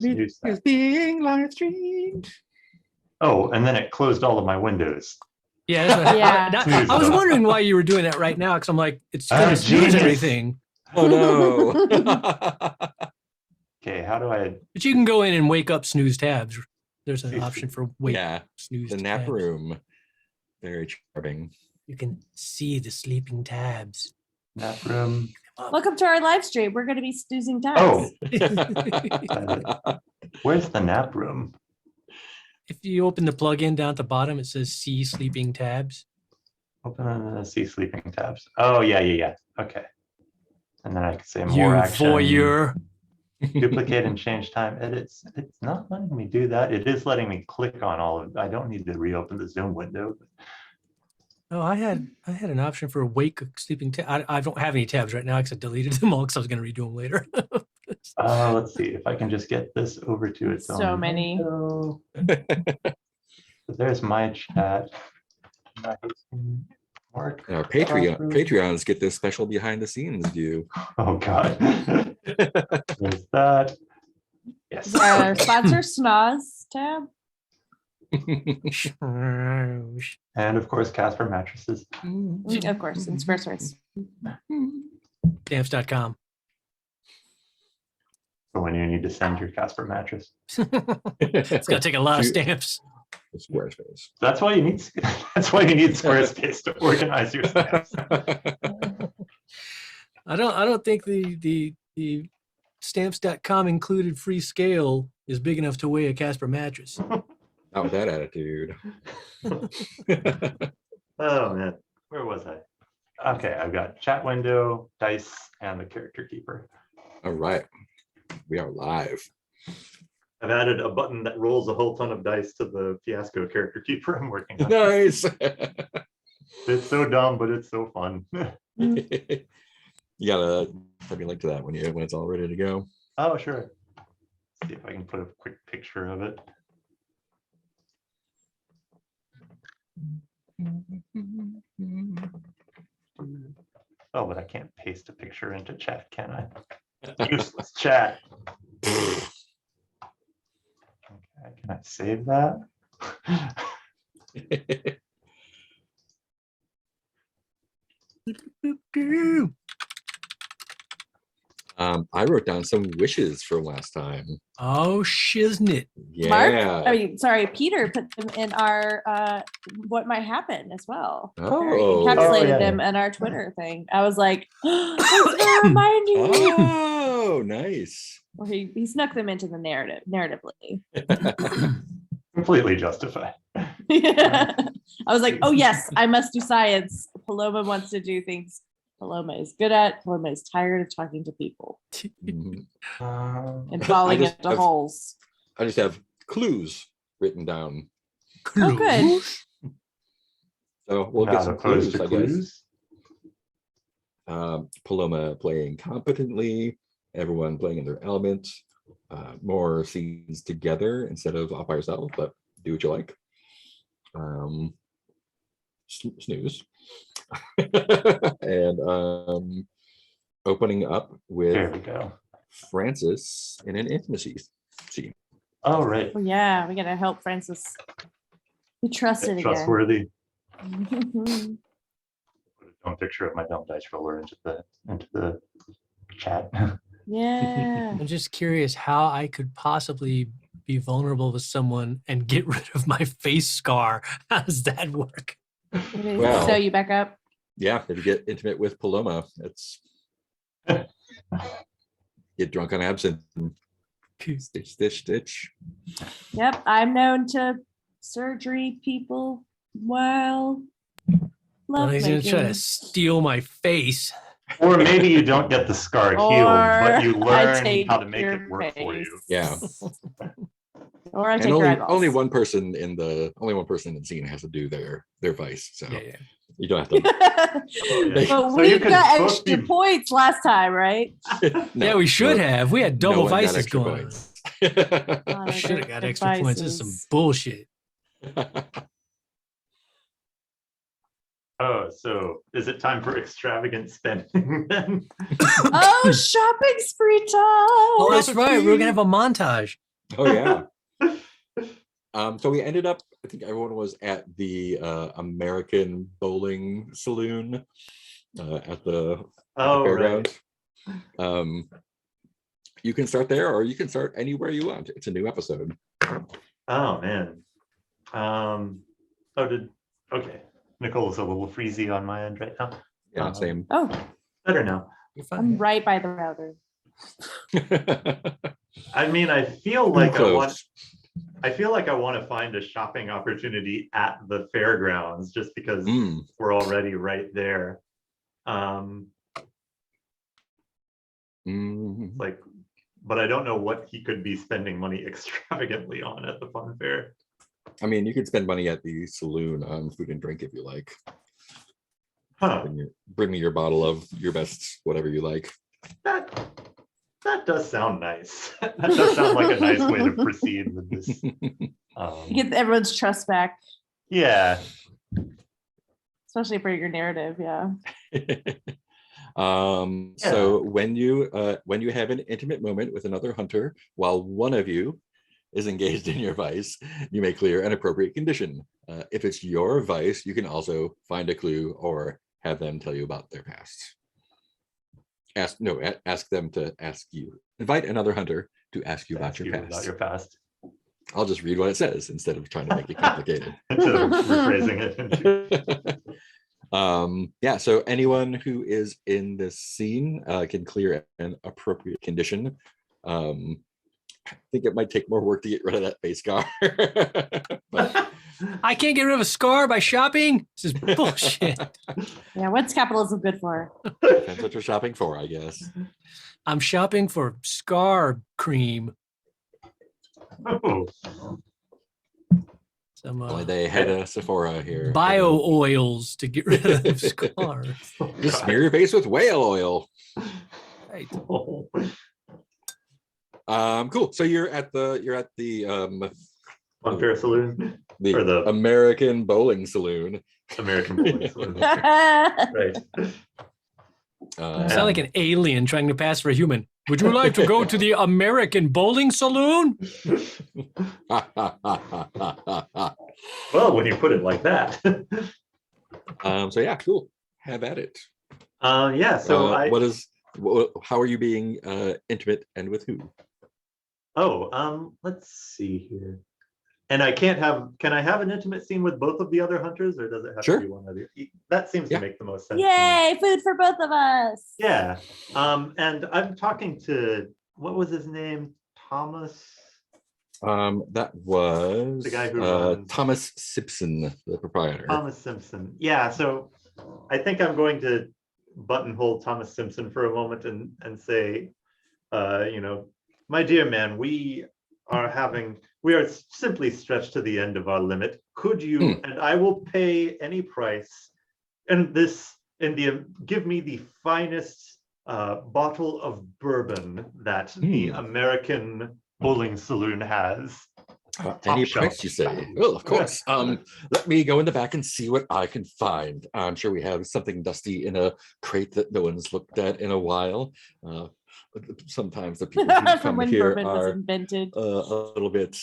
Snooze It's tab. being live streamed. Oh, and then it closed all of my windows. Yeah, that's what Yeah. I was wondering why you were doing that right now, because I'm like, it's going to snooze genius. everything. Oh no. Okay, how do I? But you can go in and wake up snooze tabs. There's an See, option for wake Yeah, snooze the nap tabs. room. Very charming. You can see the sleeping tabs. Nap room. Welcome to our live stream. We're going to be snoozing Oh, tabs. where's the nap room? If you open the plugin down at the bottom, it says see sleeping tabs. Open see sleeping tabs. Oh yeah. Okay. And then I can say You more action. voyeur. Duplicate and change time edits. It's not letting me do that. It is letting me click on all of. I don't need to reopen the Zoom window. Oh, I had an option for wake sleeping tab. I don't have any tabs right now because I deleted them all because I was going to redo them later. Let's see if I can just get this over to its own. So many. window. So there's my chat. My hosting work. Our Patreons get this special behind the scenes view. Oh God. There's that. Yes. Our sponsor Snoz tab. And of course, Casper mattresses. Of course, in Squarespace. Stamps.com. For when you need to send your Casper mattress. It's going to take a lot of stamps. Squarespace. That's why you need. That's why you need Squarespace to organize your stamps. I don't think the stamps.com included free scale is big enough to weigh a Casper mattress. Not with that attitude. Oh man, where was I? Okay, I've got chat window, dice, and the character keeper. All right. We are live. I've added a button that rolls a whole ton of dice to the Fiasco character keeper I'm working on. Nice. It's so dumb, but it's so fun. You gotta send me a link to that when it's all ready to go. Oh, sure. Let's see if I can put a quick picture of it. Oh, but I can't paste a picture into chat, can I? Useless chat. Okay, can I save that? I wrote down some wishes from last time. Oh, shiznit. Yeah. Sorry, Peter put them in our what might happen as well. He Oh. encapsulated them in our Twitter thing. I was like, thanks for reminding me. Oh, nice. Or he snuck them into the narrative, narratively. Completely justified. Yeah. I was like, oh yes, I must do science. Paloma wants to do things Paloma is good at. Paloma is tired of talking to people Mhm. and falling I just into have- holes. I just have clues written down. Oh, good. So we'll get Not some opposed clues, to I guess. clues. Paloma playing competently, everyone playing in their element, more scenes together instead of all by yourself, but do what you like. Snooze. And opening up There we with go. Francis in an intimacy scene. Oh, right. Oh, yeah, we gotta help Francis be trusted again. Trustworthy. Put a dumb picture of my dumb dice roller into the chat. Yeah. I'm just curious how I could possibly be vulnerable with someone and get rid of my face scar. How does that work? Well. So you back up. Yeah, if you get intimate with Paloma, it's get drunk on absinthe. Stitch, stitch, stitch. Yep, I'm known to surgery people while Well, love he's gonna try to making. steal my face. Or maybe you don't get the scar healed, but you Or I learn take how to make your it work for you. face. Yeah. Or I And take your only, eyeballs. only one person in the scene has to do their vice. So Yeah. you don't have to. But So we you could got both extra be- points last time, right? Yeah, we should have. We had double one got vices extra going points. on. Should have got extra points. This is some bullshit. Oh, so is it time for extravagant spending then? Oh, shopping spree time. Oh, that's right. We're gonna have a montage. Oh yeah. So we ended up, I think everyone was at the American Bowling Saloon at the Oh, fairground. right. You can start there, or you can start anywhere you want. It's a new episode. Oh man. Okay. Nicole's a little freezy on my end right now. Yeah, same. Oh, Better now. You're I'm fine. right by the router. I mean, I feel Too like close. I feel like I want to find a shopping opportunity at the fairgrounds just because we're already right there. Like, but I don't know what he could be spending money extravagantly on at the fun fair. I mean, you could spend money at the saloon on food and drink if you like. Huh. Bring me your bottle of your best, whatever you like. That does sound nice. That does sound like a nice way to proceed with this. Get everyone's trust back, Yeah. especially for your narrative. Yeah. So when you have an intimate moment with another hunter while one of you is engaged in your vice, you may clear an appropriate condition. If it's your vice, you can also find a clue or have them tell you about their past. Ask them to ask you. Invite another hunter to ask you about your past. About your past. I'll just read what it says instead of trying to make it complicated. Instead of rephrasing it. Yeah, so anyone who is in this scene can clear an appropriate condition. I think it might take more work to get rid of that face scar. But I can't get rid of a scar by shopping. This is bullshit. Yeah. What's capitalism good for? depends what you're shopping for, I guess. I'm shopping for scar cream. Oh. Some Only they had a Sephora here. bio oils to get rid of scars. Just smear your face with whale oil. Right. Oh. Cool. So you're at the Fun fair saloon. Or the- American Bowling Saloon. American Bowling Saloon. Right. I sound like an alien trying to pass for a human. Would you like to go to the American Bowling Saloon? Well, when you put it like that. So yeah, cool. Have at it. Yeah, so how are you being intimate and with who? Let's see here. And can I have an intimate scene with both of the other hunters, or does it have Sure. to be one of the? That seems to make the most sense. to me. Yay! Food for both of us. Yeah. And I'm talking to, what was his name? Thomas. That was The guy who runs- Thomas Simpson, the proprietor. Thomas Simpson. Yeah, so I think I'm going to buttonhole Thomas Simpson for a moment and say, my dear man, we are simply stretched to the end of our limit. Could you, and I will pay any price, give me the finest bottle of bourbon that the American Bowling Saloon has. Any Top price, shelf. you say? Well, of course. Let me go in the back and see what I can find. I'm sure we have something dusty in a crate that no one's looked at in a while. Sometimes the people who From come when here bourbon was are invented. a little bit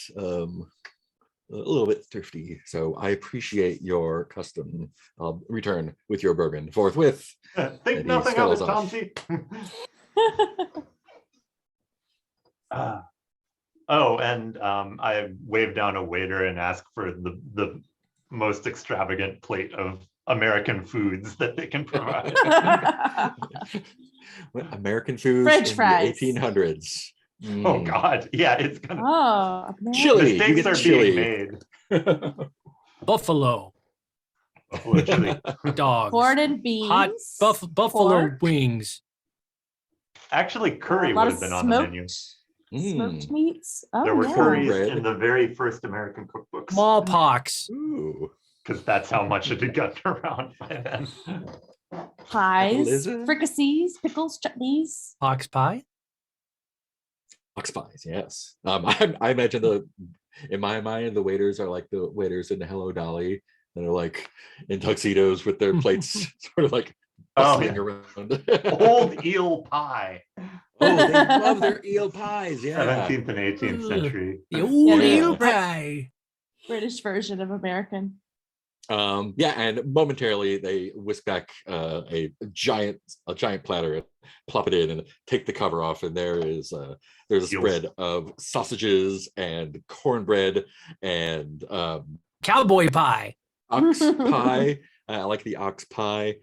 thrifty. So I appreciate your custom. I'll return with your bourbon forthwith. Think And he nothing of it, scuttles off. Tomsy. And I wave down a waiter and ask for the most extravagant plate of American foods that they can provide. American foods French in fries. the 1800s. Oh God, yeah, it's gonna. Oh, man. Chili. You Mistakes get are chili. being made. Buffalo Buffalo chili. dogs. Corn and beans. Hot buffalo pork. wings. Actually, curry A lot would of have been on the menu. smoked meats. Oh, There were yeah. curries Bread. in the very first American cookbooks, Smallpox. Ooh. because that's how much it had gotten around by then. Pies, Lizard. fricassees, pickles, chutneys. Pox pie. Fox pies, yes. I imagine in my mind, the waiters are like the waiters in the Hello Dolly that are like in tuxedos with their plates sort of like Oh, bustling yeah. around. Old eel pie. Oh, they love their eel pies. Yeah. 17th and 18th century. The old Yeah. eel pie. British version of American. Yeah, and momentarily they whisk back a giant platter and plop it in and take the cover off, and there's a Eels. spread of sausages and cornbread and Cowboy pie. ox pie. I like the ox pie,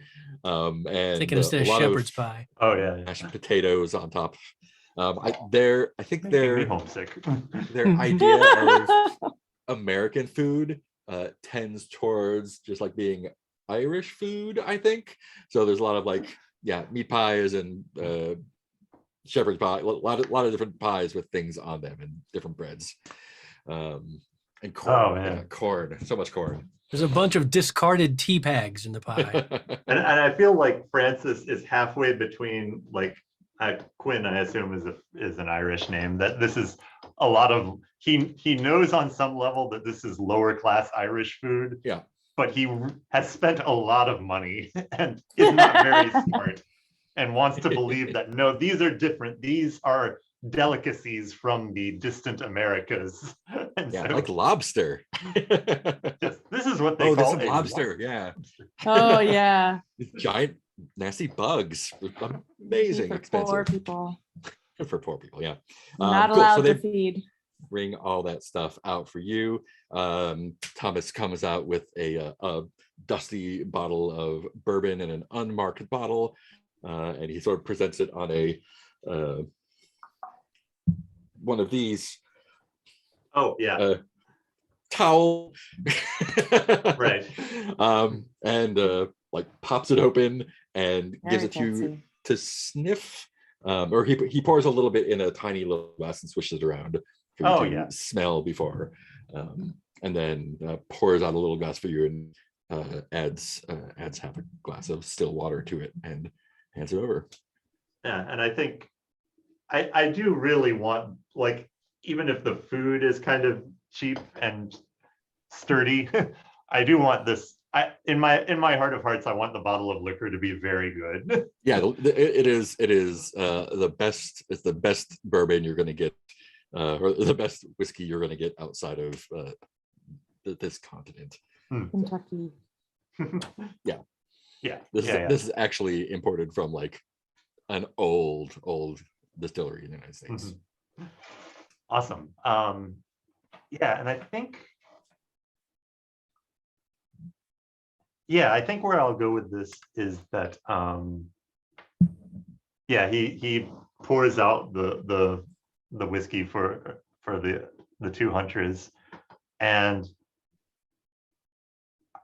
and Thinking instead a of lot shepherd's of pie. Oh yeah, mashed potatoes on top. I think Making me their homesick. idea of American food tends towards just like being Irish food, I think. So there's a lot of like, yeah, meat pies and shepherd's pie, a lot of different pies with things on them and different breads. And corn. Oh, man. Yeah, corn. So much corn. There's a bunch of discarded tea bags in the pie. And I feel like Francis is halfway between like Quinn, I assume is an Irish name. That this is a lot of he knows on some level that this is lower class Irish food. Yeah. But he has spent a lot of money and is not very smart and wants to believe that no, these are different. These are delicacies from the distant Americas. And Yeah, so like lobster. this is what they Oh, this call is a lobster. Yeah. Oh yeah. These giant, nasty bugs. Amazing For expensive. poor people. For poor people, yeah. Not cool. allowed So to they feed. bring all that stuff out for you. Thomas comes out with a dusty bottle of bourbon and an unmarked bottle, and he sort of presents it on a one of these Oh yeah. towel. Right. And like pops it open and gives Very it to you fancy. to sniff. Or he pours a little bit in a tiny little glass and swishes it around for you Oh, to yeah. smell before, and then pours out a little glass for you and adds half a glass of still water to it and hands it over. Yeah, and I think I do really want, like, even if the food is kind of cheap and sturdy, I do want this. In my heart of hearts, I want the bottle of liquor to be very good. Yeah, it is the best. It's the best bourbon you're going to get, or the best whiskey you're going to get outside of this continent. Kentucky. Yeah. Yeah. This is actually imported from like an old distillery in the United States. Mhm. Awesome. Yeah, and I think where I'll go with this is that yeah, he pours out the whiskey for the two hunters, and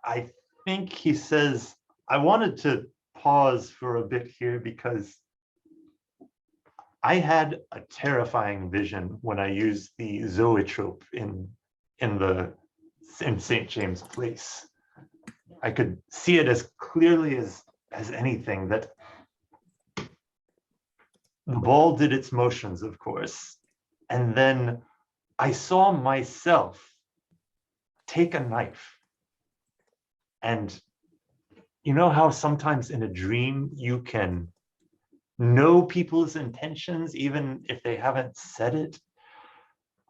I think he says, I wanted to pause for a bit here because I had a terrifying vision when I used the zoetrope in St. James Place. I could see it as clearly as anything, that the ball did its motions, of course, and then I saw myself take a knife. And you know how sometimes in a dream you can know people's intentions even if they haven't said it?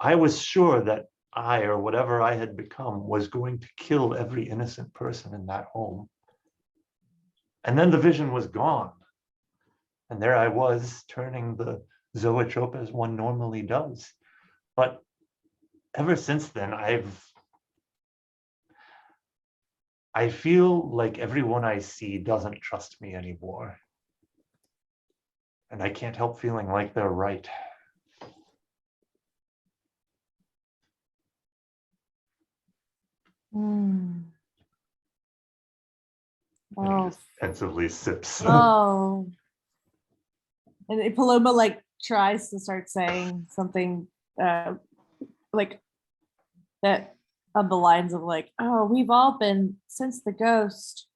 I was sure that I, or whatever I had become, was going to kill every innocent person in that home. And then the vision was gone. And there I was, turning the zoetrope as one normally does. But ever since then, I feel like everyone I see doesn't trust me anymore. And I can't help feeling like they're right. Mm. And he Oh. just pensively sips. Oh. And Paloma like tries to start saying something like that on the lines of like, oh, we've all been, since the ghost,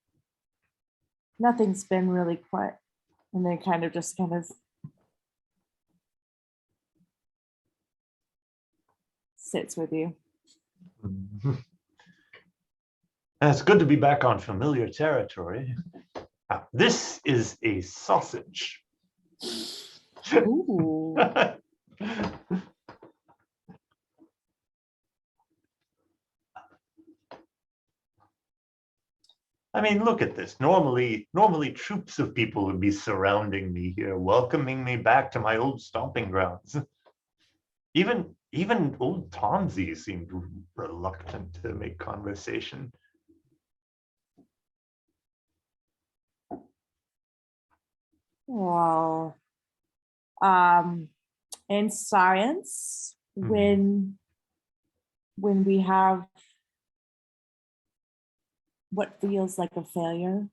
nothing's been really quiet. And then kind of sits with you. And it's good to be back on familiar territory. This is a sausage. Ooh. I mean, look at this. Normally troops of people would be surrounding me here, welcoming me back to my old stomping grounds. Even old Tomsy seemed reluctant to make conversation. Well, in science, when we have what feels like a failure,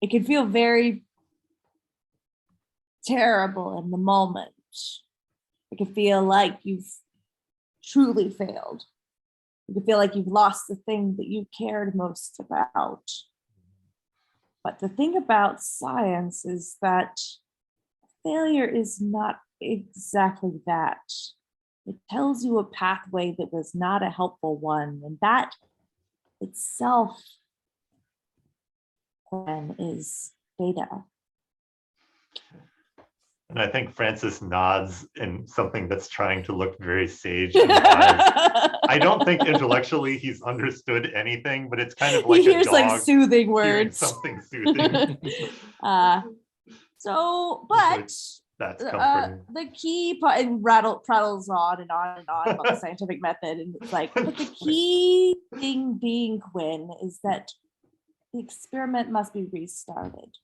it can feel very terrible in the moment. It can feel like you've truly failed. You can feel like you've lost the thing that you cared most about. But the thing about science is that failure is not exactly that. It tells you a pathway that was not a helpful one, and that itself is data. And I think Francis nods in something that's trying to look very sage and wise. I don't think intellectually he's understood anything, but it's kind of like He hears a dog like soothing hearing words. something soothing. But That's comforting. the key part, and prattles on and on and on about the scientific method, and it's like, but the key thing being, Quinn, is that the experiment must be restarted.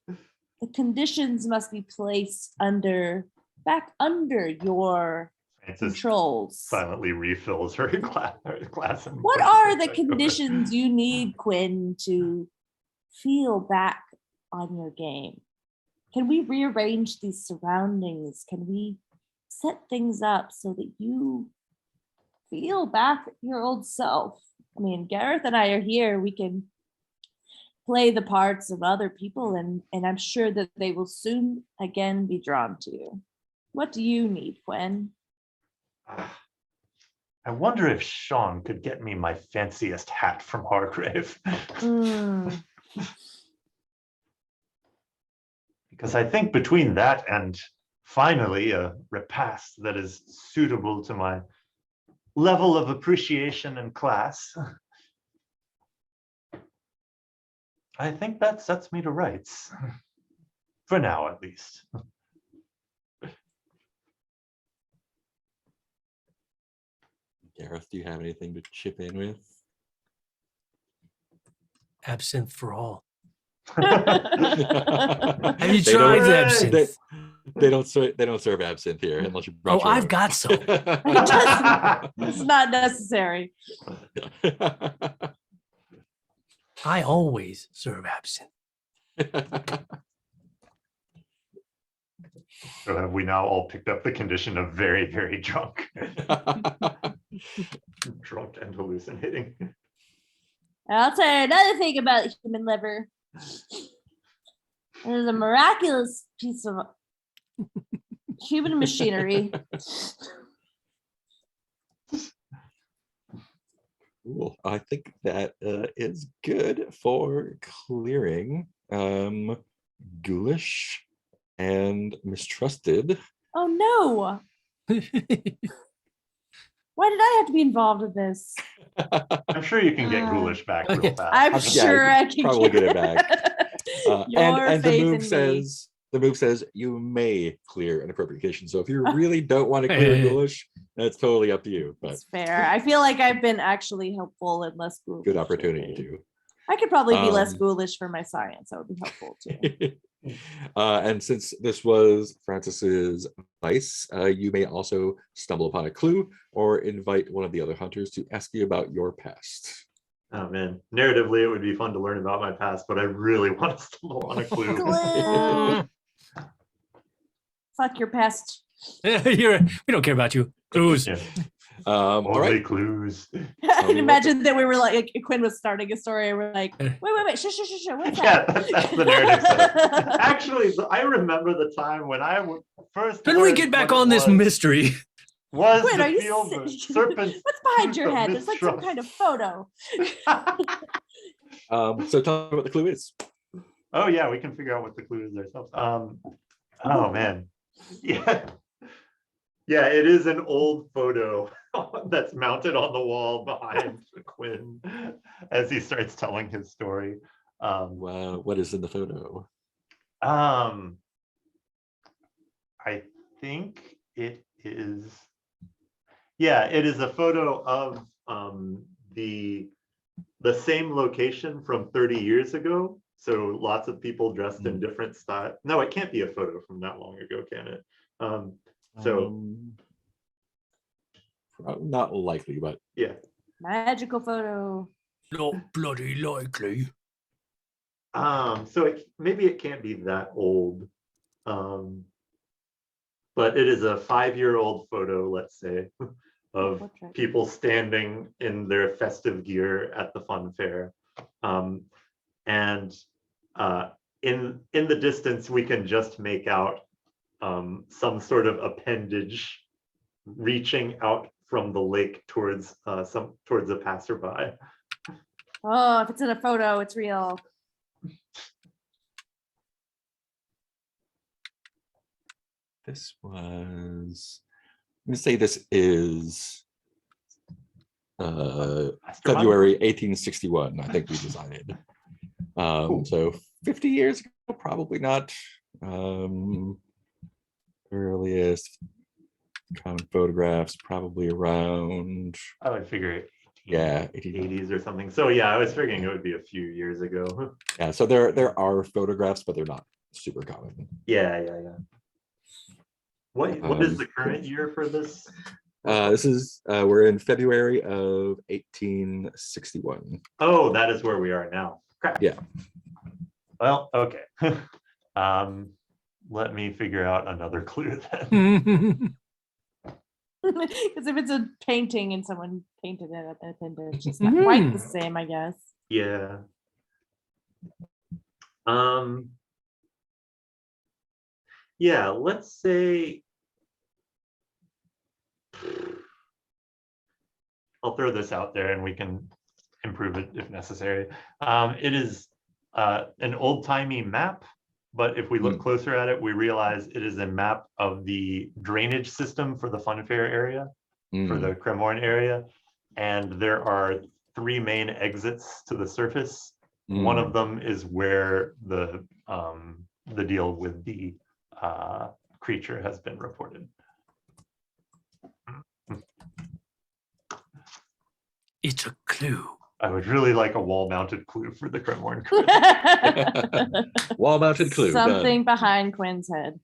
The conditions must be placed back under your Francis controls. silently refills her glass. And What puts are it the back over. conditions you need, Quinn, to feel back on your game? Can we rearrange these surroundings? Can we set things up so that you feel back your old self? I mean, Gareth and I are here. We can play the parts of other people, and I'm sure that they will soon again be drawn to you. What do you need, Quinn? I wonder if Sean could get me my fanciest hat from Hargrave. Because I think between that and finally a repast that is suitable to my level of appreciation and class, I think that sets me to rights. For now, at least. Gareth, do you have anything to chip in with? Absinthe for all. Have you They tried don't- absinthe? They don't serve absinthe here unless you Oh, brought your I've own. got some. It's not necessary. I always serve absinthe. So have we now all picked up the condition of very, very drunk? Drunk and hallucinating. I'll tell you another thing about human liver. It is a miraculous piece of human machinery. Cool. I think that is good for clearing ghoulish and mistrusted. Oh no! Why did I have to be involved in this? I'm sure you can get ghoulish back real fast. I'm Yeah, sure I can probably get it back. Your And the faith move in me. says you may clear an appropriation. So if you really don't want to clear ghoulish, that's totally up to you. But It's fair. I feel like I've been actually helpful and less ghoulish. good opportunity lately. to. I could probably be less Um, ghoulish for my science. That would be helpful too. And since this was Francis's vice, you may also stumble upon a clue or invite one of the other hunters to ask you about your past. Oh man, narratively it would be fun to learn about my past, but I really want to stumble on a clue. Clue. Fuck your pest. We don't care about you. Clues. Yeah. All Only right. clues. I can me imagine that we were like Quinn was starting a story and we're like, wait, shush, what's Yeah, that? that's the narrative setup. Actually, I remember the time when I first. Can we learned get back what it on this was. mystery? Was Quinn, are the you field the sick? serpent's What's behind tooth your of head? There's like some mistrust? kind of photo. So tell me what the clue is. Oh yeah, we can figure out what the clue is ourselves. Oh man. Yeah. Yeah, it is an old photo that's mounted on the wall behind Quinn as he starts telling his story. Wow, what is in the photo? I think it is, yeah, it is a photo of the same location from 30 years ago. So lots of people dressed in different style. No, it can't be a photo from that long ago, can it? So Not likely, but yeah. Magical photo. Not bloody likely. So maybe it can't be that old. But it is a 5-year-old photo, let's say, of Portrait. people standing in their festive gear at the fun fair. And in the distance, we can just make out some sort of appendage reaching out from the lake towards towards a passerby. Oh, if it's in a photo, it's real. this was, I'm gonna say this is February 1861, I think we decided. So 50 years ago, probably not. Earliest common photographs, probably around, I would figure yeah, 80s or something. So yeah, I was figuring it would be a few years ago. yeah. So there are photographs, but they're not super common. Yeah. What is the current year for this? This is we're in February of 1861. Oh, that is where we are now. Crap. Yeah. Well, okay. Let me figure out another clue then. Because if it's a painting and someone painted it at the appendage, it's not quite the same, I guess. Yeah. Yeah, let's say I'll throw this out there and we can improve it if necessary. It is an old-timey map, but if we look closer at it, we realize it is a map of the drainage system for the fun fair area, for the Cremorne area. And there are 3 main exits to the surface. One of them is where the deal with the creature has been reported. It's a clue. I would really like a wall-mounted clue for the Cremorne. Wall-mounted clue. Something behind Quinn's head.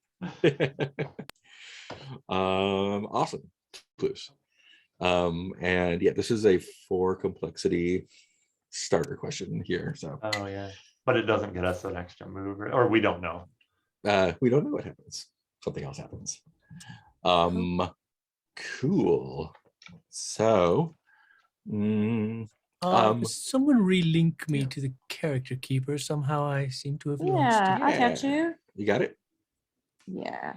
Awesome clues. And yeah, this is a 4 complexity starter question here. So Oh yeah, but it doesn't get us an extra move, or we don't know. we don't know what happens. Something else happens. Cool. So someone relink me to the character keeper. Somehow I seem to have lost Yeah, it. I got you. You got it? Yeah.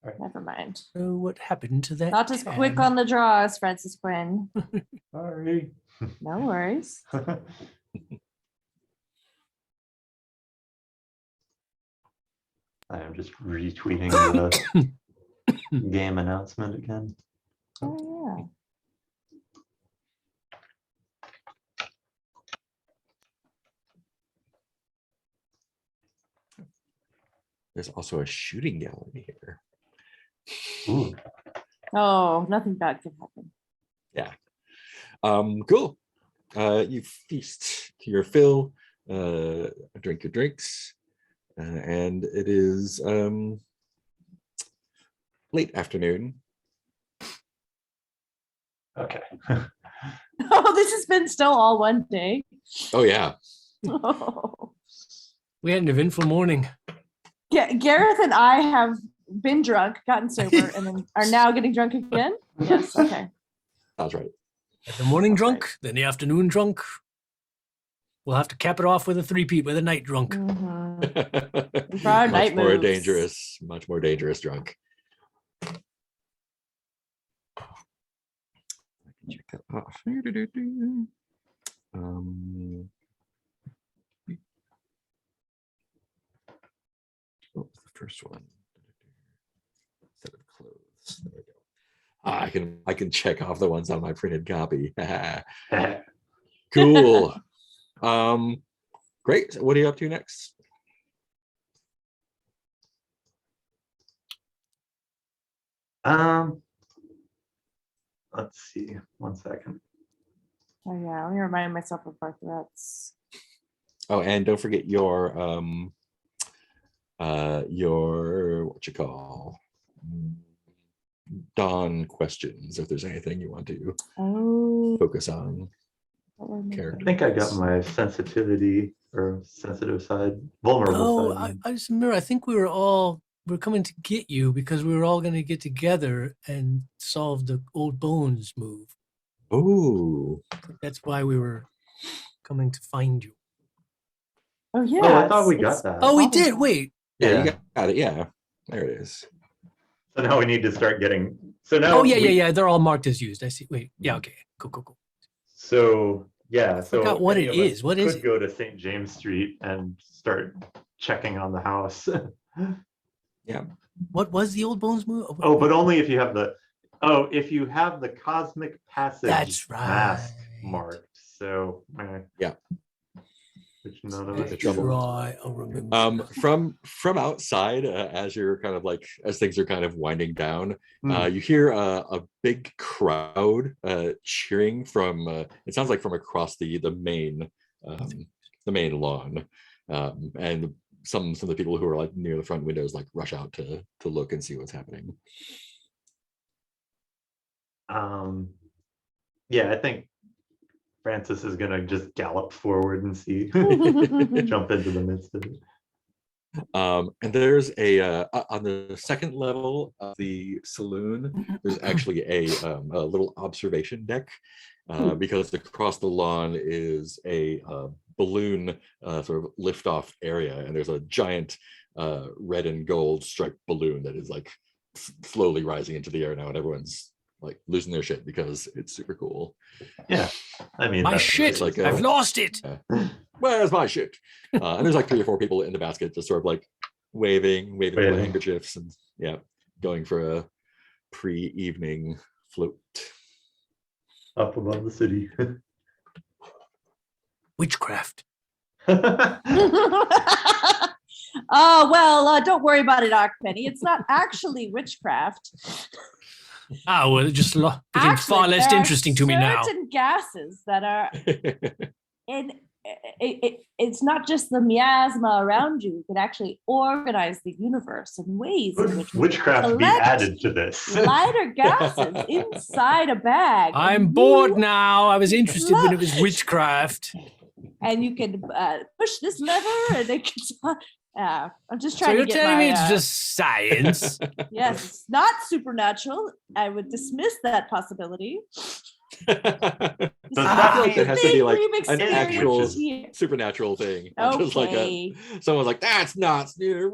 Right. Never mind. So what happened to that? Not as quick on the draw as Francis Quinn. Sorry. No worries. I am just retweeting the game announcement again. Oh yeah. There's also a shooting gallery here. Ooh. Oh, nothing bad can happen. Yeah. Cool. You feast to your fill, drink your drinks, and it is late afternoon. Okay. Oh, this has been still all one day. Oh yeah. Oh. We had an eventful morning. Yeah, Gareth and I have been drunk, gotten sober, and then are now getting drunk again. Yes. Okay. That's right. The morning Okay. drunk, then the afternoon drunk. We'll have to cap it off with a 3-peat with a night drunk. Mhm. For our Much night more moves. dangerous, much more dangerous drunk. I can check that off. What was the first one? I can check off the ones on my printed copy. Cool. Great. What are you up to next? Let's see. 1 second. Oh yeah, let me remind myself of our threats. Oh, and don't forget your what you call dawn questions if there's anything you want to focus on. I think I got my sensitivity or sensitive side, vulnerable Oh, side. I just remember. I think we were coming to get you because we were all going to get together and solve the old bones move. Oh, That's why we were coming to find you. Oh yeah. Oh, I thought we got that. Oh, we Awesome. did. Wait. yeah, Yeah. you got it. Yeah, there it is. So now we need to start getting. So now. Oh, yeah. They're all marked as used. I see. Wait. Yeah. Okay. Cool. So yeah. So Forgot what any it of us is. What is could it? go to St. James Street and start checking on the house. Yeah. What was the old bones move? Oh, but only if you have the. Oh, if you have the cosmic passage That's right. mask marked. So. Yeah. Which none of That's us That's do. right. I'll remember. From outside, as you're kind of like as things are kind of winding down, Hmm. you hear a big crowd cheering from. It sounds like from across the main lawn, and some of the people who are like near the front windows like rush out to look and see what's happening. Yeah, I think Francis is gonna just gallop forward and see, jump into the midst of it. And there's a on the second level of the saloon, there's actually a little observation deck because across the lawn is a balloon sort of liftoff area, and there's a giant red and gold striped balloon that is like slowly rising into the air now, and everyone's like losing their shit because it's super cool. Yeah, I mean, My that's shit. It's like I've lost it. Where's my shit? And there's like 3 or 4 people in the basket just sort of like waving little Waving. handkerchiefs and going for a pre-evening float. up above the city. Witchcraft. Oh well, don't worry about it, Penny. It's not actually witchcraft. Oh, well, it just became Actually, far less there are interesting to me now. Certain gases that are in. It's not just the miasma around you. You can actually organize the universe in ways in which Witchcraft be collect added to this. lighter gases inside a bag. I'm and bored you- now. I was interested when it was witchcraft. And you can push this lever, and it can. I'm just So trying you're to get telling my. me it's just science? Yes, it's not supernatural. I would dismiss that possibility. Does I that feel like there has to be like We've an experienced actual here. supernatural thing. Not just like Okay. someone's like, that's nuts. Well,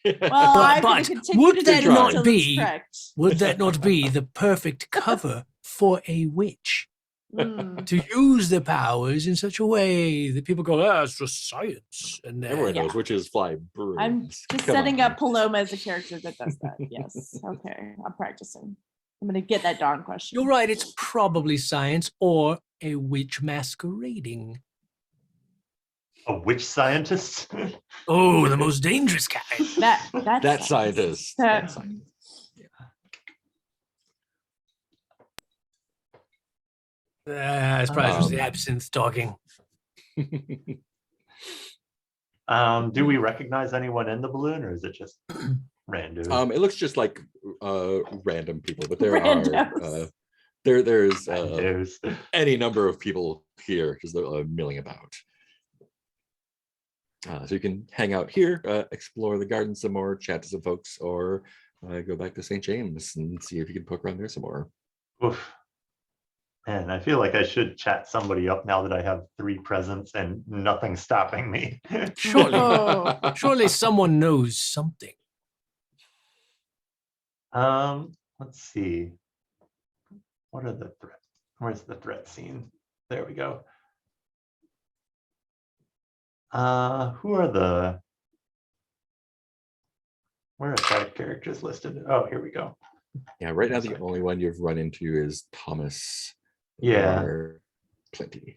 But- I'm going but to continue would to that do not until be- it's correct. Would that not be the perfect cover for a witch? Mm. To use the powers in such a way that people go, it's just science. And Everyone Yeah. knows witches fly brooms. I'm just Come setting on. up Paloma as a character that does that. Yes. Okay. I'm practicing. I'm going to get that darn question. you're right, it's probably science or a witch masquerading. A witch scientist? Oh, the most dangerous kind. That scientist. That scientist. I suppose it was the Um, absinthe talking. Do we recognize anyone in the balloon, or is it just random? It looks just like random people, but there Randos. are there's Randos. any number of people here just milling about. So you can hang out here, explore the garden some more, chat to some folks, or go back to St. James and see if you can poke around there some more. Oof. Man, I feel like I should chat somebody up now that I have 3 presents and nothing stopping me. Surely, Oh. surely someone knows something. Let's see. What are the threats? Where's the threat scene? There we go. Who are the where are side characters listed? Oh, here we go. Yeah, right now the only one you've run into is Thomas. Yeah. Or plenty.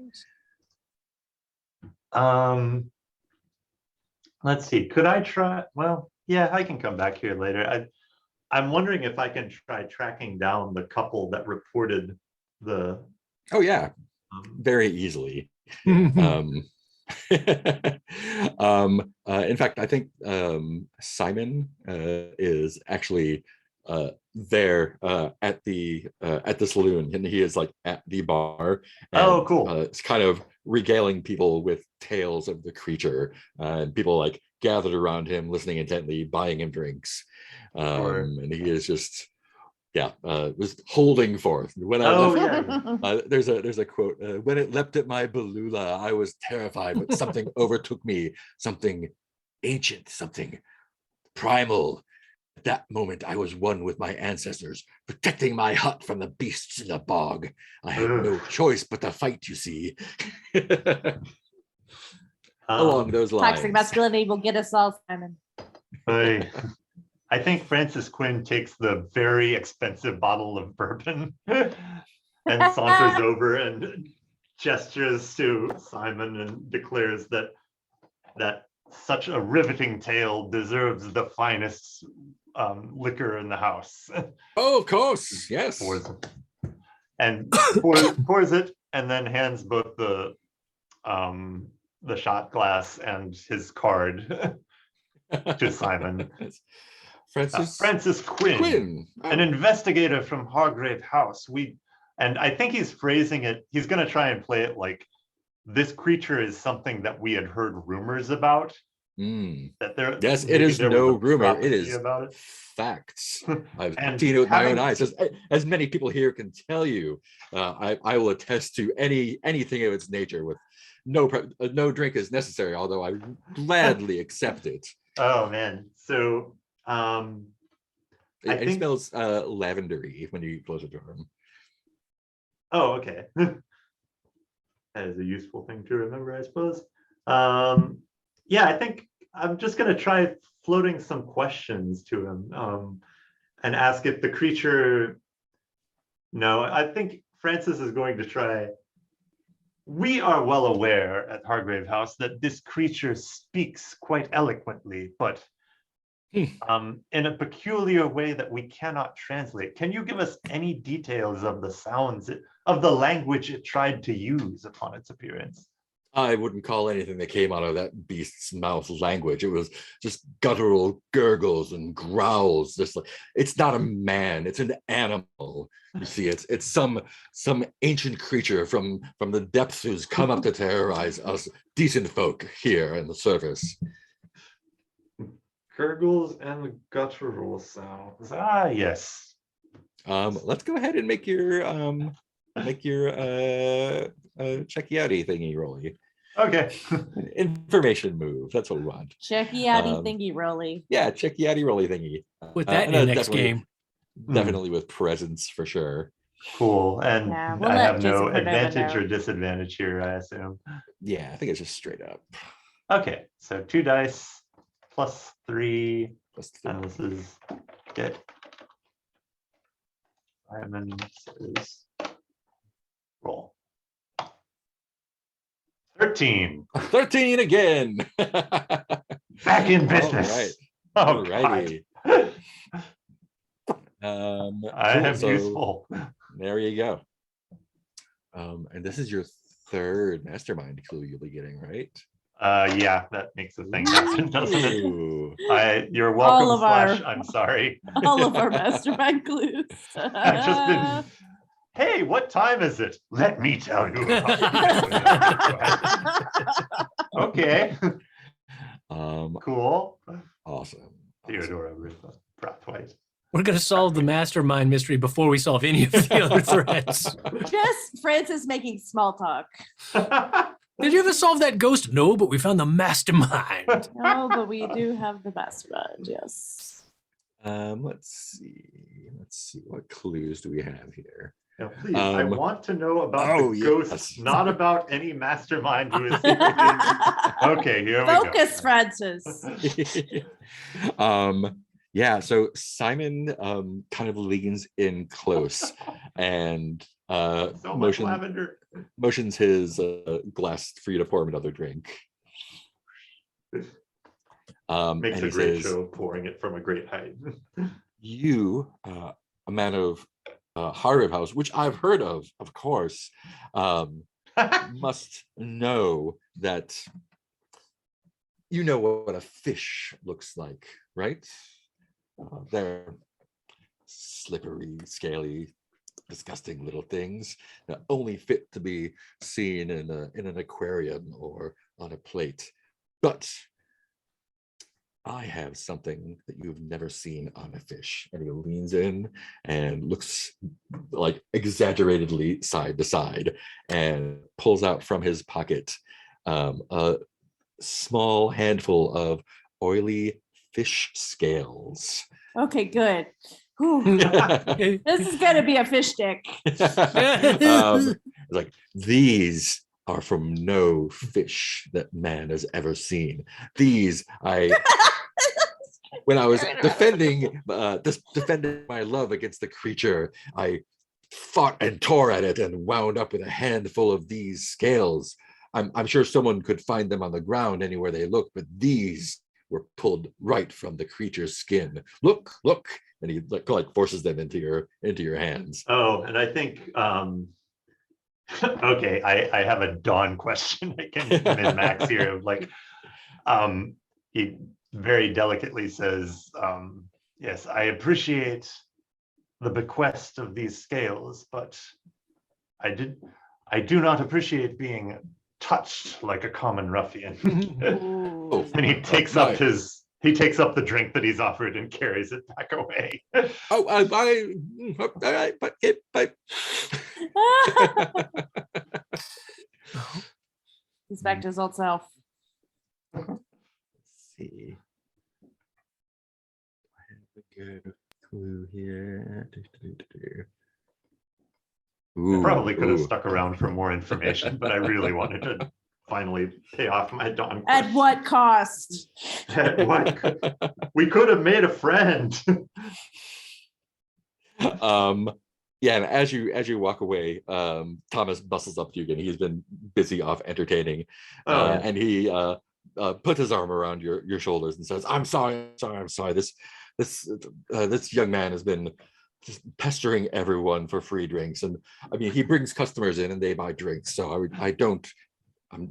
Let's see. Could I try? Well, yeah, I can come back here later. I'm wondering if I can try tracking down the couple that reported the. Oh yeah, um, very easily. Mhm. In fact, I think Simon is actually there at the saloon, and he is like at the bar. And, Oh, cool. It's kind of regaling people with tales of the creature, and people like gathered around him, listening intently, buying him drinks, Sure. and he is just. Yeah, was holding forth. When I Oh, left, yeah. there's a quote. When it leapt at my belula, I was terrified, but something overtook me, something ancient, something primal. At that moment, I was one with my ancestors, protecting my hut from the beasts in the bog. I had no Ugh. choice but to fight, you see. Along those lines. Toxic masculinity will get us all, Simon. I think Francis Quinn takes the very expensive bottle of bourbon and saunters over and gestures to Simon and declares that such a riveting tale deserves the finest liquor in the house. Oh, of course, yes. And pours it, and then hands both the shot glass and his card to Simon. Francis Quinn, an investigator from Hargrave House. And I think he's phrasing it, he's going to try and play it like this creature is something that we had heard rumors about. That there, yes, it is no rumor. It is about it. Facts. I've seen it with my own eyes. As many people here can tell you, I will attest to anything of its nature. With no drink is necessary, although I gladly accept it. Oh man, so it smells lavendery when you get closer to him. Oh, okay. That is a useful thing to remember, I suppose. Yeah, I think I'm just going to try floating some questions to him and ask if the creature. No, I think Francis is going to try. We are well aware at Hargrave House that this creature speaks quite eloquently, but in a peculiar way that we cannot translate. Can you give us any details of the sounds, of the language it tried to use upon its appearance? I wouldn't call anything that came out of that beast's mouth language. It was just guttural gurgles and growls. Just like, it's not a man, it's an animal. You see, it's some ancient creature from the depths who's come up to terrorize us decent folk here in the surface. Gurgles and guttural sounds. Ah, yes. Let's go ahead and make your checky outy thingy rolly. Okay. Information move. That's what we want. Checky outy thingy rolly. Yeah, checky outy rolly thingy. With that index definitely, game. Definitely with presence for sure. Cool. And Yeah, we'll I let have no Jason Cordova advantage know. or disadvantage here, I assume. Yeah, I think it's just straight up. Okay, so 2 dice +3. Plus 3. And this is it. Simon says roll. 13. 13 again. Back in business. All Oh, righty. God. I Cool. am So useful. there you go. And this is your third mastermind clue you'll be getting, right? Yeah, that makes the thing happen, doesn't it? Ooh. You're welcome, All of our- Slash. I'm sorry. All of our mastermind clues. I've just been. Hey, what time is it? Let me tell you. Okay. Cool. Awesome. Theodora Brathwaite. We're going to solve the mastermind mystery before we solve any of the other threats. Just Francis making small talk. Did you ever solve that ghost? No, but we found the mastermind. No, but we do have the mastermind, yes. Let's see. What clues do we have here? Now, please, I want to know about the yes. ghosts, not about any mastermind who is. Okay, here we go. Focus, Francis. Yeah, so Simon kind of leans in close and So much lavender. motions his glass for you to pour him another drink. Makes and a he great says, show pouring it from a great height. you, a man of Harvard House, which I've heard of course, must know that you know what a fish looks like, right? They're slippery, scaly, disgusting little things that only fit to be seen in an aquarium or on a plate. But I have something that you've never seen on a fish. And he leans in and looks like exaggeratedly side to side and pulls out from his pocket a small handful of oily fish scales. Okay, good. Whew. This is gonna be a fish stick. Like, these are from no fish that man has ever seen. These when I was defending my love against the creature, I fought and tore at it and wound up with a handful of these scales. I'm sure someone could find them on the ground anywhere they look, but these were pulled right from the creature's skin. Look, and he like forces them into your hands. Oh, and I think okay, I have a Dawn question I can min-max here. Like, he very delicately says, yes, I appreciate the bequest of these scales, but I do not appreciate being touched like a common ruffian. Ooh. And he takes up the drink that he's offered and carries it back away. He's back to his old self. Let's see. I have a good clue here. I probably could have stuck around for more information, but I really wanted to finally pay off my Dawn. At what cost? At what? We could have made a friend. Yeah, and as you walk away, Thomas bustles up to you again. He's been busy off entertaining, and he puts his arm around your shoulders and says, I'm sorry. This young man has been just pestering everyone for free drinks, and I mean, he brings customers in and they buy drinks, so I don't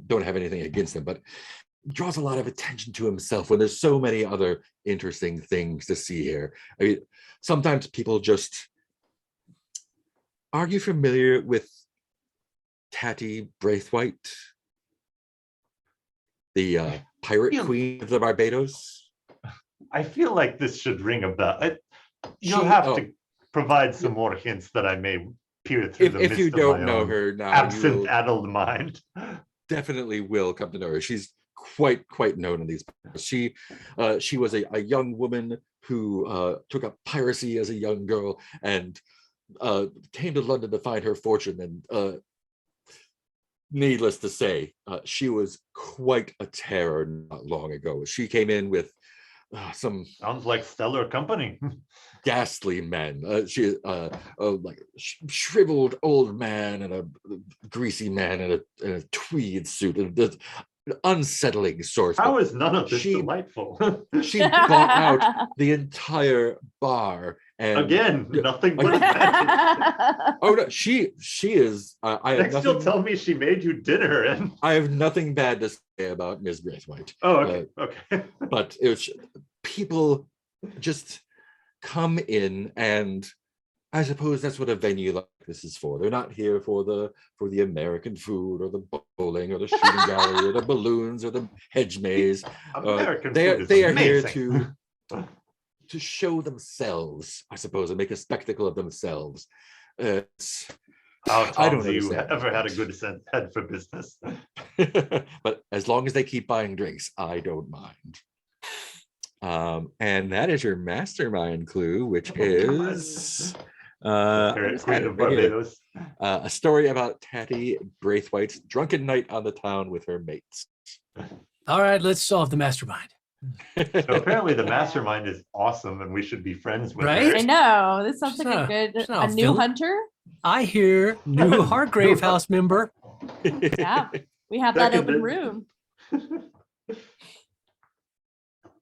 have anything against him, but draws a lot of attention to himself when there's so many other interesting things to see here. I mean, sometimes people just... Are you familiar with Tatty Braithwaite, the pirate queen of the Barbados? I feel like this should ring a bell. You'll have to provide some more hints that I may peer through the mist if you of don't my know own her now, absent-addled mind. Definitely will come to know her. She's quite known in these parts. She was a young woman who took up piracy as a young girl and came to London to find her fortune, and needless to say, she was quite a terror not long ago. She came in with some Sounds like stellar company. ghastly men. She like shriveled old man and a greasy man in a tweed suit, and an unsettling sort. How is none of this delightful? She bought out the entire bar. And again, nothing but magic. Oh no, she is. Next, you'll tell me she made you dinner, and I have nothing bad to say about Ms. Braithwaite. Oh, okay, okay. But it was, people just come in, and I suppose that's what a venue like this is for. They're not here for the American food or the bowling or the shooting gallery or the balloons or the hedge maze. They are here to show themselves, I suppose, and make a spectacle of themselves. I don't know. You ever had a good head for business? But as long as they keep buying drinks, I don't mind. And that is your mastermind clue, which is a story about Tatty Braithwaite's drunken night on the town with her mates. All right, let's solve the mastermind. So apparently the mastermind is awesome and we should be friends with Right? I her. know. This sounds like She's a not- good she's not a new villain. hunter. I hear new Hargrave House member. Yeah. We have that open Seconded. room.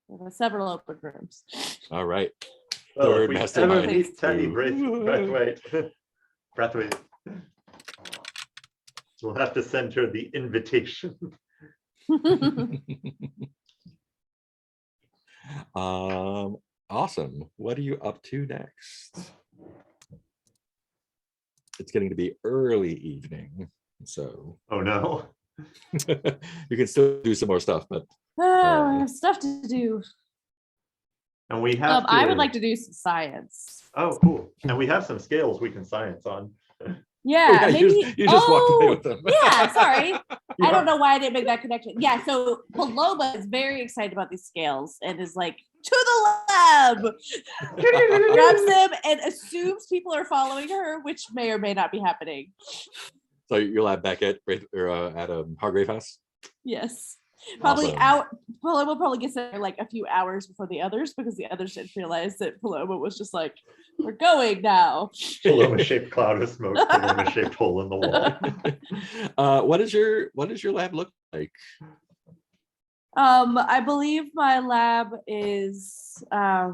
There are several open rooms. All right. Well, if Third we ever mastermind. meet Teddy Ooh. Brathwaite, we'll have to send her the invitation. Awesome. What are you up to next? It's getting to be early evening, so Oh no. you can still do some more stuff, but Oh, I have stuff to do. And we have I would like to do some science. Oh, cool. And we have some scales we can science on. Yeah, you maybe. just walked away with them. Yeah, sorry. Yeah. I don't know why I didn't make that connection. Yeah, so Paloma is very excited about these scales and is like, to the lab, grabs them and assumes people are following her, which may or may not be happening. So your lab back at Hargrave House? Yes. Probably Awesome. out. Paloma probably gets there like a few hours before the others because the others didn't realize that Paloma was just like, we're going now. Paloma-shaped cloud of smoke, Paloma-shaped hole in the wall. What does your lab look like? I believe my lab is I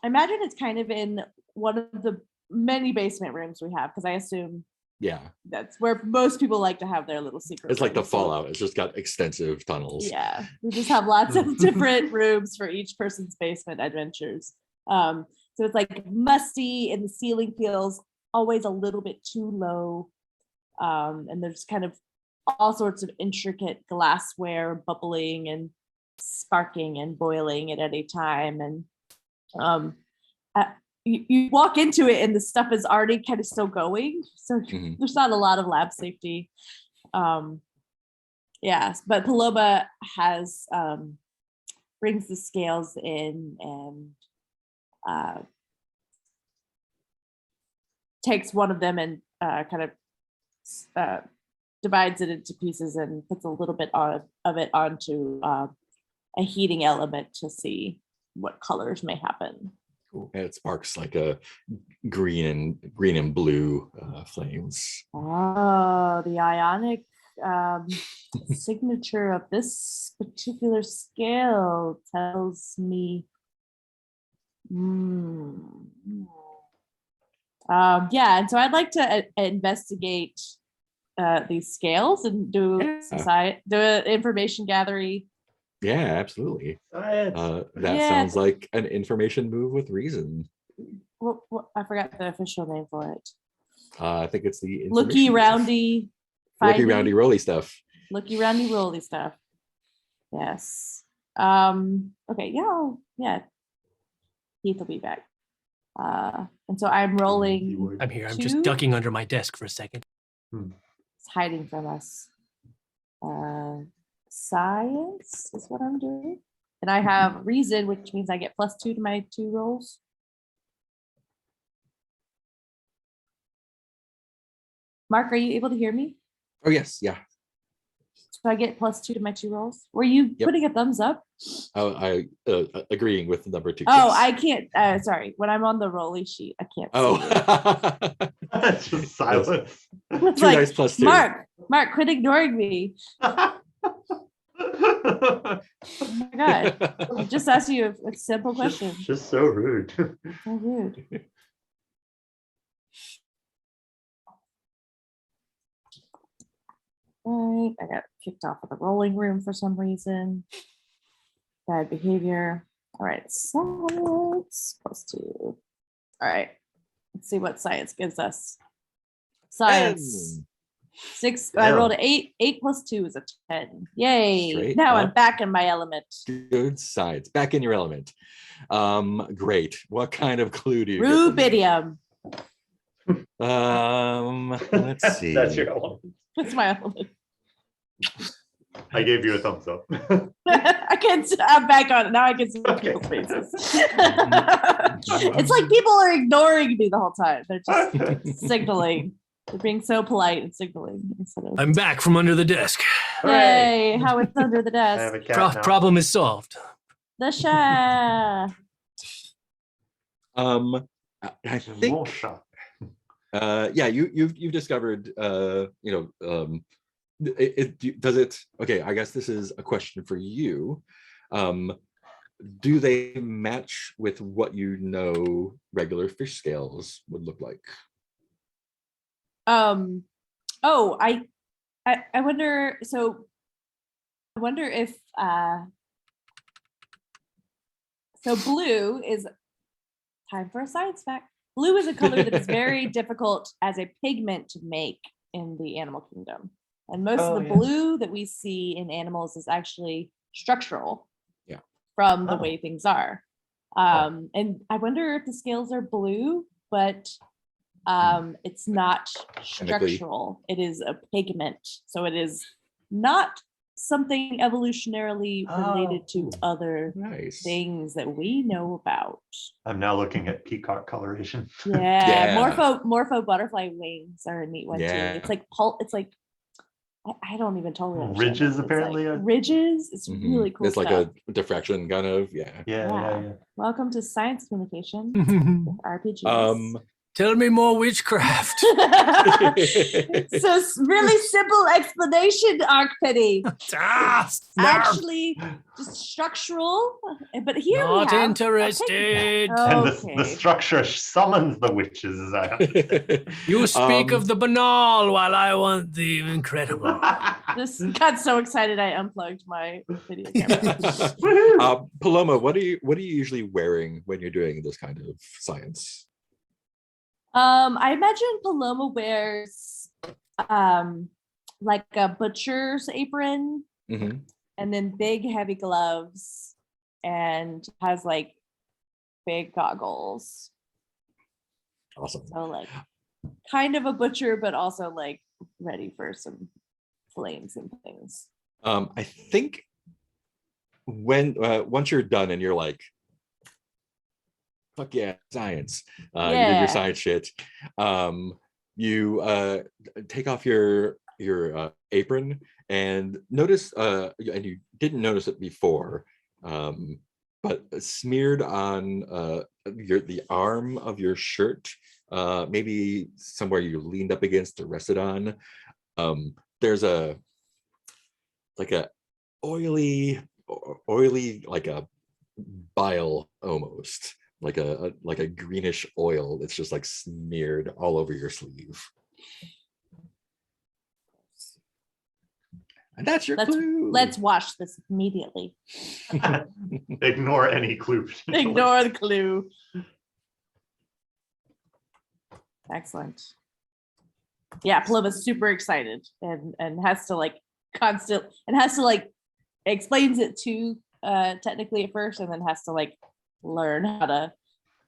imagine it's kind of in one of the many basement rooms we have because I assume Yeah, that's where most people like to have their little secret it's like the rooms. So, Fallout. It's just got extensive tunnels. yeah, we just have lots of different rooms for each person's basement adventures. So it's like musty and the ceiling feels always a little bit too low. And there's kind of all sorts of intricate glassware bubbling and sparking and boiling at any time. And you walk into it and the stuff is already kind of still going. So Mhm. there's not a lot of lab safety. Yes, but Paloma has brings the scales in and takes one of them and kind of divides it into pieces and puts a little bit of it onto a heating element to see what colors may happen. Cool. And it sparks like a green and blue flames. Oh, the ionic signature of this particular scale tells me. Yeah, and so I'd like to investigate these scales and do information gathering. Yeah, absolutely. Science. That Yeah. sounds like an information move with reason. What, I forgot the official name for it. I think it's the Looky information move. roundy, Looky findy, roundy roly stuff. looky roundy roly stuff. Yes. Okay. Yeah. Heath will be back. And so I'm rolling. I'm here. I'm Two? just ducking under my desk for a second. It's hiding from us. Science is what I'm doing. And I have reason, which means I get +2 to my 2 rolls. Mark, are you able to hear me? Oh yes, yeah. So I get +2 to my 2 rolls. Were you Yep. putting a thumbs up? Oh, I agreeing with number 2. Oh, yes. I can't. Sorry, when I'm on the rolly sheet, I can't. Oh, That's just silence. It's 2 like, dice plus 2. Mark, quit ignoring me. Oh my god! I just asked you a simple question. Just so rude. So rude. Right, I got kicked off of the rolling room for some reason. Bad behavior. All right, science +2. All right, let's see what science gives us. Science 6. I Yeah. rolled an 8. 8 + 2 is a 10. Yay! Straight Now I'm up. back in my element. Good sides. Back in your element. Great. What kind of clue do you get from me? Rubidium. Let's see. That's your element. That's my element. I gave you a thumbs up. I can. I'm back on it now. I can see Okay. people's faces. It's like people are ignoring me the whole time. They're just signaling. They're being so polite and signaling instead of. I'm back from under the desk. Yay! How it's under the I have desk. a cat now. Problem is solved. The Shah. I think Rorschach. yeah, you've discovered does it, okay, I guess this is a question for you. Do they match with what you know regular fish scales would look like? Oh, I wonder, so I wonder if so blue is, time for a science fact. Blue is a color that is very difficult as a pigment to make in the animal kingdom. And most of the blue that we see in animals is actually structural. Yeah. From the way things are. And I wonder if the scales are blue, but it's not structural. It is a pigment. So it is not something evolutionarily related to other things that we know about. I'm now looking at Peacock Coloration. Yeah. Morpho butterfly wings are a neat one too. It's like it's like, I don't even totally understand Ridges, it. apparently. Like ridges. It's really cool. It's like stuff. a diffraction kind of, Yeah. Welcome to science communication. RPGs. Tell me more witchcraft. So really simple explanation, Arcpity. Actually, just structural. But here Not we have interested. And the structure summons the witches, as I understand. You speak of the banal while I want the incredible. This got so excited I unplugged my video camera. Paloma, what are you usually wearing when you're doing this kind of science? I imagine Paloma wears like a butcher's apron and then big heavy gloves and has like big goggles. Awesome. So like kind of a butcher, but also like ready for some flames and things. I think when once you're done and you're like, fuck yeah, science. You did your science shit. You take off your apron and notice, and you didn't notice it before, but smeared on the arm of your shirt, maybe somewhere you leaned up against or rested on. There's a oily like a bile almost. Like a greenish oil that's just like smeared all over your sleeve. And that's your clue. Let's wash this immediately. Ignore any clue. Ignore the clue. Excellent. Yeah, Paloma's super excited and has to like explains it to technically at first and then has to like learn how to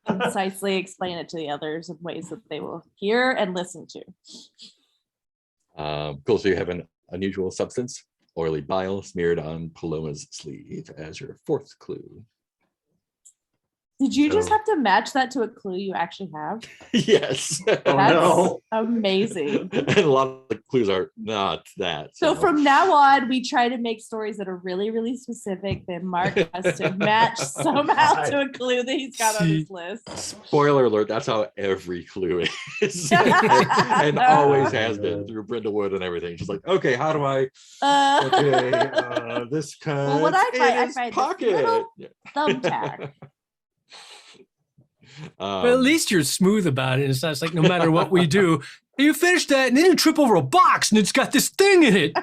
concisely explain it to the others in ways that they will hear and listen to. Cool. So you have an unusual substance, oily bile, smeared on Paloma's sleeve as your fourth clue. Did you just have to match that to a clue you actually have? Yes. That's amazing. And a lot of the clues are not that. So from now on, we try to make stories that are really, really specific that Mark has to match somehow to a clue that he's got on his list. Spoiler alert, that's how every clue is. and always has been through Brindlewood and everything. She's like, okay, how do I this cuts well, what I find pocket. Thumbtack. But at least you're smooth about it. It's not like no matter what we do, you finish that and then you trip over a box and it's got this thing in it.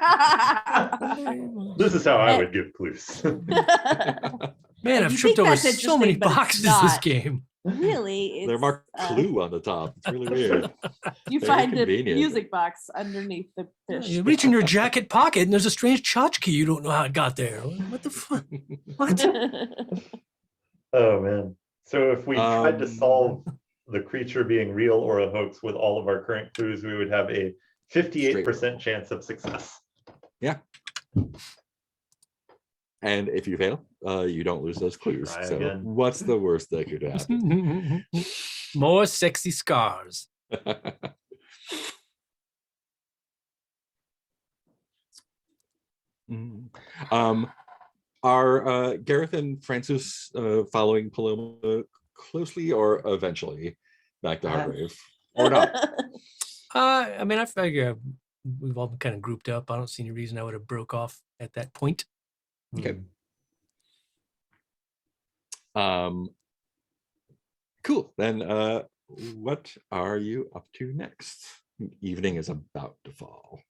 This is how I would give clues. Man, I've tripped over so many boxes this game. Really? They're marked clue on the top. It's really weird. You find a music box underneath the fish. You reach in your jacket pocket and there's a strange tchotchke you don't know how it got there. What the fuck? What? Oh, man. So if we tried to solve the creature being real or a hoax with all of our current clues, we would have a 58% chance of success. Yeah. And if you fail, you don't lose those clues. Try so again. what's the worst that could happen? More sexy scars. Are Gareth and Francis following Paloma closely or eventually back to Hargrave? Or not? I mean, I figure we've all been kind of grouped up. I don't see any reason I would have broke off at that point. Okay. Cool. Then what are you up to next? Evening is about to fall.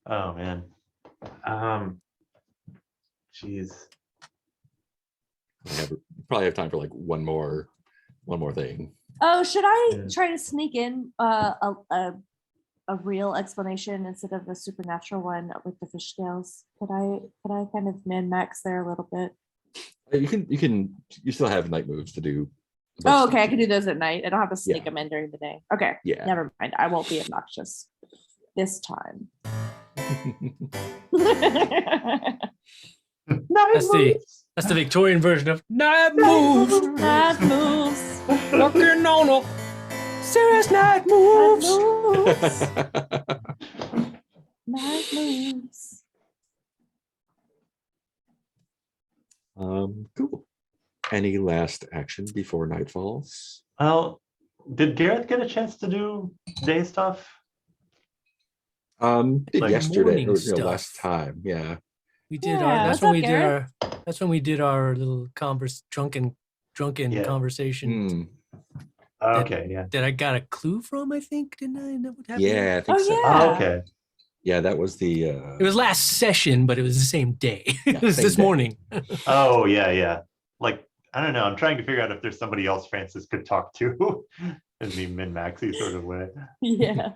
Oh man. Jeez. Probably have time for like one more thing. Oh, should I Yeah. try to sneak in a real explanation instead of a supernatural one with the fish scales? Could I kind of min-max there a little bit? You still have night moves to do. Oh, okay. I can do those at night. I don't have to sneak Yeah. them in during the day. Okay. Yeah. Never mind. I won't be obnoxious this time. That's the Victorian version of night moves. Night moves. Working on a serious night Night moves. moves. Night moves. Cool. Any last action before night falls? Well, did Gareth get a chance to do day stuff? Did Like yesterday morning or stuff. last time? Yeah. We did Yeah, our. That's what's when up, we did Gareth? our. That's when we did our little drunken Yeah. conversation Hmm. Okay, yeah. that I got a clue from. I think didn't I? Isn't that what happened? Yeah, I think Oh, so. yeah. Oh, okay. Yeah, that was the. It was last session, but it was the same day. Yeah, It was same this day. morning. Oh, yeah. Like, I don't know. I'm trying to figure out if there's somebody else Francis could talk to in the min-maxy sort of way. Yeah.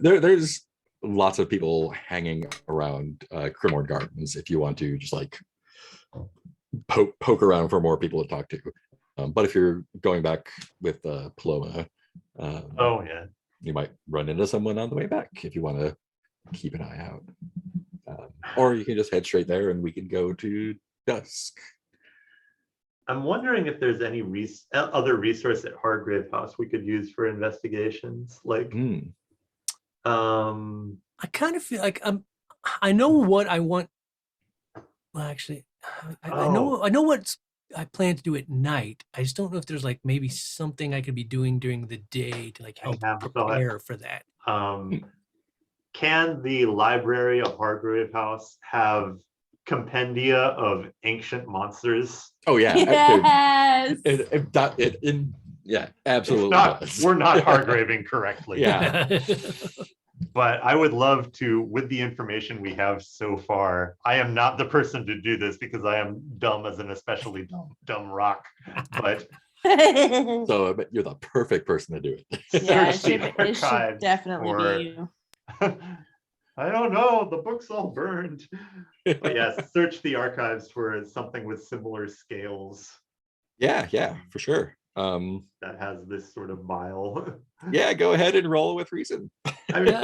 There's lots of people hanging around Crimorn Gardens if you want to just like poke around for more people to talk to. But if you're going back with Paloma, Oh, yeah. you might run into someone on the way back if you want to keep an eye out. Or you can just head straight there and we can go to dusk. I'm wondering if there's any other resource at Hargrave House we could use for investigations. Like, Hmm. I kind of feel like I know what I want. Well, actually, I know what I plan to do at night. I just don't know if there's like maybe something I could be doing during the day to like help have thought. prepare for that. Can the library of Hargrave House have compendia of ancient monsters? Oh yeah. Yes. Yeah, absolutely. does. We're not Hargraving correctly. Yeah. But I would love to, with the information we have so far. I am not the person to do this because I am dumb as an especially dumb rock. But So you're the perfect person to do it. Yeah, search the it should archives definitely for- be you. I don't know, the book's all burned. But yes, search the archives for something with similar scales Yeah, for sure. that has this sort of bile. Yeah, go ahead and roll with reason. I mean,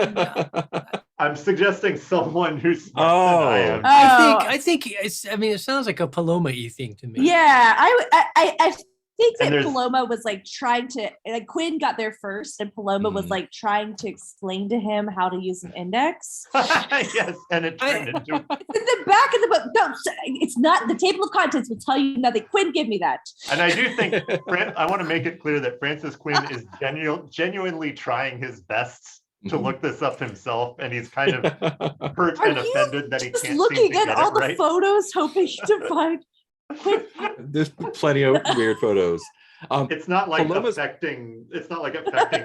I'm suggesting someone who's smarter than I am. Oh. I think it's. I mean, it sounds like a Paloma-y thing to me. Yeah, I think And that there's- Paloma was like trying to, like Quinn got there first, and Paloma was Mhm. like trying to explain to him how to use an index. Yes, and it turned into It's in the back of the book. No, it's not. The table of contents will tell you nothing. Quinn, give me that. and I do think I want to make it clear that Francis Quinn is genuinely trying his best to look this up himself, and he's kind of hurt Are and you offended that he Just can't seem looking to at get all it the right. photos, hoping to find Quinn. There's plenty of weird photos. It's not like Paloma's- affecting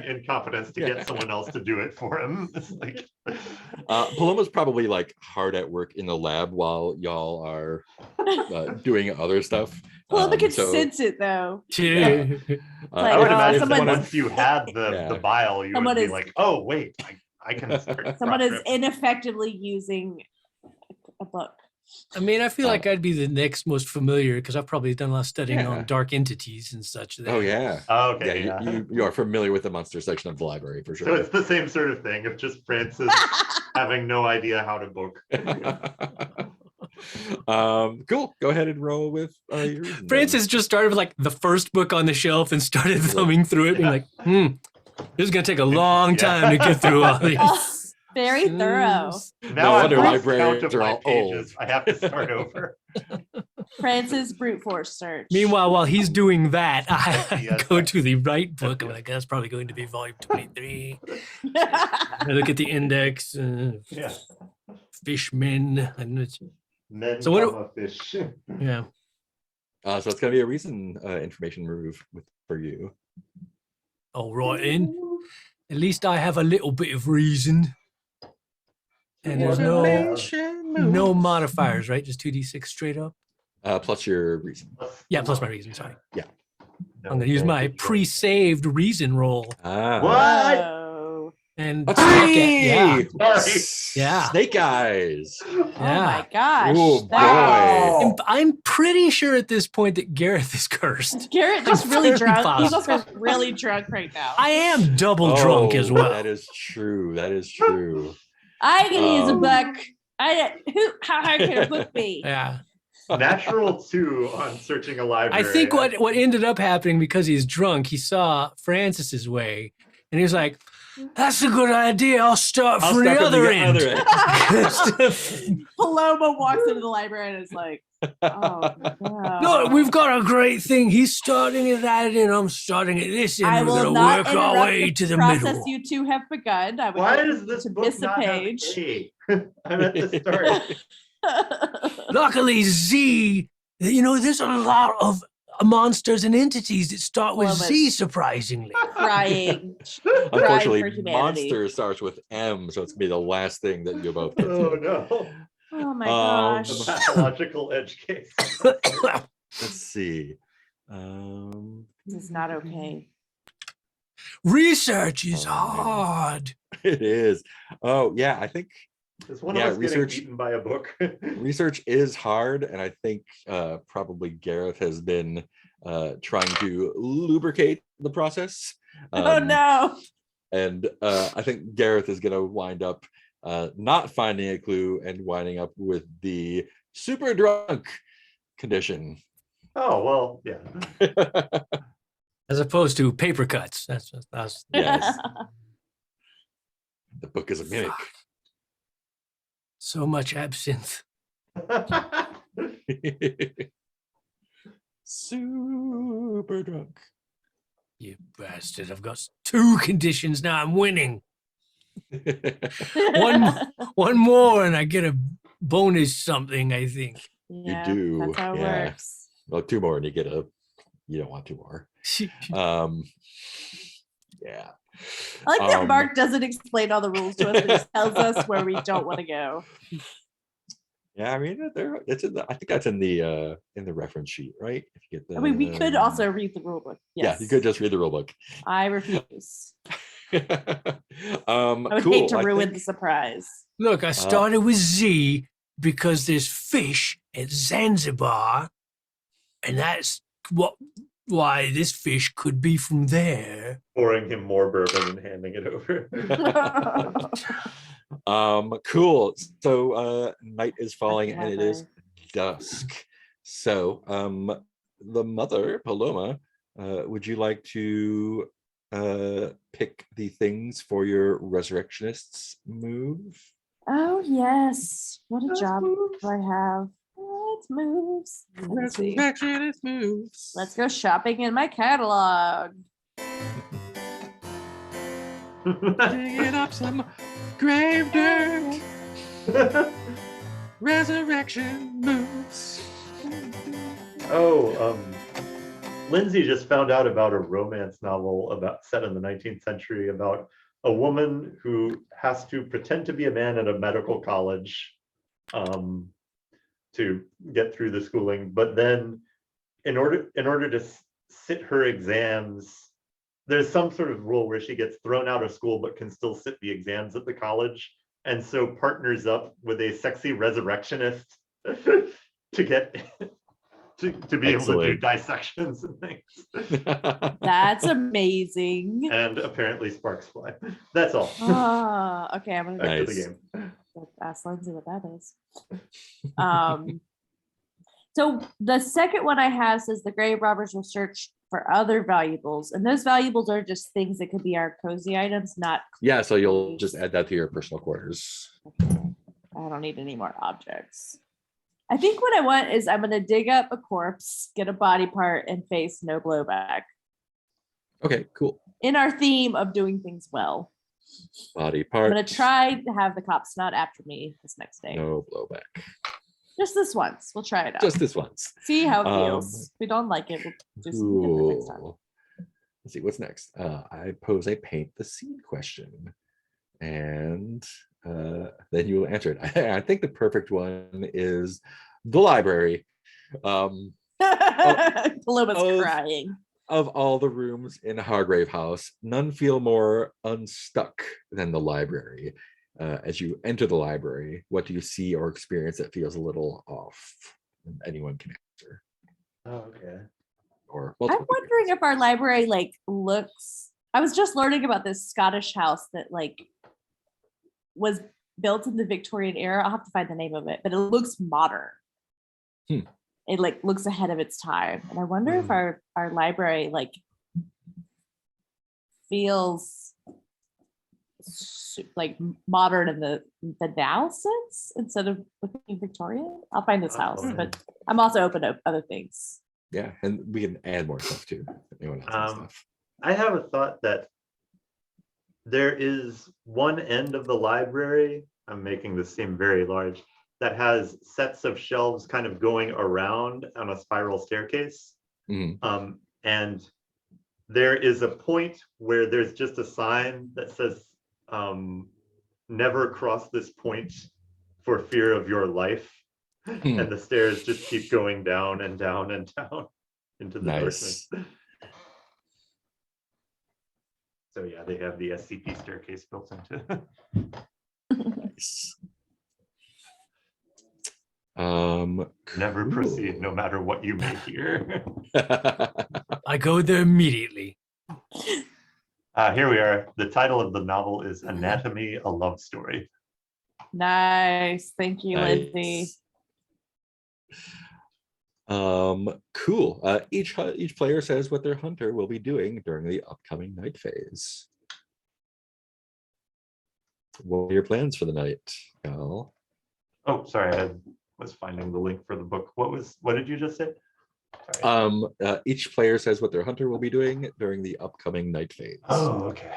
incompetence to get someone else to do it for him. It's like Paloma's probably like hard at work in the lab while y'all are doing other stuff. Paloma can so, sense it though. Too. Like, I would oh, imagine that someone- once you had the Yeah. bile, you Someone would be is- like, oh wait, I can start Someone is cross-referencing. ineffectively using a book. I mean, I feel like I'd be the next most familiar because I've probably done a lot of studying Yeah. on dark entities and such. Oh yeah. Oh, okay, Yeah, yeah. you are familiar with the monster section of the library for So sure. it's the same sort of thing of just Francis having no idea how to book. Cool. Go ahead and roll with your reason then. Francis just started with like the first book on the shelf and started thumbing through it, being like, this is gonna take a long time to get through all these. Very thorough. Now No I've wonder lost librarians count of are my all pages. old. I have to start over. Francis brute force search. Meanwhile, while he's doing that, I Yes, go yes. to the right book. I'm like, that's probably going to be volume 23. I look at the index, Yeah. fishmen. And it's, Men, So what do- comma, fish. yeah. So it's gonna be a reason information move for you. All right, in. At least I have a little bit of reason. And there's no modifiers, right? Just 2d6 straight up. Plus your reason. Yeah, plus my reason. Sorry. No, I'm gonna use don't my get drunk. pre-saved reason roll Ah. What? Whoa. and A stick it. Yeah. tree! Sorry. Yeah. Snake eyes. Oh Yeah. my gosh. Oh, that- boy. And I'm pretty sure at this point that Gareth is cursed. Garrett just I'm really very drunk. He's positive. also really drunk right now. I am double drunk as Oh, well. That is true. That is true. I can use a Um, book. How hard can a book be? Yeah. Natural 2 on searching a I library. think what ended up happening because he's drunk, he saw Francis's way and he was like, that's a good idea. I'll start I'll from the start from other the end. other Paloma walks into the library and is like, oh no. No, we've got a great thing. He's starting at that end. I'm starting at this end. I We're will going to not work our interrupt way the to the process middle. you two have begun. I would Why like does this to book miss a not have page. A? I'm at the start. Luckily, Z, there's a lot of monsters and entities that start with Well, but- Z, surprisingly. Crying. Unfortunately, for humanity. monster starts with M, so it's gonna be the last thing that you both get Oh to. no. Oh my Um, gosh. The pathological edge case. Let's see. This is not okay. Research is Oh, man. hard. It is. Oh yeah, I think Is one Yeah, of us research- getting eaten by a book? research is hard, and I think probably Gareth has been trying to lubricate the process. Oh no. And I think Gareth is going to wind up not finding a clue and winding up with the super drunk condition. Oh, well, yeah. As opposed to paper cuts. That's Yes. The book is a mimic. so much absinthe. Super drunk. You bastard. I've got 2 conditions now. I'm winning. One more and I get a bonus something, I think. Yeah, do, That's how it yeah. works. Well, 2 more and you get a. You don't want 2 more. Yeah. I like that Um, Mark doesn't explain all the rules to us, but just tells us where we don't want to go. Yeah, I mean, it's in the. I think that's in the reference sheet, right? If you get the. I mean, we could also read the rule book. Yes. Yeah, you could just read the rule book. I refuse. I would Cool. hate to I ruin think- the surprise. Look, I started with Z because there's fish at Zanzibar, and that's why this fish could be from there. Pouring him more bourbon and handing it over. Cool. So night is falling and it is clever. dusk. So the mother, Paloma, would you like to pick the things for your resurrectionists move? Oh yes. What a Let's job move. do I have? Let's move. Let's see. Resurrectionist moves. Let's go shopping in my catalog. Digging up some grave dirt. Resurrection moves. Oh, Lindsay just found out about a romance novel set in the 19th century about a woman who has to pretend to be a man at a medical college to get through the schooling, but then in order to sit her exams, there's some sort of rule where she gets thrown out of school but can still sit the exams at the college, and so partners up with a sexy resurrectionist to get to be able to do Excellent. dissections and things. That's amazing. And apparently sparks fly. That's all. Ah, okay, I'm gonna Back to the Nice. game. ask Lindsay what that is. So the second one I have says the grave robbers will search for other valuables, and those valuables are just things that could be our cozy items, not. Yeah, so you'll just add that to your personal quarters. I don't need any more objects. I think what I want is I'm gonna dig up a corpse, get a body part, and face no blowback. Okay, cool. In our theme of doing things well. Body I'm part. gonna try to have the cops not after me this next day. No blowback. Just this once. We'll try it out. Just this once. See how it feels. If we don't like it, we'll do something different next time. Cool. Let's see what's next. I pose a paint the scene question, and then you will answer it. I think the perfect one is the library. Paloma's of- crying. Of all the rooms in Hargrave House, none feel more unstuck than the library. As you enter the library, what do you see or experience that feels a little off? And anyone can answer. Oh, okay. Or I'm multiple people can wondering answer. if our library like looks. I was just learning about this Scottish house that like was built in the Victorian era. I'll have to find the name of it, but it looks modern. It like looks ahead of its time, and I wonder if our library like feels like modern in the now sense instead of looking Victorian. I'll find this house, but I'm also open to other things. Yeah, and we can add more stuff too. If anyone else has stuff. I have a thought that there is one end of the library, I'm making this seem very large, that has sets of shelves kind of going around on a spiral staircase. Mhm. And there is a point where there's just a sign that says, never cross this point for fear of your life. And the stairs just keep going down and down and down into the Nice. darkness. So yeah, they have the SCP staircase built into. Nice. Never proceed, no matter what you may hear. I go there immediately. Here we are. The title of the novel is Anatomy, a Love Story. Nice, thank you, Lindsay. Cool. Each player says what their hunter will be doing during the upcoming night phase. What are your plans for the night, Cal? Oh, sorry, I was finding the link for the book. What did you just say? Sorry. Each player says what their hunter will be doing during the upcoming night phase. Oh, okay.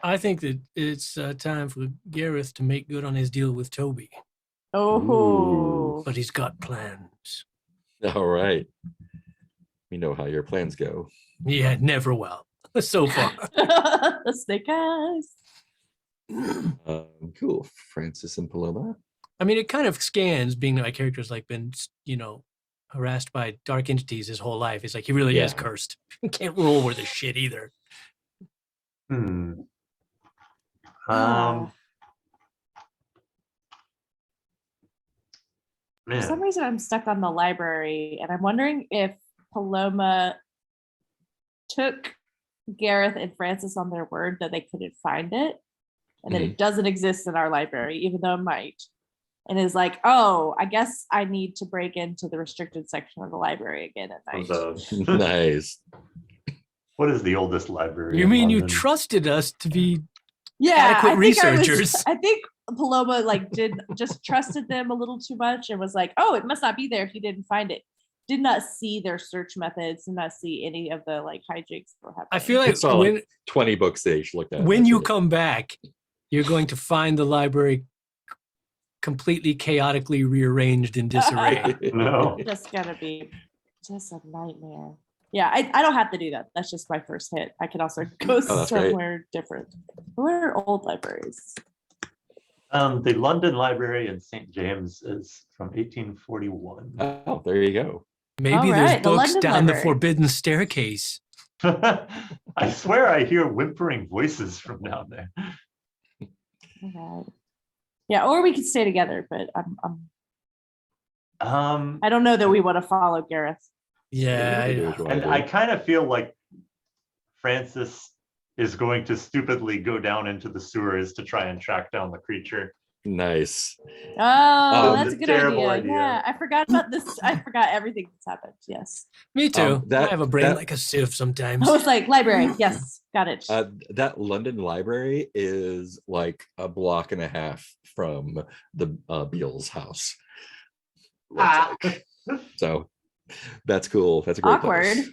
I think that it's time for Gareth to make good on his deal with Toby, Oh, but he's got plans. All right. We know how your plans go. Yeah, never well so far. the snake eyes. Cool. Francis and Paloma. I mean, it kind of scans being that my character's like been, harassed by dark entities his whole life. It's like he really is Yeah. cursed. He can't roll with this shit either. Man. For some reason, I'm stuck on the library, and I'm wondering if Paloma took Gareth and Francis on their word that they couldn't find it, and that it doesn't exist in our library, even though it might. And is like, oh, I guess I need to break into the restricted section of the library again at night. Nice. What is the oldest library? You in mean you London? trusted us to be Yeah, adequate I think researchers? I think Paloma just trusted them a little too much and was like, oh, it must not be there if you didn't find it. Did not see their search methods, did not see any of the like hijinks that were happening. I feel like It's all like 20 books they each looked at. when That's you it. come back, you're going to find the library completely chaotically rearranged in disarray. No. Just gonna be just a nightmare. Yeah, I don't have to do that. That's just my first hit. I can also go that's great. somewhere different. Where are old libraries? The London Library in St. James is from 1841. Oh, there you go. Maybe All there's right, the books London down the Library. forbidden staircase. I swear I hear whimpering voices from down there. All right. Yeah, or we could stay together, but I don't know that we want to follow Gareth. Yeah, you can do what you want And to I do. kind of feel like Francis is going to stupidly go down into the sewers to try and track down the creature. Nice. Oh, that's a good Terrible idea. idea. Yeah, I forgot about this. I forgot everything that's happened. Yes. Me too. I that- have a brain that- like a sieve sometimes. I was like, library. Yes, got it. That London library is like a block and a half from the Beale's house. Looks Ah. like. So that's cool. That's a great Awkward. place.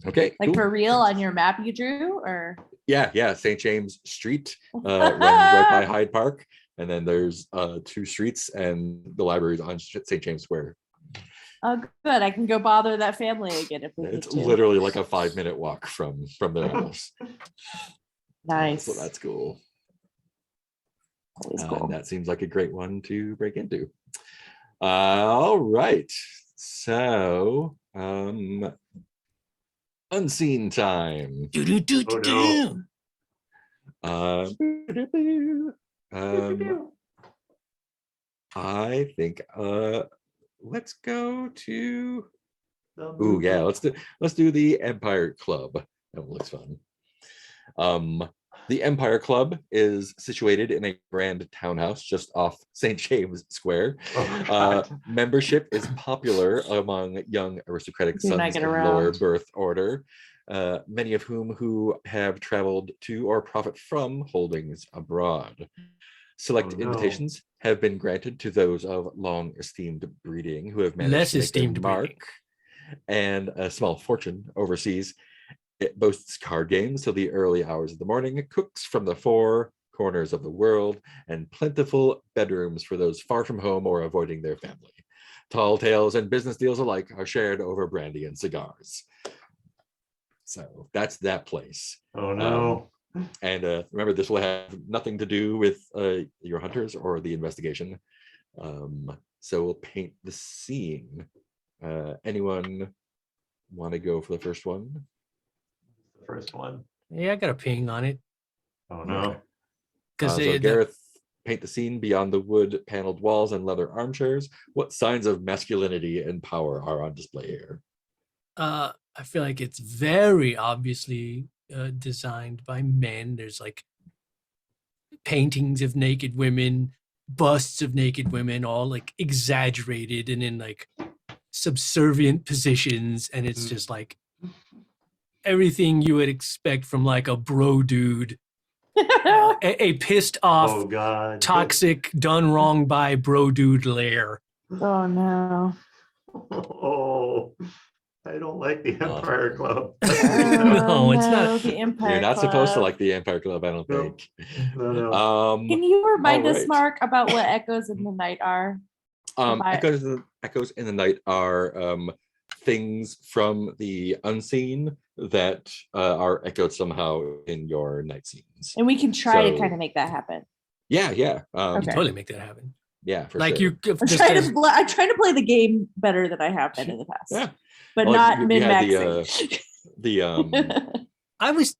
Okay, Like cool. for real on your map you drew, or Yeah, St. James Street runs right by Hyde Park, and then there's 2 streets, and the library's on St. James Square. oh, good. I can go bother that family again if we need It's to. literally like a 5-minute walk from their house. Nice. So that's cool. Always cool. And that seems like a great one to break into. All right. So unseen time. Do, do, do, do, do. I think let's go to The ooh movie. yeah, let's do the Empire Club. That looks fun. The Empire Club is situated in a grand townhouse just off St. James Square. Oh, God. Membership is popular among young aristocratic Do not sons get of lower around. birth order, many of who have traveled to or profit from holdings abroad. Select Oh, no. invitations have been granted to those of long esteemed breeding who have managed Less to make their esteemed mark breeding. and a small fortune overseas. It boasts card games till the early hours of the morning, cooks from the 4 corners of the world, and plentiful bedrooms for those far from home or avoiding their family. Tall tales and business deals alike are shared over brandy and cigars. So that's that place. Oh no. And remember, this will have nothing to do with your hunters or the investigation. So we'll paint the scene. Anyone want to go for the first one? The first one. Yeah, I got a ping on it. Oh no. Because So Gareth, paint the scene beyond the wood paneled walls and leather armchairs. What signs of masculinity and power are on display here? I feel like it's very obviously designed by men. There's like paintings of naked women, busts of naked women, all like exaggerated and in like subservient positions, and it's just like everything you would expect from like a bro dude, a pissed off, Oh God. toxic, done wrong by bro dude lair. Oh no. Oh, I don't like the Empire Club. No, it's not. Oh, the Empire You're not supposed to Club. like the Empire Club, I don't No. think. No. Can you remind us, alright. Mark, about what echoes in the night are? Echoes in the night are things from the unseen that are echoed somehow in your night scenes. And we can try to So- kind of make that happen. Yeah. Okay. Totally make that happen. Yeah, for Like sure. you I'm just trying, as- I'm trying to play the game better than I have been in the past. Yeah. But Well, not you min had maxing. the I was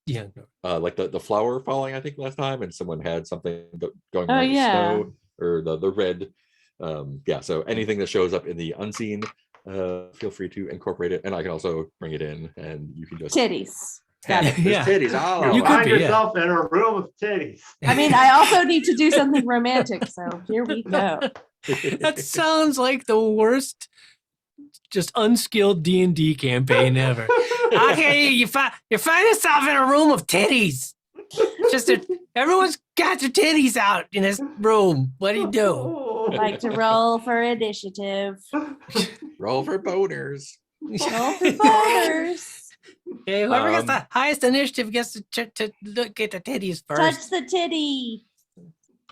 like the flower falling, I think last time, and someone had something going Oh, on with yeah. snow or the red. Yeah, so anything that shows up in the unseen, feel free to incorporate it, and I can also bring it in, and you can just Titties. Got it. There's Yeah. titties all You You over. could find be, yeah. yourself in a room of titties. I mean, I also need to do something romantic, so here we go. that sounds like the worst, just unskilled D&D campaign ever. Okay, you find yourself in a room of titties. Just everyone's got their titties out in this room. What do you do? Like to roll for initiative. Roll for boners. Roll for boners. Okay, whoever gets Um, the highest initiative gets to look at the titties Touch first. the titty.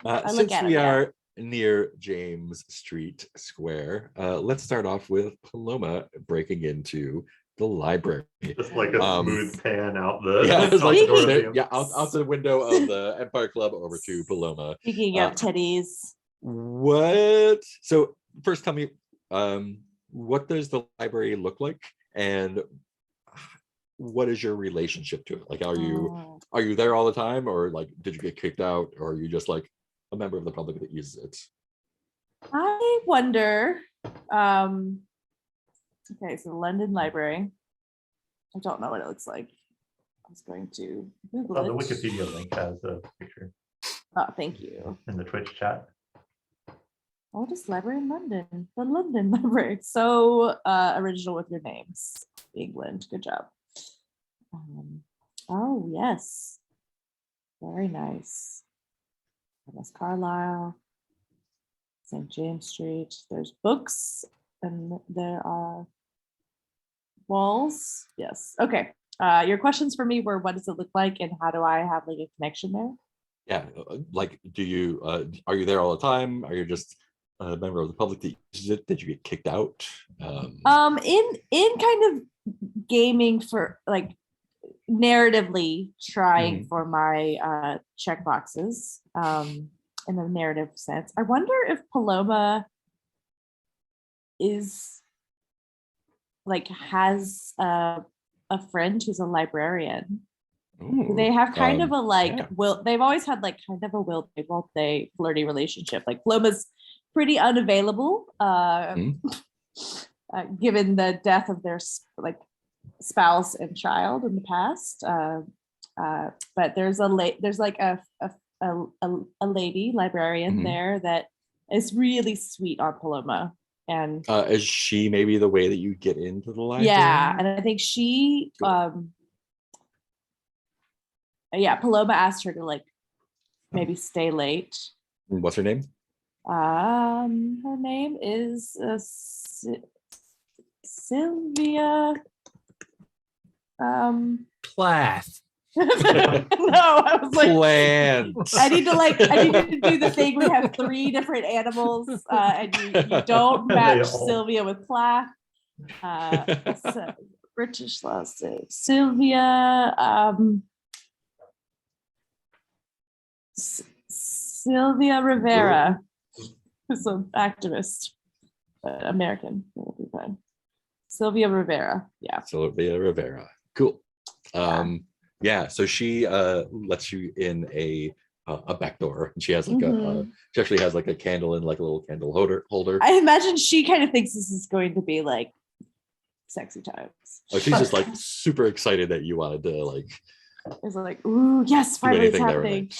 I look Since at we it, yeah. are near James Street Square, let's start off with Paloma breaking into the library. Just like a Um, smooth pan out the Yeah, it's like Speaking- door. yeah, out the window of the Empire Club over to Paloma. Speaking of titties. What? So first, tell me, what does the library look like, and what is your relationship to it? Like, are you there all the time, or like, did you get kicked out, or are you just like a member of the public that uses it? I wonder. Okay, so the London Library. I don't know what it looks like. was going to Google Oh, the it. Wikipedia link has a picture Oh, thank you. in the Twitch chat. Oldest library in London, the London Library. So original with your names, England. Good job. Oh yes, very nice. Thomas Carlyle, St. James Street. There's books and there are walls. Yes. Okay. Your questions for me were, what does it look like and how do I have like a connection there? Yeah, like, do you are you there all the time? Are you just a member of the public that uses it? Did you get kicked out? In kind of gaming for like narratively trying for my check boxes in a narrative sense. I wonder if Paloma is like has a friend who's a librarian. Ooh, They have kind of a like yeah. they've always had like kind of a will they flirty relationship. Like Paloma's pretty unavailable given the death of their like spouse and child in the past. But there's like a lady librarian there that is really sweet on Paloma. And is she maybe the way that you get into the library? yeah, and I think she Cool. Paloma asked her to like maybe stay late. What's her name? Her name is Sylvia. Plath. No, I was like, Plants. I need to do the thing. We have 3 different animals, and you don't match Sylvia with Plath. So British last name Sylvia. Sylvia Rivera, who's an activist, American. Will be fine. Sylvia Rivera. Yeah. Sylvia Rivera. Cool. Yeah. So she lets you in a back door, and she has like she actually has like a candle in like a little candle holder. I imagine she kind of thinks this is going to be like sexy times. Oh, she's just like super excited that you wanted to like. It's like, ooh, yes, finally it's happening.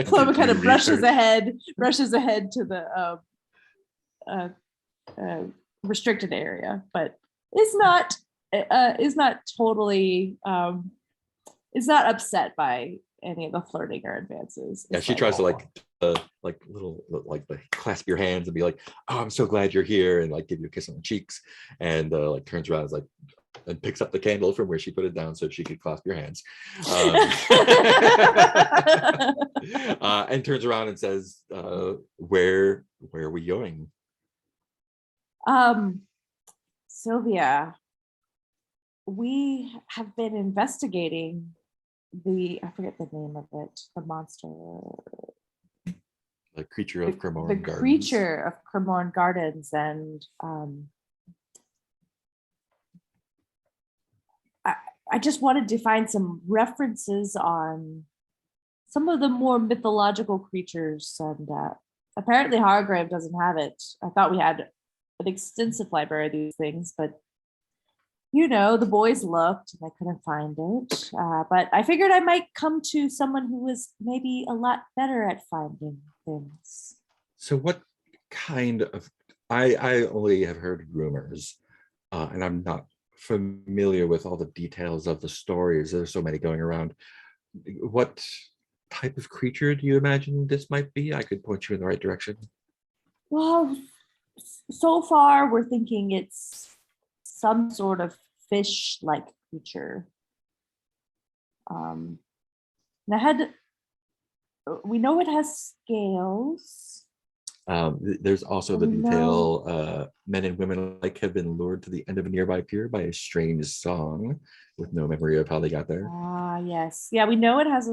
Paloma kind of rushes ahead to the restricted area, but is not totally is not upset by any of the flirting or advances. Yeah, she tries to like little like clasp your hands and be like, oh, I'm so glad you're here, and like give you a kiss on the cheeks, and like turns around and is like, and picks up the candle from where she put it down so she could clasp your hands, and turns around and says, where are we going? Sylvia, we have been investigating I forget the name of it, the monster, The creature of Cremorne Gardens. The creature of Cremorne Gardens, and I just wanted to find some references on some of the more mythological creatures, and apparently Hargrave doesn't have it. I thought we had an extensive library of these things, but the boys looked and I couldn't find it. But I figured I might come to someone who was maybe a lot better at finding things. So what kind of, I only have heard rumors, and I'm not familiar with all the details of the stories. There's so many going around. What type of creature do you imagine this might be? I could point you in the right direction. Well, so far we're thinking it's some sort of fish-like creature. We know it has scales. There's also the detail, men and women alike have been lured to the end of a nearby pier by a strange song with no memory of how they got there. Yes. Yeah, we know it has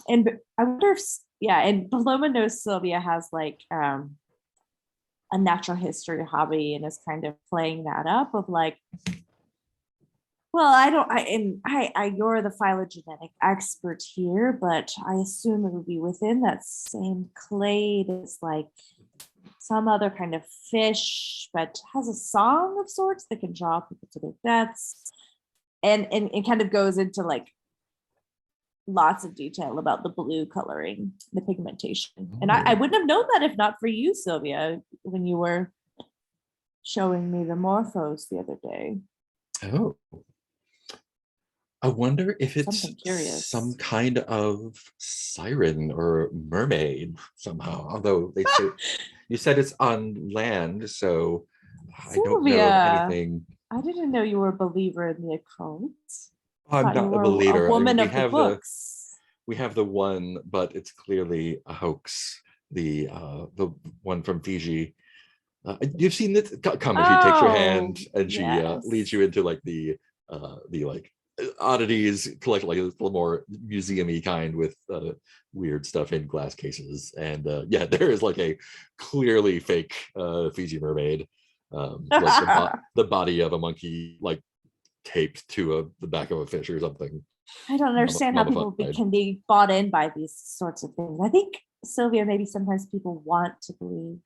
and I wonder if, and Paloma knows Sylvia has like a natural history hobby and is kind of playing that up of like, well, you're the phylogenetic expert here, but I assume it would be within that same clade as like some other kind of fish, but has a song of sorts that can draw people to their deaths. And it kind of goes into like lots of detail about the blue coloring, the pigmentation. And I wouldn't have known that if not for you, Sylvia, when you were showing me the morphos the other day. Oh. I wonder if it's Something curious. some kind of siren or mermaid somehow. Although they say, you said it's on land, so I don't know of Sylvia, anything. I didn't know you were a believer in the occult. I'm Thought you not a were believer. A woman we of the have books. we have the one, but it's clearly a hoax. The one from Fiji. You've seen it. Come, and she takes your hand and she yes. leads you into like the like oddities, collect like a little more museum-y kind with weird stuff in glass cases. And yeah, there is like a clearly fake Fiji mermaid, like the body of a monkey, like taped to the back of a fish or something. I don't understand how people Mummified. can be bought in by these sorts of things. I think, Sylvia, maybe sometimes people want to believe.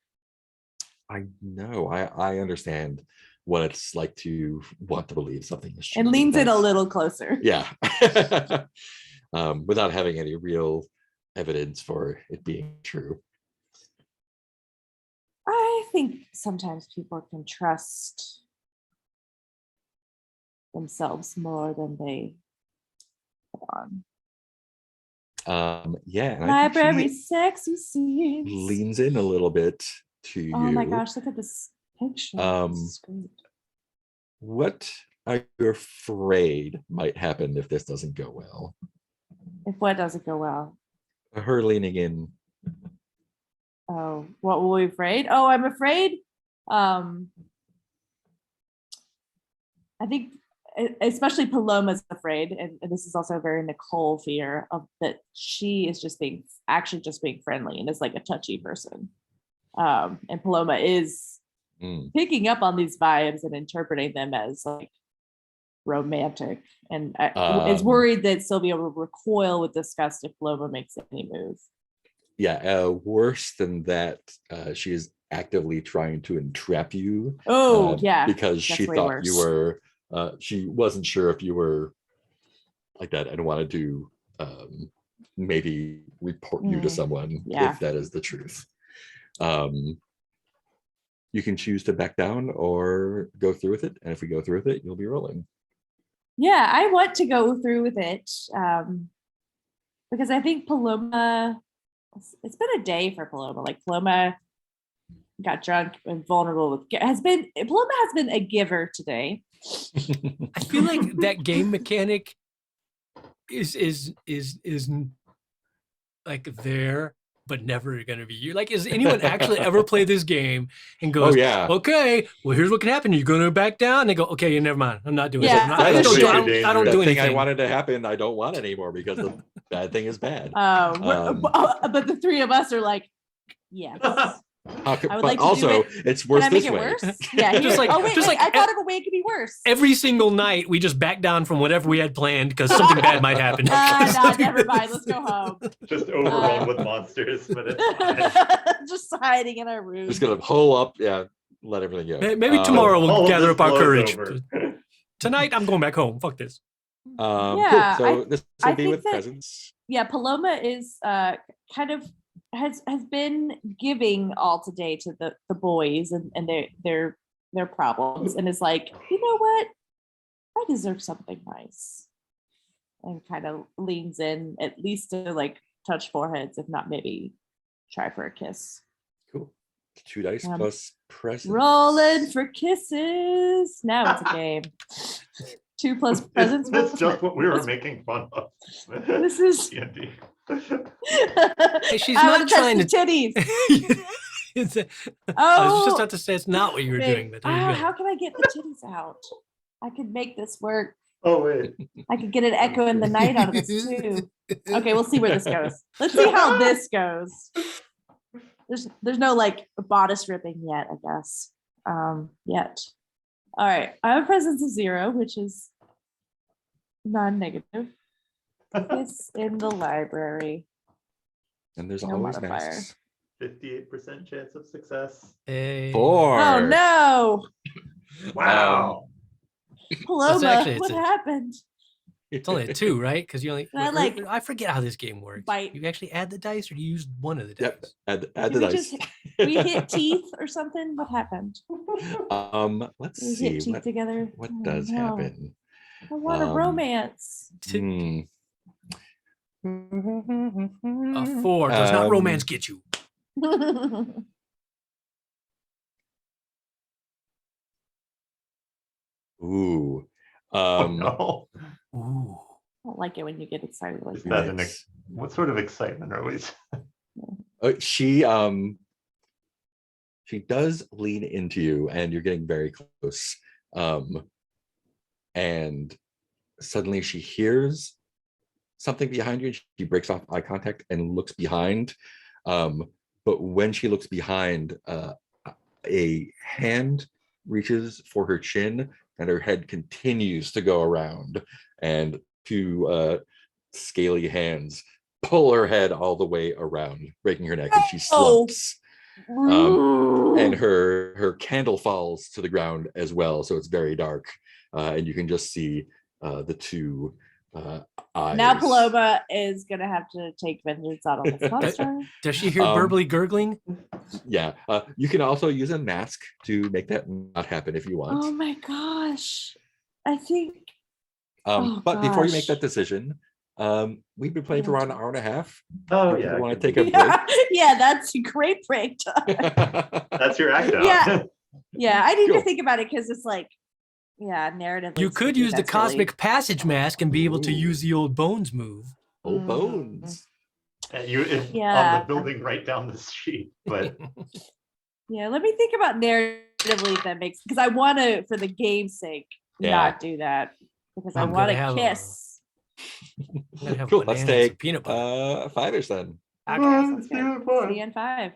I know. I understand what it's like to want to believe something is true. It leans in a That's- little closer. Yeah. Without having any real evidence for it being true. I think sometimes people can trust themselves more than they on. Yeah. And I think Library she sexy scenes. leans in a little bit to you. Oh my gosh, look at this picture. This is great. What are you afraid might happen if this doesn't go well? If what doesn't go well? Her leaning in. Oh, what were we afraid? Oh, I'm afraid. I think especially Paloma's afraid, and this is also a very Nicole fear of that she is just being friendly and is like a touchy person. And Paloma is picking up on these vibes and interpreting them as like romantic, and is worried that Sylvia will recoil with disgust if Paloma makes any move. Yeah, worse than that, she is actively trying to entrap you. Oh, yeah, because that's she way thought worse. you were. She wasn't sure if you were like that and wanted to maybe report you to someone if that is the truth. You can choose to back down or go through with it, and if we go through with it, you'll be rolling. Yeah, I want to go through with it because I think Paloma. It's been a day for Paloma. Like Paloma got drunk and vulnerable with Paloma has been a giver today. I feel like that game mechanic is like there, but never gonna be you. Like, is anyone actually ever play this game and goes, Oh, yeah. okay, well, here's what can happen. You're gonna back down. And they go, okay, yeah, never mind. I'm not doing Yeah, it. I that don't is do really I don't That do thing anything. I wanted to happen, I don't want anymore because the bad thing is bad. But the three of us are like, yes. I would but like to do also, it. it's worse Can I make this it way. worse? Yeah, Just like- I thought of a way it could be worse. Every single night, we just back down from whatever we had planned because something bad might happen. Nah, never mind. Let's go home. Just overrun with monsters, but it's fine. Just hiding in our room. Just gonna hole up, yeah, let everything go. Maybe tomorrow All we'll of gather this up our blows courage. over. Tonight, I'm going back home. Fuck this. Yeah, cool. So this will I be think with that- presents. Yeah, Paloma is kind of has been giving all today to the boys and their problems, and is like, you know what, I deserve something nice, and kind of leans in at least to like touch foreheads, if not maybe try for a kiss. Cool. 2 dice plus presents. Rolling for kisses. Now it's a game. 2 plus presents. Isn't this just what we were making fun of? This is- D&D. Hey, she's I not wanna touch trying the to. titties. I was just about to say it's not what you were babe. doing, but there you go. How can I get the titties out? I could make this work. Oh wait. I could get an echo in the night out of this too. Okay, we'll see where this goes. Let's see how this goes. There's no like bodice ripping yet, I guess. Yet. All right. I have a presence of 0, which is non-negative. Kiss in the library. And there's No always modifier. masks. 58% chance of success. Hey. 4. Oh no, Wow. Paloma, actually- what it's a- happened? It's only a 2, right? Because you only. I like I forget how this game works. bite. You actually add the dice, or do you use one of the Yep. dice? Add Did the we dice. just we hit teeth or something? What happened? Let's We see hit teeth together. what Oh, does no. happen. I want a Um, romance. Hmm. A 4 does not romance get you. Ooh. Oh, no. Ooh. I don't like it when you get excited like Is that. that an Yes. what sort of excitement are we? She does lean into you, and you're getting very close. And suddenly she hears something behind you. She breaks off eye contact and looks behind. But when she looks behind, a hand reaches for her chin, and her head continues to go around. And two scaly hands pull her head all the way around, breaking her neck, and she Oh. slumps. And her candle falls to the ground as well, so it's very dark, and you can just see the two eyes. Now Paloma is gonna have to take vengeance out on this monster. Does she hear Um, burbly gurgling? Yeah, you can also use a mask to make that not happen if you want. Oh my gosh. I think But before you make gosh. that decision, we've been playing for around an hour and a half. Oh You yeah. want I to can take a do- Yeah, yeah, that's a great break time. That's your act out. Yeah. Yeah, I need Cool. to think about it because it's like, yeah, narratively. You could speaking, use the that's really- cosmic passage mask and be able to Ooh. use the old bones move. Old Mm. bones. And you on Yeah. the building right down the street, but Yeah, let me think about narratively if that makes because I want to, for the game's sake, Yeah. not do that because I I'm want gonna to have a- kiss. I'm gonna have Cool. Let's bananas and take peanut butter. 5-ish then. Okay, sounds see you good. at five. See you in 5.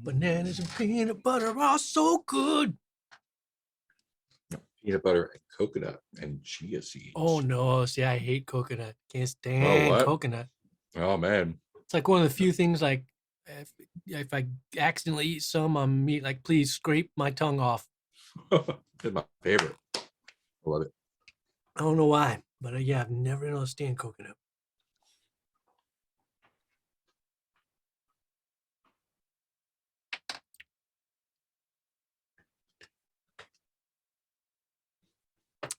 Bananas and peanut butter are so good. Peanut butter and coconut and chia seeds. Oh no, see, I hate coconut. Can't stand what? coconut. Oh man. It's like one of the few things like if I accidentally eat some on meat, like please scrape my tongue off. It's my favorite. I love it. I don't know why, but yeah, I've never been able to stand coconut.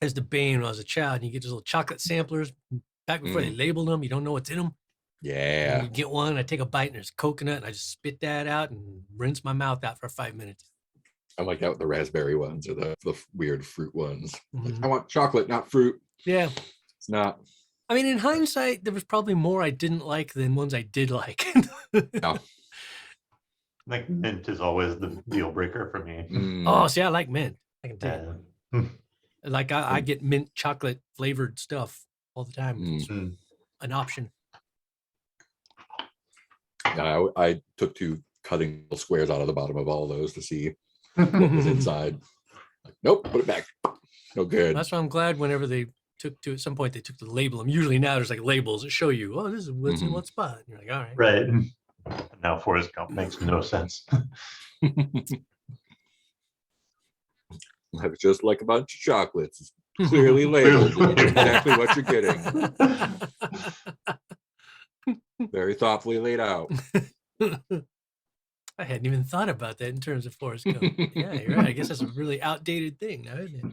As the bane when I was a child, and you get those little chocolate samplers back before they labeled them. You don't know what's in them. Yeah. You get one, I take a bite, and there's coconut, and I just spit that out and rinse my mouth out for 5 minutes. I like that with the raspberry ones or the weird fruit ones. Like, Mhm. I want chocolate, not fruit. Yeah. It's not. I mean, in hindsight, there was probably more I didn't like than ones I did like. No. Like mint is always the deal breaker for me. Mm. Oh, see, I like mint. I can tell you. Yeah. Like I get mint chocolate flavored stuff all the time. It's Mm. an option. I took to cutting little squares out of the bottom of all those to see what was inside. Like, nope, put it back. No good. That's why I'm glad whenever they took to at some point they took to label them. Usually now there's like labels that show you, oh, this is what's in what spot. And you're like, all right. Right. Now Forrest Gump makes no sense. It's just like a bunch of chocolates. It's clearly labeled. You know exactly what you're getting. Very thoughtfully laid out. I hadn't even thought about that in terms of Forrest Gump. Yeah, you're right. I guess that's a really outdated thing now, isn't it?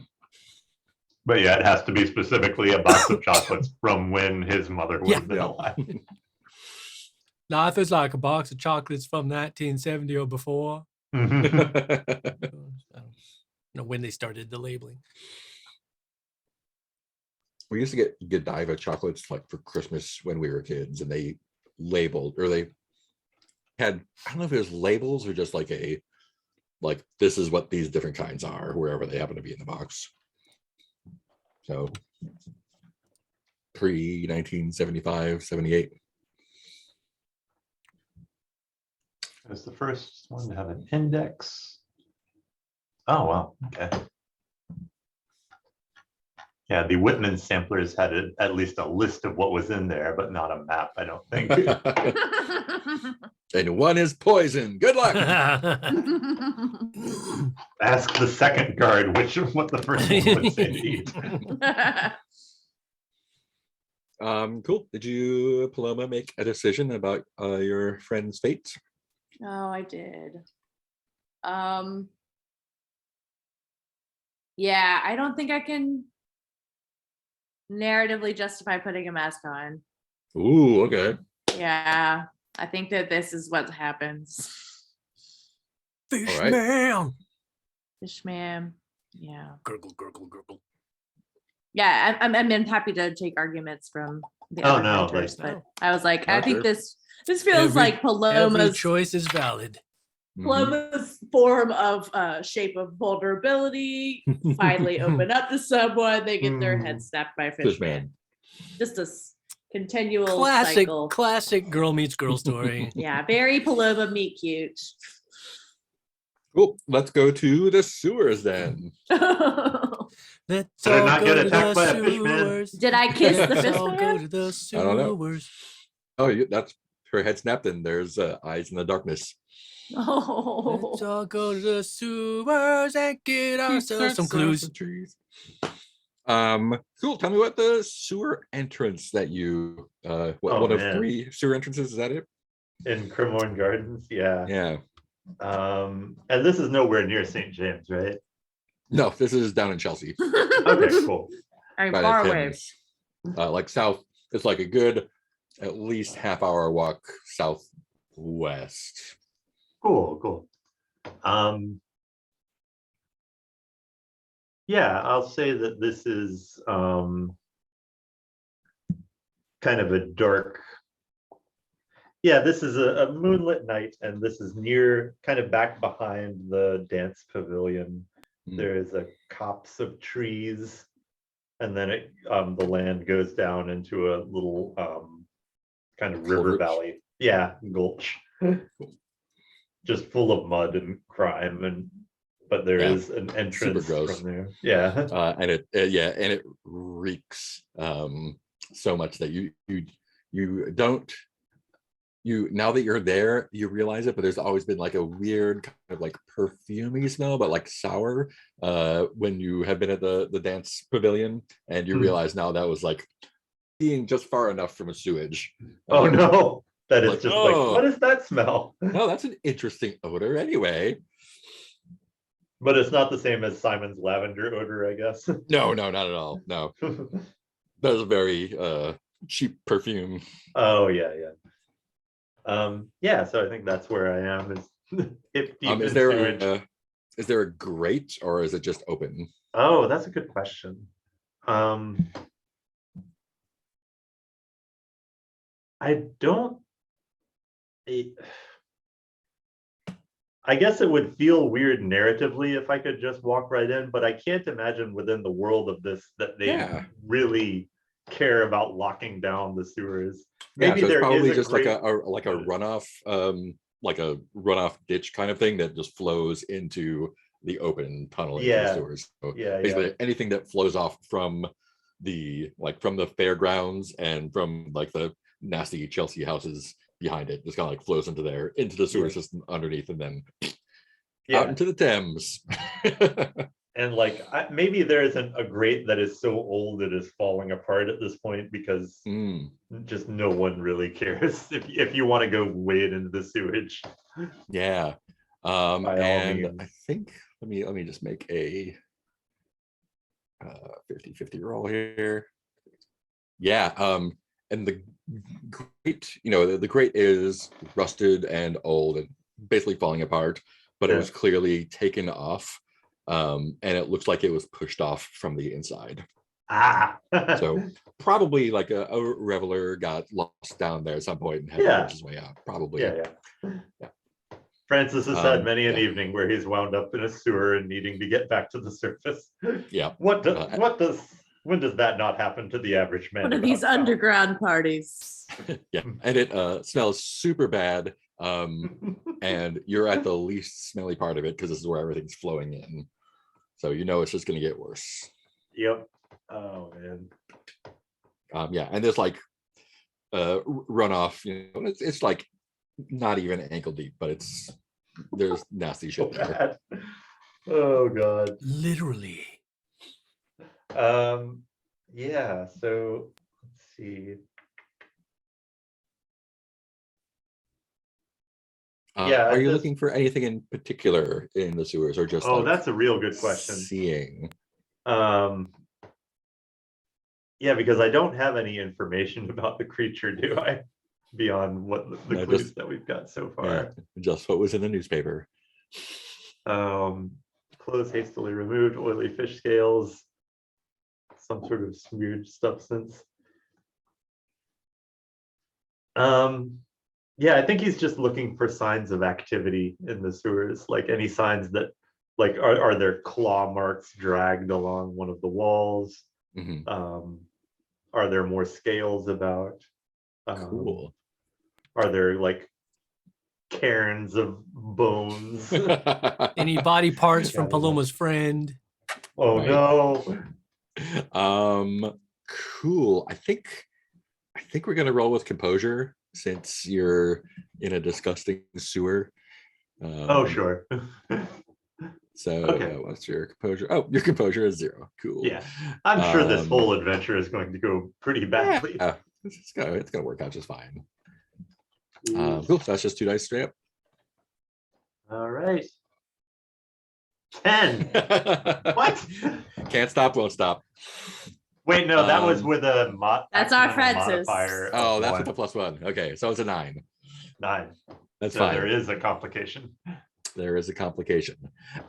But yeah, it has to be specifically a box of chocolates from when his mother would have been Yeah. alive. Life is like a box of chocolates from 1970 or before. I don't know when they started the labeling. We used to get Godiva chocolates like for Christmas when we were kids, and they labeled, or they had, I don't know if it was labels or just like this is what these different kinds are, wherever they happen to be in the box. So pre 1975, 78. It was the first one to have an index. Oh, wow. Okay. Yeah, the Whitman samplers had at least a list of what was in there, but not a map, I don't think. And one is poison. Good luck. Ask the second guard what the first one would say to eat. Cool. Did you, Paloma, make a decision about your friend's fate? Oh, I did. Yeah, I don't think I can narratively justify putting a mask on. Ooh, okay. Yeah, I think that this is what happens. Fish All right. man. Fish man. Yeah. Gurgle, gurgle, gurgle. Yeah, I'm happy to take arguments from the Oh, other no, hunters, like- but I was like, I Oh, think sure. this feels Every- like Every Paloma's choice is valid. Mhm. Paloma's form of shape of vulnerability. Finally open up to someone, they get their head snapped by a fish Fish man. man. Just a continual Classic, cycle. classic girl meets girl story. Yeah, very Paloma meet cute. Cool. Let's go to the sewers then. Let's Did I all not go get to attacked by the a fish man? sewers. Did I kiss the Let's fish all go man? to the I don't know. sewers. Oh, that's her head snapped, and there's eyes in the darkness. Let's Oh. all go to the sewers and get ourselves some clues. Trees. Cool. Tell me what the sewer entrance that you one of man. 3 sewer entrances, is that it? In Cremorne Gardens, yeah. Yeah. And this is nowhere near St. James, right? No, this is down in Chelsea. Okay, cool. All right, by the far away. Thames. Like south, it's like a good at least half-hour walk southwest. Cool. Yeah, I'll say that this is kind of a dark. Yeah, this is a moonlit night, and this is near, kind of back behind the dance pavilion. There is a copse of trees, and then the land goes down into a little kind of river Culvert. valley. Yeah, gulch. Just full of mud and crime, but there Yeah, is an entrance gross. from there. Yeah. And it reeks so much that you don't now that you're there, you realize it, but there's always been like a weird kind of like perfumey smell, but like sour when you have been at the dance pavilion, and you Hmm. realize now that was like being just far enough from a sewage. Oh no, that is like, just oh. like, what is that smell? No, that's an interesting odor anyway. But it's not the same as Simon's lavender odor, I guess. No, not at all. No, that's a very cheap perfume. Oh yeah, yeah. Yeah, so I think that's where I am, is hip deep Is in there sewage. is there a grate, or is it just open? Oh, that's a good question. I don't. I guess it would feel weird narratively if I could just walk right in, but I can't imagine within the world of this that they Yeah. really care about locking down the sewers. Yeah, Maybe so it's there is probably a just great, like a runoff ditch kind of thing that just flows into the open tunnel into the yeah, sewers. So yeah, basically anything that flows off from the fairgrounds and from like the nasty Chelsea houses behind it, just kind of like flows into the sewer Yeah. system underneath, and then yeah. out into the Thames. And like maybe there isn't a grate that is so old it is falling apart at this point, because just no one really cares if you want to go wade into the sewage. Yeah. By all And means. I think let me just make a 50-50 roll here. Yeah. And the grate, the grate is rusted and old and basically falling apart, but it Yeah. was clearly taken off. And it looks like it was pushed off from the inside. Ah. So probably like a reveler got lost down there at some point and had to Yeah. force his way out. Probably. Yeah. Yeah. Francis has had many an yeah. evening where he's wound up in a sewer and needing to get back to the surface. Yeah. When does that not happen to the average man? One of about these town? underground parties. Yeah, and it smells super bad. And you're at the least smelly part of it because this is where everything's flowing in. So it's just going to get worse. Yep. Oh man. Yeah, and there's like runoff. It's like not even ankle deep, but there's nasty shit there. Bad. Oh god. Literally. Yeah. So let's see. Yeah. Are you looking for anything in particular in the sewers, or just? Oh, like that's a real good question. Seeing. Yeah, because I don't have any information about the creature, do I? Beyond what the clues that we've got so far. Yeah, just what was in the newspaper. Clothes hastily removed, oily fish scales, some sort of smeared substance. Yeah, I think he's just looking for signs of activity in the sewers, like any signs that, like, are there claw marks dragged along one of the walls? Mm-hmm. Are there more scales about? Cool. Are there like cairns of bones? Any body parts from Paloma's friend? Oh right. No. Cool. I think we're gonna roll with composure since you're in a disgusting sewer. Oh sure. So okay. What's your composure? Oh, your composure is 0. Cool. Yeah, I'm sure this whole adventure is going to go pretty badly. Yeah, it's gonna work out just fine. Cool. So that's just 2 dice straight up. All right. 10. What? Can't stop, won't stop. Wait, no, that was with a That's our accidental Francis. modifier. Oh, that's with with the +1. Okay, so it's a 9. 9. That's so fine. There is a complication. There is a complication,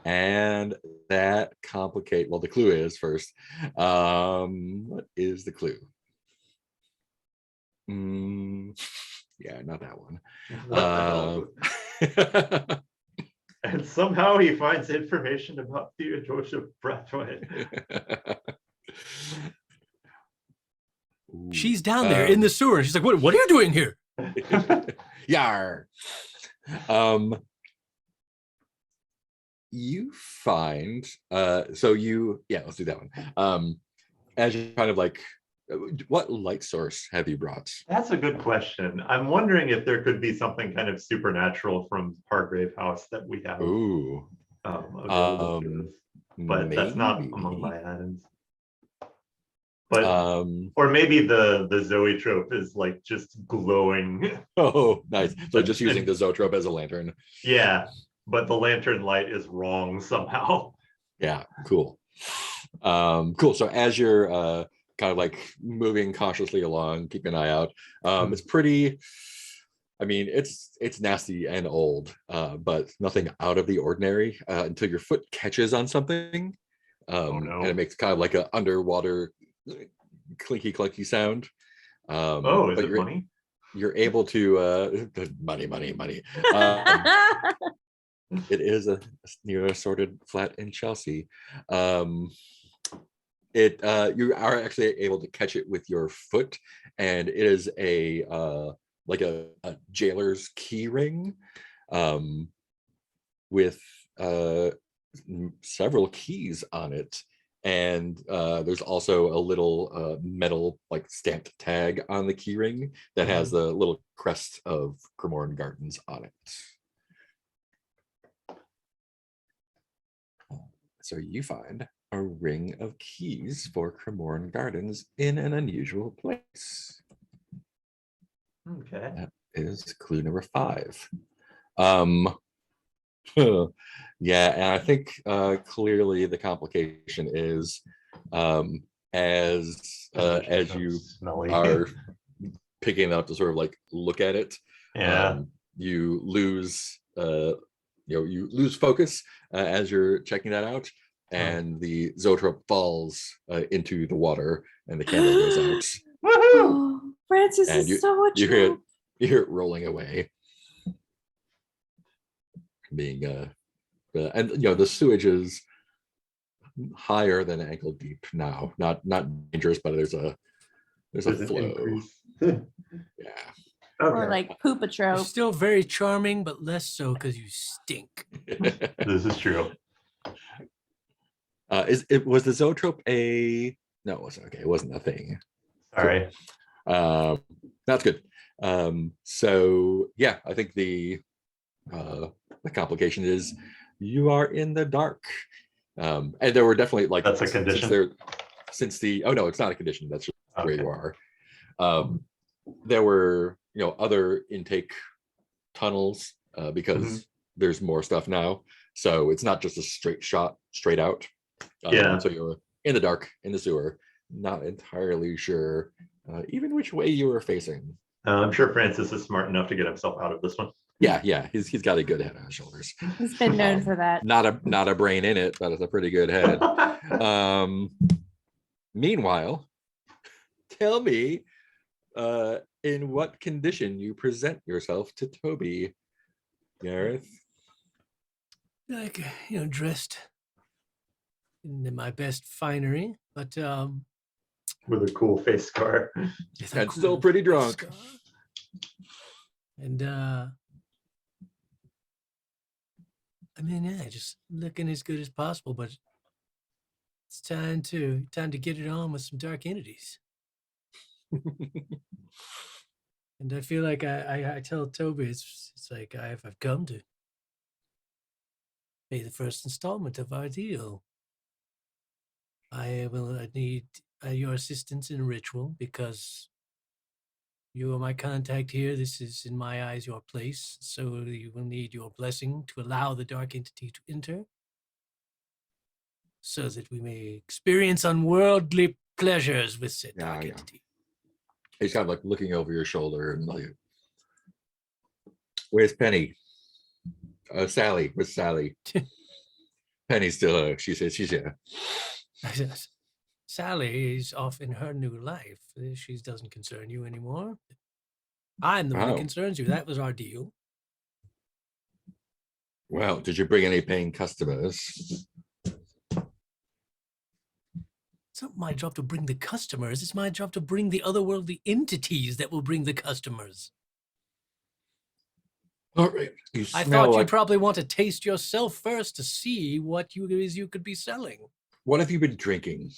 and that well, the clue is first. What is the clue? Yeah, not that one. What the hell? And somehow he finds information about Theodosha Brathwaite. She's down there in the sewer. And she's like, what are you doing here? Yar. You find let's do that one. As you're kind of like, what light source have you brought? That's a good question. I'm wondering if there could be something kind of supernatural from Hargrave House that we have Ooh. available to us. But that's not among my items. But or maybe the zoetrope is like just glowing. Oh, nice. So just using the zoetrope as a lantern. Yeah, but the lantern light is wrong somehow. Yeah, cool. Cool. So as you're kind of like moving cautiously along, keeping an eye out, it's pretty, I mean, it's nasty and old, but nothing out of the ordinary until your foot catches on something. Oh, no. And it makes kind of like an underwater clinky clunky sound. Oh, is but it money? You're able to money. It is a near assorted flat in Chelsea. You are actually able to catch it with your foot, and it is a like a jailer's key ring with several keys on it. And there's also a little metal like stamped tag on the key ring that has the little crest of Cremorne Gardens on it. So you find a ring of keys for Cremorne Gardens in an unusual place. Okay. That is clue number 5. Yeah, and I think clearly the complication is as you smelly. are picking it up to sort of like look at it, Yeah. you lose you lose focus as you're checking that out, and the zoetrope falls into the water, and the candle goes out. Woohoo! Oh, Francis And is so much. you hear it rolling away, being and the sewage is higher than ankle deep now. Not dangerous, but there's a flow. Yeah. Or Okay. like poop a You're trope. still very charming, but less so because you stink. This is true. Was the zoetrope a no? It wasn't. Okay, it wasn't a thing. Sorry. That's good. So yeah, I think the complication is you are in the dark, and there were definitely like That's a condition. Oh no, it's not a condition. That's just where Okay. you are. There were other intake tunnels because there's more stuff now, so it's not just a straight shot straight out. So you're in the dark in the sewer, not entirely sure even which way you were facing. I'm sure Francis is smart enough to get himself out of this one. Yeah, he's got a good head on his shoulders. He's been known for that. Not a brain in it, but it's a pretty good head. Meanwhile, tell me in what condition you present yourself to Toby, Gareth. Like, dressed in my best finery, but With a cool face scar. with a And still pretty drunk. scar. And I mean, yeah, just looking as good as possible, but it's time to get it on with some dark entities. And I feel like I tell Toby it's like I've come to pay the first installment of our deal. I need your assistance in a ritual because you are my contact here. This is, in my eyes, your place. So you will need your blessing to allow the dark entity to enter so that we may experience unworldly pleasures with said dark Yeah. entity. He's kind of like looking over your shoulder and like, where's Penny? Sally, where's Sally? Penny's still, she says she's here. Sally is off in her new life. She doesn't concern you anymore. I'm the one that concerns you. That was our deal. Well, did you bring any paying customers? It's not my job to bring the customers. It's my job to bring the otherworldly entities that will bring the customers. All right. You I smell thought like. you'd probably want to taste yourself first to see what you could be selling. What have you been drinking?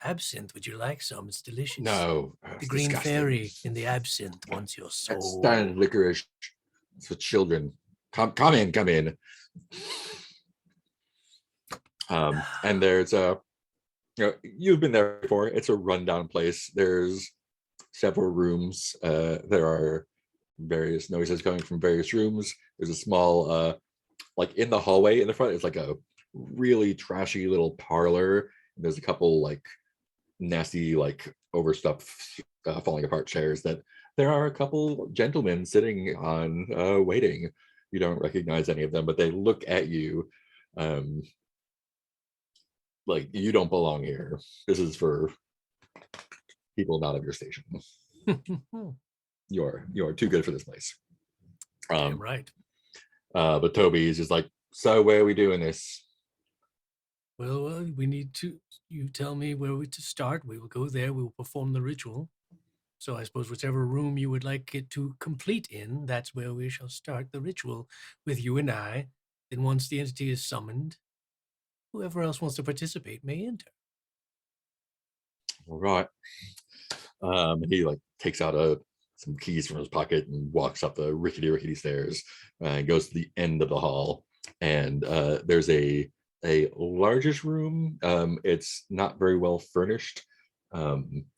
Absinthe, would you like some? It's delicious. No. The it's green disgusting. fairy in the absinthe wants your That's soul. darn licorice. It's for children. Come in. And there's you've been there before. It's a rundown place. There's several rooms. There are various noises coming from various rooms. There's a small like in the hallway in the front, it's like a really trashy little parlor. There's a couple like nasty, like overstuffed, falling apart chairs that there are a couple gentlemen sitting on waiting. You don't recognize any of them, but they look at you like you don't belong here. This is for people not of your station. You're too good for this place. Damn right. But Toby is just like, so where are we doing this? Well, we need to. You tell me where we to start. We will go there. We will perform the ritual. So I suppose whichever room you would like it to complete in, that's where we shall start the ritual with you and I. Then once the entity is summoned, whoever else wants to participate may enter. All right. He like takes out some keys from his pocket and walks up the rickety stairs and goes to the end of the hall. And there's a largish room. It's not very well furnished.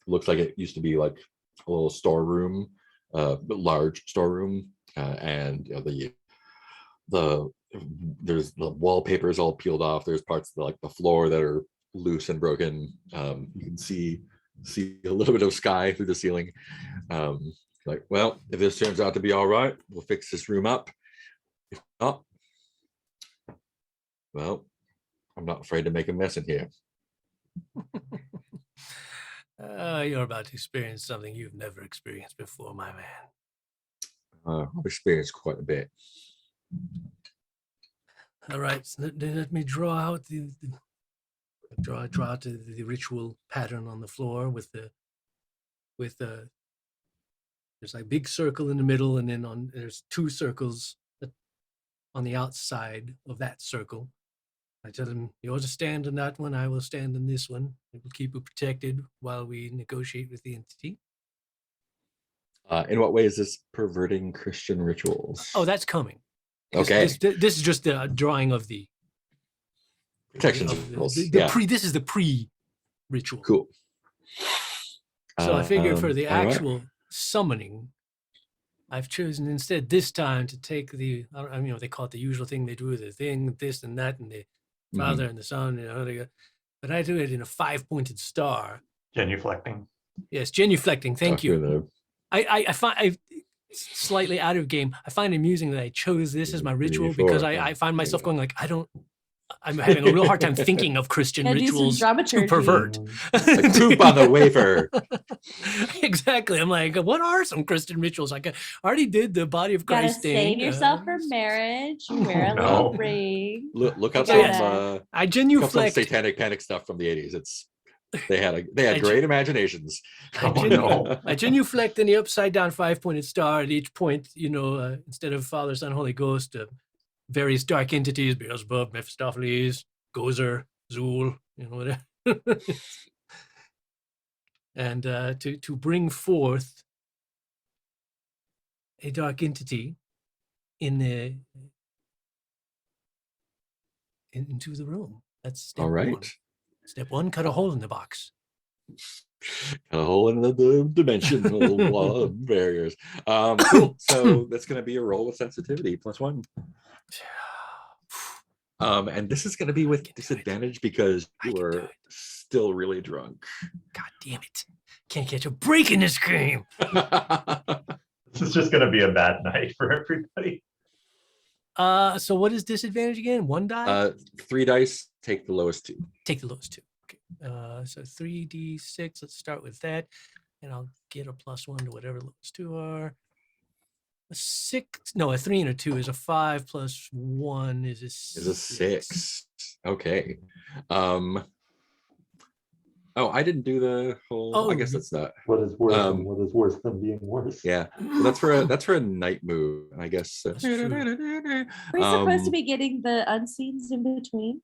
Looks like it used to be like a little storeroom, but large storeroom. And there's the wallpaper is all peeled off. There's parts of the floor that are loose and broken. You can see a little bit of sky through the ceiling. Like, well, if this turns out to be all right, we'll fix this room up. If not, well, I'm not afraid to make a mess in here. You're about to experience something you've never experienced before, my man. I've experienced quite a bit. All right, so let me draw out draw out the ritual pattern on the floor with there's like a big circle in the middle, and then there's two circles on the outside of that circle. I tell him, you're to stand in that one, I will stand in this one. It will keep you protected while we negotiate with the entity. In what way is this perverting Christian rituals? Oh, that's coming. Okay. This is just the drawing of the Protection rituals. Yeah. This is the pre-ritual. Cool. So I figure for the all right. actual summoning, I've chosen instead this time to take they call it the usual thing they do, the thing, this and that, and the Father and the Son, but I do it in a 5-pointed star. Genuflecting. Yes, genuflecting. Thank you. The I find slightly out of game. I find it amusing that I chose this as my ritual because I find myself going like, I'm having a real hard time thinking of Christian Gotta do some rituals to dramaturgy. pervert. like poop on the wafer. Exactly. I'm like, what are some Christian rituals? Like, I already did the body of Gotta Christ stain thing. yourself for marriage. You wear a no. little ring. Look up Yeah. some I some genuflect. satanic panic stuff from the 80s. They had great imaginations. I genuflect in the upside down 5-pointed star at each point, instead of Father, Son, Holy Ghost, various dark entities, Beelzebub, Mephistopheles, Gozer, Zool, whatever. And to bring forth a dark entity into the room. That's step All right. one. Step one, cut a hole in the box. Cut a hole in the dimensional barriers. Cool. So that's going to be a roll with sensitivity +1. And this is going to be with disadvantage because you are still really drunk. God damn it. Can't catch a break in this game. This is just going to be a bad night for everybody. So what is disadvantage again? 1 die? 3 dice, take the lowest 2. Take the lowest 2. Okay. So 3d6. Let's start with that. And I'll get a +1 to whatever the lowest 2 are. A 3 and a 2 is a 5 plus 1 is a 6. Is a 6. Okay. Oh, I didn't do the whole. Oh, I guess that's not. What is worse and Um, what is worse than being worse? Yeah, so that's for a night move, I guess. That's true. We're supposed to Um, be getting the unseens in between.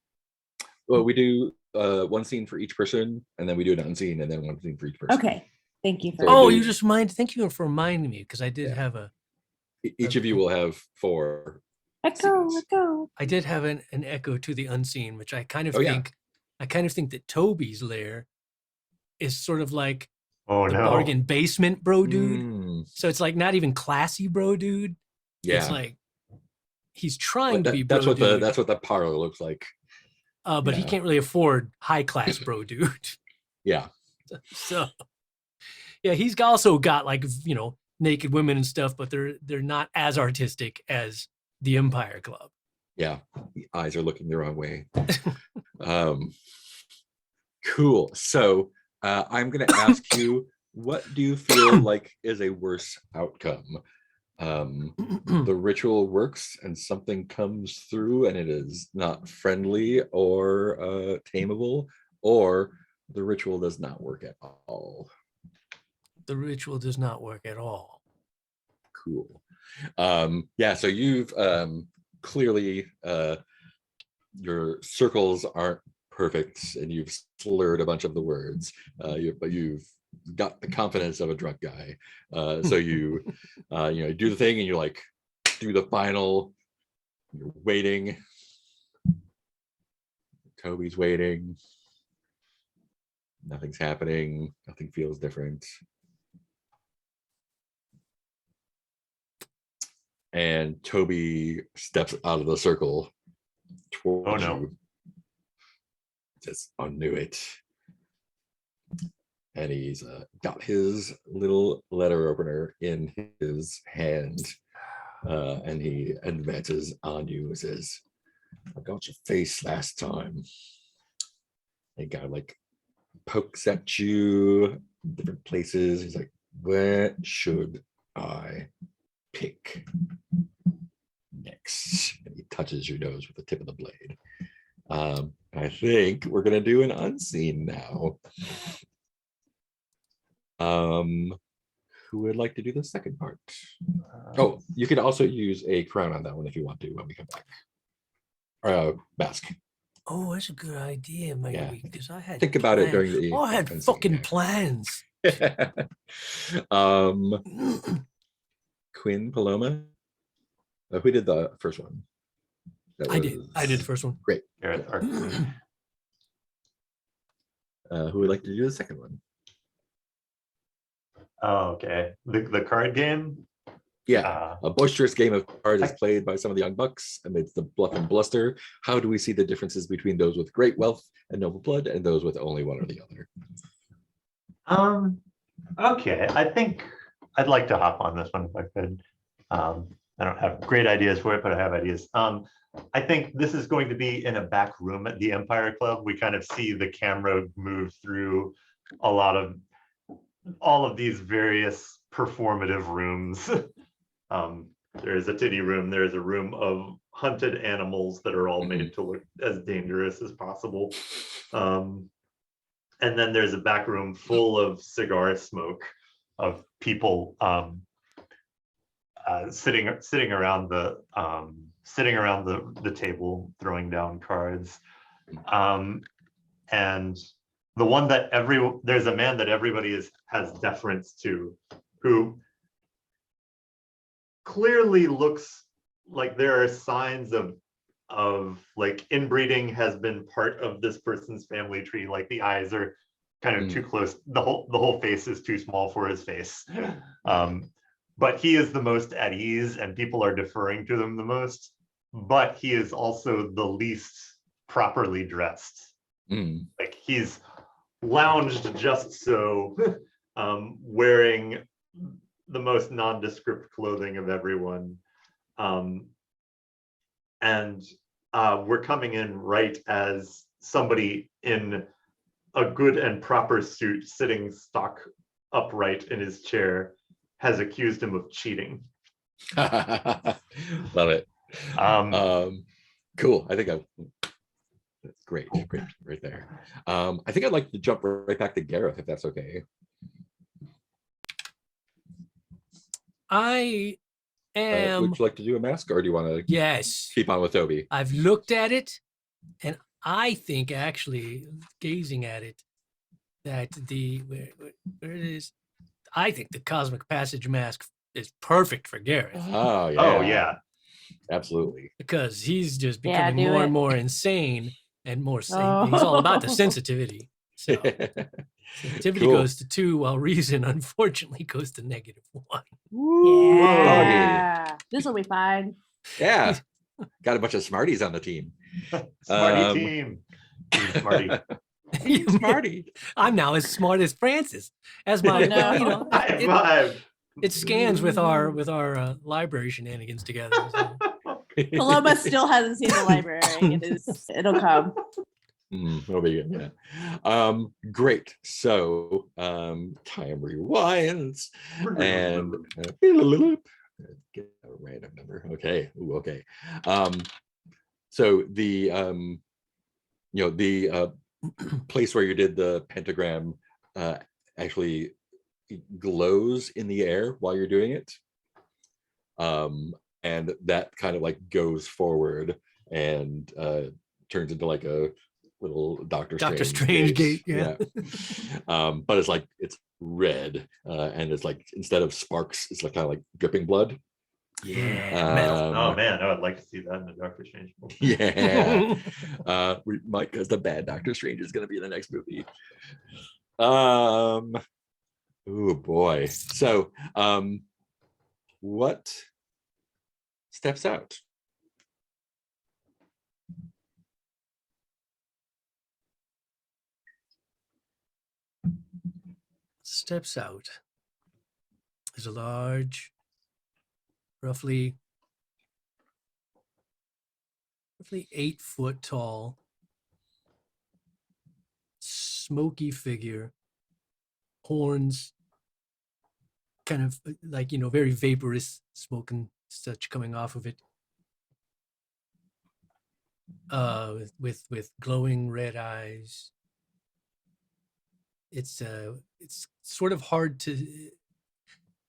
well, we do one scene for each person, and then we do an unseen, and then one scene for each person. Okay. Thank you for So Oh, do- you just mind. Thank you for reminding me because I did Yeah. have a. Each of you will have 4 echo, scenes. echo. I did have an echo to the unseen, which I kind of Oh, yeah. think. I kind of think that Toby's lair is sort of like Oh the no. bargain basement bro dude. Mm, So it's like not even classy bro dude. It's yeah, like he's trying to be bro that's what dude, the parlor looks like. but he yeah. can't really afford high class bro dude. Yeah, So yeah, he's also got like naked women and stuff, but they're not as artistic as the Empire Club. yeah. The eyes are looking the wrong way. Cool. So I'm going to ask you, what do you feel like is a worse outcome? The ritual works and something comes through and it is not friendly or tameable, or the ritual does not work at all. The ritual does not work at all. Cool. Yeah, so you've clearly your circles aren't perfect and you've slurred a bunch of the words, but you've got the confidence of a drunk guy. So you do the thing and you're like, do the final, you're waiting. Toby's waiting. Nothing's happening. Nothing feels different. And Toby steps out of the circle towards Oh, no. you. Just, I knew it. And he's got his little letter opener in his hand. And he advances on you and says, I got your face last time. And guy like pokes at you different places. He's like, where should I pick next? And he touches your nose with the tip of the blade. I think we're gonna do an unseen now. Who would like to do the second part? Oh, you could also use a crown on that one if you want to when we come back. Mask. Oh, that's a good idea, maybe, Yeah. because I had Think about it plans. during the. Oh, I had unseen, fucking yeah. plans. Quinn Paloma. Who did the first one? That I did the first one. Great. Gareth Arkin. Who would like to do the second one? Oh, okay. The card game. Yeah, a boisterous game of cards is played by some of the young bucks amidst the bluff and bluster. How do we see the differences between those with great wealth and noble blood and those with only one or the other? Okay. I think I'd like to hop on this one if I could. I don't have great ideas for it, but I have ideas. I think this is going to be in a back room at the Empire Club. We kind of see the camera move through all of these various performative rooms. There is a titty room. There's a room of hunted animals that are all made to look as dangerous as possible. And then there's a back room full of cigar smoke of people sitting around the table throwing down cards. And the one that there's a man that everybody has deference to, who clearly looks like there are signs of like inbreeding has been part of this person's family tree. Like the eyes are kind of too close. The whole face is too small for his face. But he is the most at ease and people are deferring to them the most. But he is also the least properly dressed. Like he's lounged just so, wearing the most nondescript clothing of everyone. And we're coming in right as somebody in a good and proper suit sitting stock upright in his chair has accused him of cheating. Love it. Cool. I think That's great, great, right there. I think I'd like to jump right back to Gareth, if that's okay. I am. Would you like to do a mask, or do you want to Yes. keep on with Toby? I've looked at it, and I think actually, gazing at it, that where it is, I think the Cosmic Passage mask is perfect for Gareth Oh yeah. Oh yeah. Absolutely. because he's just Yeah, becoming do more it. and more insane and more. He's all about the Oh. sensitivity. So sensitivity Cool. goes to 2, while reason unfortunately goes to -1. Yeah. This will be fine. Yeah. Got a bunch of smarties on the team. Smarty team. Smarty. Smarty. I'm now as smart as Francis. As my, Oh, no. you know, High five. it scans with our library shenanigans together. So. Paloma still hasn't seen the library. It'll come. It'll be good, yeah. Great. So time rewinds and get a random number. Okay. Ooh, okay. So the the place where you did the pentagram actually glows in the air while you're doing it. And that kind of like goes forward and turns into like a little Doctor Strange gate, yeah. But it's red, and it's like instead of sparks, it's like kind of like dripping blood. Yeah, metal. Oh man, I would like to see that in the Doctor Strange movie. Yeah. We might, because the bad Doctor Strange is going to be in the next movie. Oh boy. So what steps out? Steps out is a large, roughly 8 foot tall, smoky figure, horns, kind of like, very vaporous smoke and such coming off of it. With glowing red eyes. It's sort of hard to.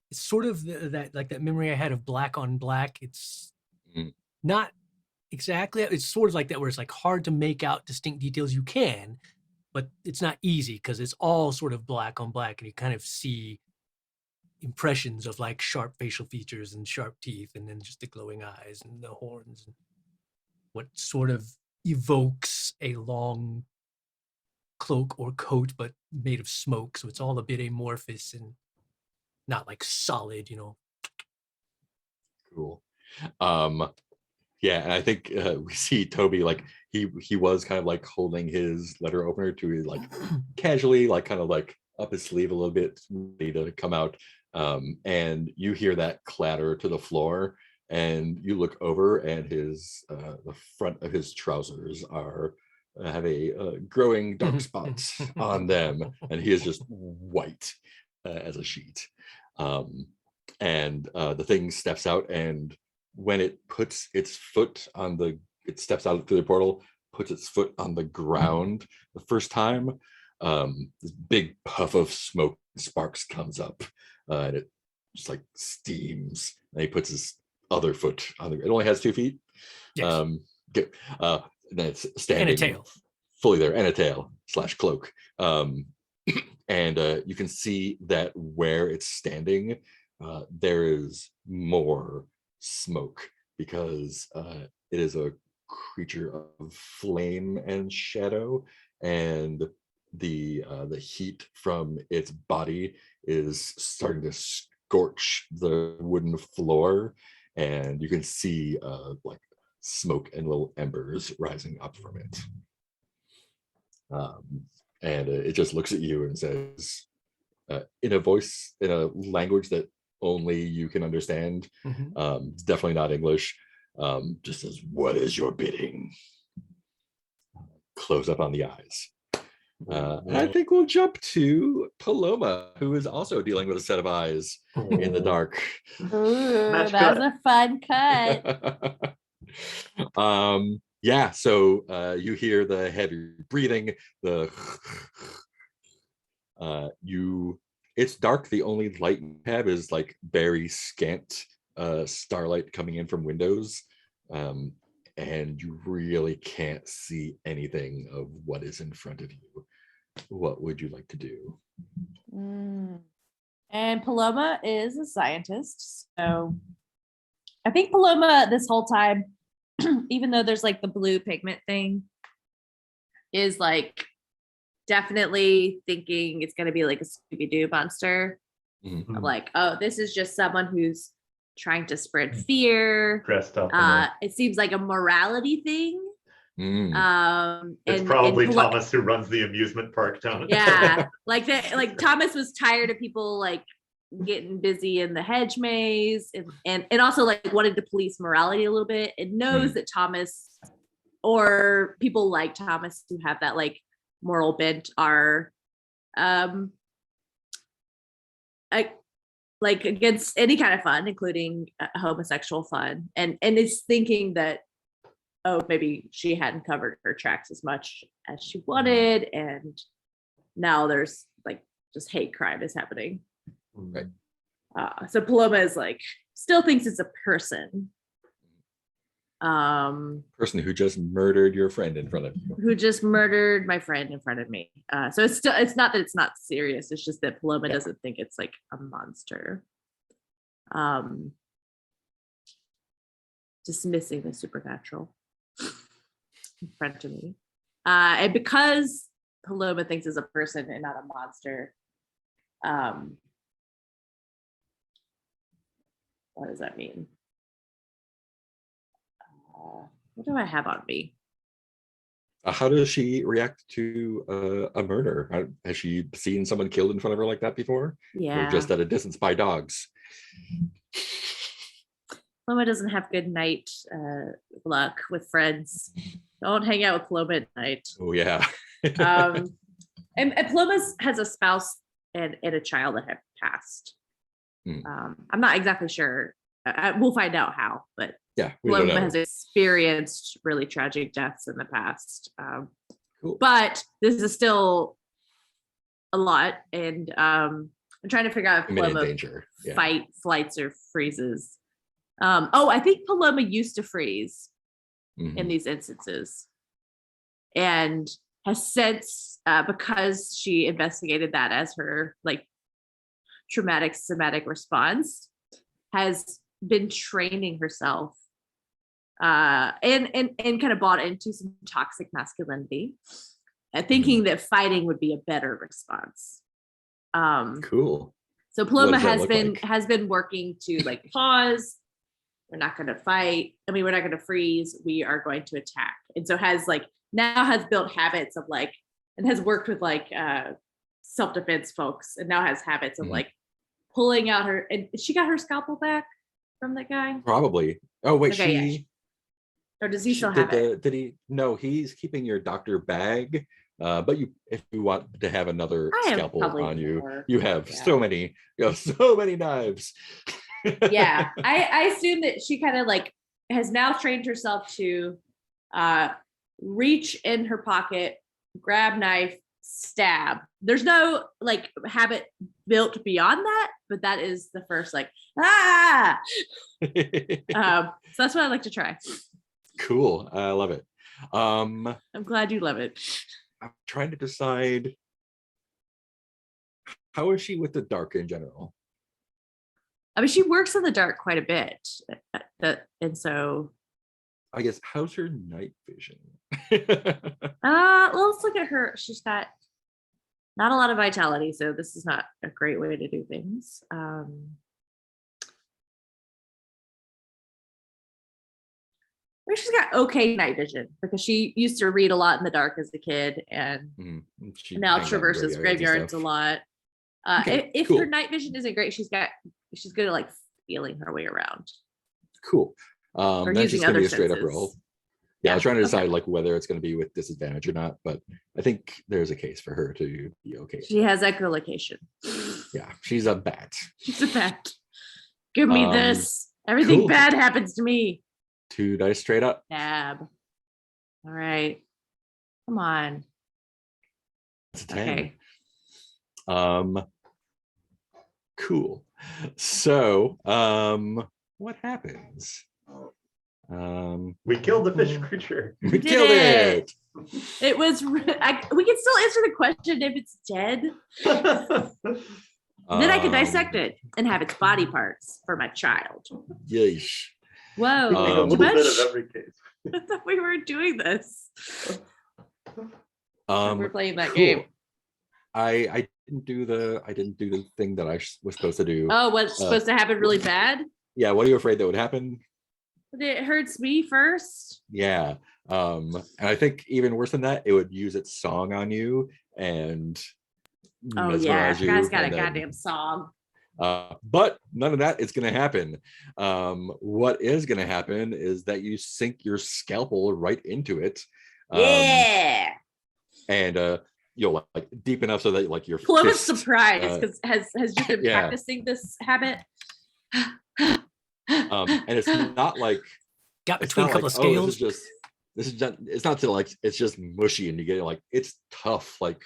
It's sort of that memory I had of Black on Black. It's not exactly. It's sort of like that, where it's like hard to make out distinct details. You can, but it's not easy because it's all sort of black on black, and you kind of see impressions of like sharp facial features and sharp teeth, and then just the glowing eyes and the horns, and what sort of evokes a long cloak or coat, but made of smoke. So it's all a bit amorphous and not like solid, Cool. Yeah, and I think we see Toby, like he was kind of like holding his letter opener to his, like casually, like kind of like up his sleeve a little bit, ready to come out. And you hear that clatter to the floor, and you look over, and his the front of his trousers are have a growing dark spots on them, and he is just white as a sheet. And the thing steps out, and when it puts its foot on it steps out through the portal, puts its foot on the ground the first time, this big puff of smoke and sparks comes up, and it just like steams, and he puts his other foot on it only has 2 feet. Yes. And then it's standing, and a tail, fully there, and a tail / cloak. And you can see that where it's standing, there is more smoke, because it is a creature of flame and shadow, and the heat from its body is starting to scorch the wooden floor, and you can see like smoke and little embers rising up from it. And it just looks at you and says, in a language that only you can understand, it's definitely not English, just says, "What is your bidding?" Close up on the eyes. I think we'll jump to Paloma, who is also dealing with a set of eyes in the dark. Ooh, Match that was cut. a fun cut. Yeah, so you hear the heavy breathing, the it's dark. The only light you have is like very scant starlight coming in from windows. And you really can't see anything of what is in front of you. What would you like to do? And Paloma is a scientist, so I think Paloma this whole time, even though there's like the blue pigment thing, is like definitely thinking it's going to be like a Scooby-Doo monster. Mhm. Of like, oh, this is just someone who's trying to spread fear. Dressed up. in a- It seems like a morality thing. It's And probably Thomas who runs the amusement park down. Yeah, like Thomas was tired of people like getting busy in the hedge maze, and also like wanted to police morality a little bit. It knows that Thomas or people like Thomas who have that like moral bent are like against any kind of fun, including homosexual fun, and is thinking that, oh, maybe she hadn't covered her tracks as much as she wanted, and now there's like just hate crime is happening. Right. So Paloma is like still thinks it's a person. Person who just murdered your friend in front of you. Who just murdered my friend in front of me. So it's not that it's not serious. It's just that Paloma doesn't think it's like a monster. Dismissing the supernatural in front of me. And because Paloma thinks it's a person and not a monster, what does that mean? What do I have on me? How does she react to a murder? Has she seen someone killed in front of her like that before? Yeah. Or just at a distance by dogs? Paloma doesn't have good night luck with friends. Don't hang out with Paloma at night. Oh, yeah. And Paloma has a spouse and a child that have passed. I'm not exactly sure. We'll find out how, but yeah, Paloma has experienced really tragic deaths in the past. Cool. But this is still a lot, and I'm trying to figure out if Paloma danger. Yeah. flights, or freezes. I think Paloma used to freeze in these instances, and has since, because she investigated that as her like traumatic somatic response, has been training herself and kind of bought into some toxic masculinity, thinking that fighting would be a better response. Cool. So Paloma has been working to like pause. We're not going to fight. I mean, we're not going to freeze. We are going to attack. And so has built habits of like, and has worked with like self-defense folks, and now has habits of like pulling out her, and she got her scalpel back from that guy. Probably. Oh wait, Okay, or does he still have it? Did he? No, he's keeping your doctor bag. But if you want to have another scalpel on you, you have so many knives. Yeah, I assume that she kind of like has now trained herself to reach in her pocket, grab knife, stab. There's no like habit built beyond that, but that is the first like so that's what I like to try. Cool. I love it. I'm glad you love it. I'm trying to decide, how is she with the dark in general? I mean, she works in the dark quite a bit, and so I guess, how's her night vision? Let's look at her. She's got not a lot of vitality, so this is not a great way to do things. I mean, she's got okay night vision because she used to read a lot in the dark as a kid, and now traverses graveyards a lot. If her night vision isn't great, she's good at like feeling her way around. Cool. Then she's gonna be a straight up roll. Yeah, I was trying to decide like whether it's going to be with disadvantage or not, but I think there's a case for her to be okay. She has echolocation. Yeah, she's a bat. She's a bat. Give me this. Everything bad happens to me. 2 dice straight up. Stab. All right. Come on. It's a 10. Okay. Cool. So, what happens? We killed the fish creature. We did killed it. it. It was. We can still answer the question if it's dead. Then I can dissect it and have its body parts for my child. Yeesh. Whoa, A Um, too little much? bit of every case. I thought we were doing this. We're playing that cool. game. I didn't do the thing that I was supposed to do. Oh, what's supposed to happen really bad? Yeah, what are you afraid that would happen? It hurts me first. Yeah. And I think even worse than that, it would use its song on you and Oh yeah, mesmerize you. guy's got a and then, goddamn song. but none of that is going to happen. What is going to happen is that you sink your scalpel right into it. Yeah. And you'll like deep enough so that like your Paloma fist, surprised because has just been yeah. practicing this habit. and it's not like Got it's between a not couple like, of oh, scales. this is just it's not to like it's just mushy and you get it like it's tough like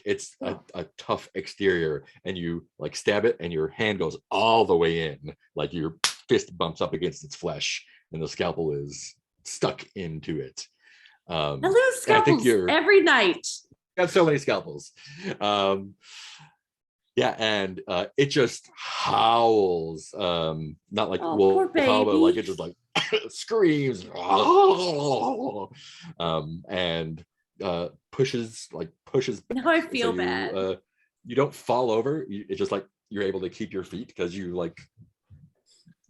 it's a tough exterior and you like stab it and your hand goes all the way in like your fist bumps up against its flesh and the scalpel is stuck into it. I lose and I think scalpels you're every night. got so many scalpels. Yeah, and it just howls. Not like Oh, wolf poor howl, but like baby. it just like screams. And pushes Now I back. feel So bad. you don't fall over. It's just like you're able to keep your feet because you like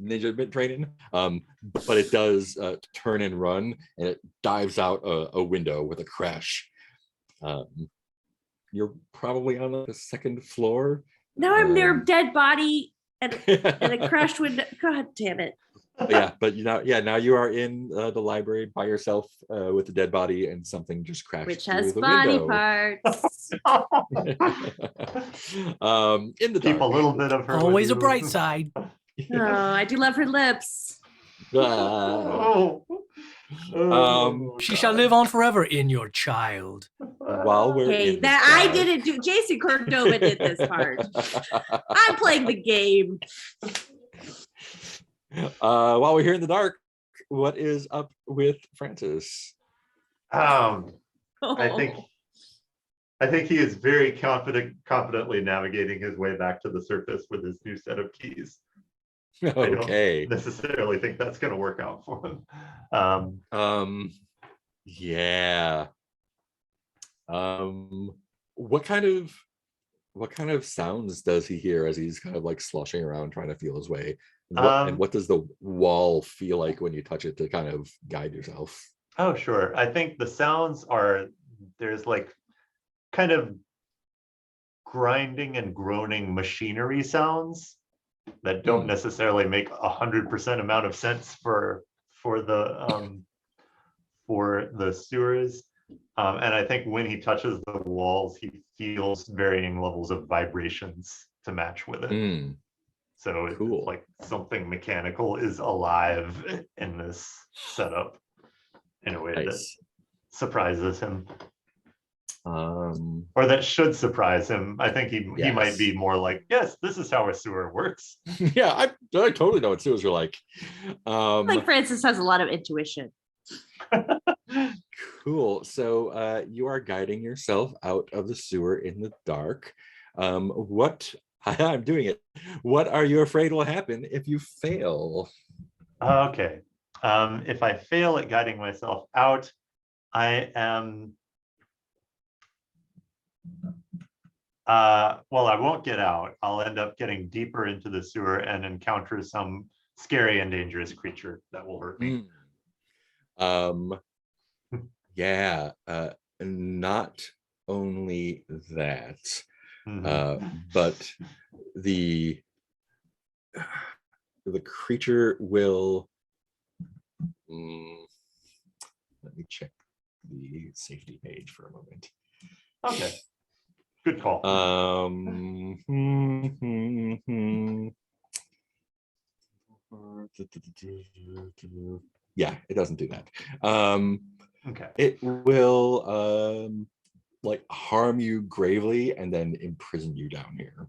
ninja bit training. But it does turn and run, and it dives out a window with a crash. You're probably on the second floor. Now I'm near a Um, dead body and a crashed window. God damn it. Yeah, but now you are in the library by yourself with the dead body and something just crashed Which through has the body window. parts. In the Keep a dark. little bit of her. with Always a you. bright side. Oh, I do love her lips. Ah. Oh, She shall live on forever in your child. While we're Hey, in the that I dark. didn't do. Jason Cordova did this part. I'm playing the game. While we're here in the dark, what is up with Francis? I Oh. think he is very confidently navigating his way back to the surface with his new set of keys. I Okay. don't necessarily think that's going to work out for him. Yeah. What kind of sounds does he hear as he's kind of like sloshing around trying to feel his way? And what does the wall feel like when you touch it to kind of guide yourself? Oh, sure. I think the sounds are, there's like kind of grinding and groaning machinery sounds that don't necessarily make 100% amount of sense for the sewers. And I think when he touches the walls, he feels varying levels of vibrations to match with it. So it's Cool. like something mechanical is alive in this setup in a way that Nice. surprises him, Um, or that should surprise him. I think he might be Yes. more like, yes, this is how a sewer works. yeah, I totally know what sewers are like. Like Francis has a lot of intuition. Cool. So you are guiding yourself out of the sewer in the dark. What I'm doing it. What are you afraid will happen if you fail? Okay. If I fail at guiding myself out, I am well, I won't get out. I'll end up getting deeper into the sewer and encounter some scary and dangerous creature that will hurt me. Yeah, not only that, but the creature will let me check the safety page for a moment. Okay, good call. Yeah, it doesn't do that. Okay. It will like harm you gravely and then imprison you down here.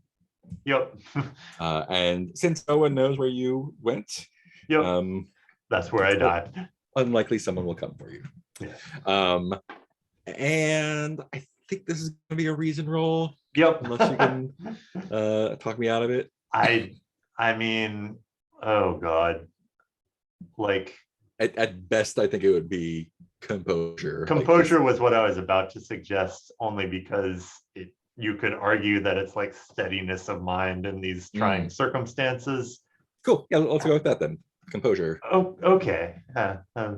Yep. And since no one knows where you went, Yep. um, That's where I died. unlikely someone will come for you. Yeah. And I think this is gonna be a reason roll, Yep. unless you can talk me out of it. I mean, oh God. Like At best, I think it would be composure. composure was what I was about to suggest, only because you could argue that it's like steadiness of mind in these trying circumstances. Cool. Yeah, let's go with that then. Composure. Oh, okay.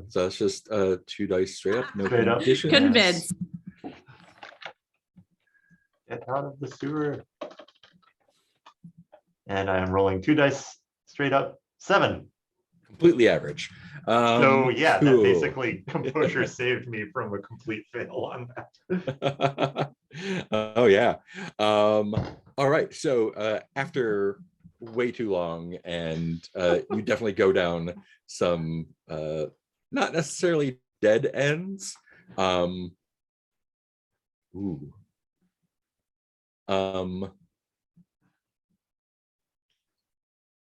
So it's just 2 dice straight up, no Straight up. conditions. Convinced. Get out of the sewer. And I am rolling 2 dice straight up. 7. Completely average. So yeah, cool. that basically composure saved me from a complete fail on that. Oh yeah. All right. So after way too long, and you definitely go down some not necessarily dead ends. Ooh.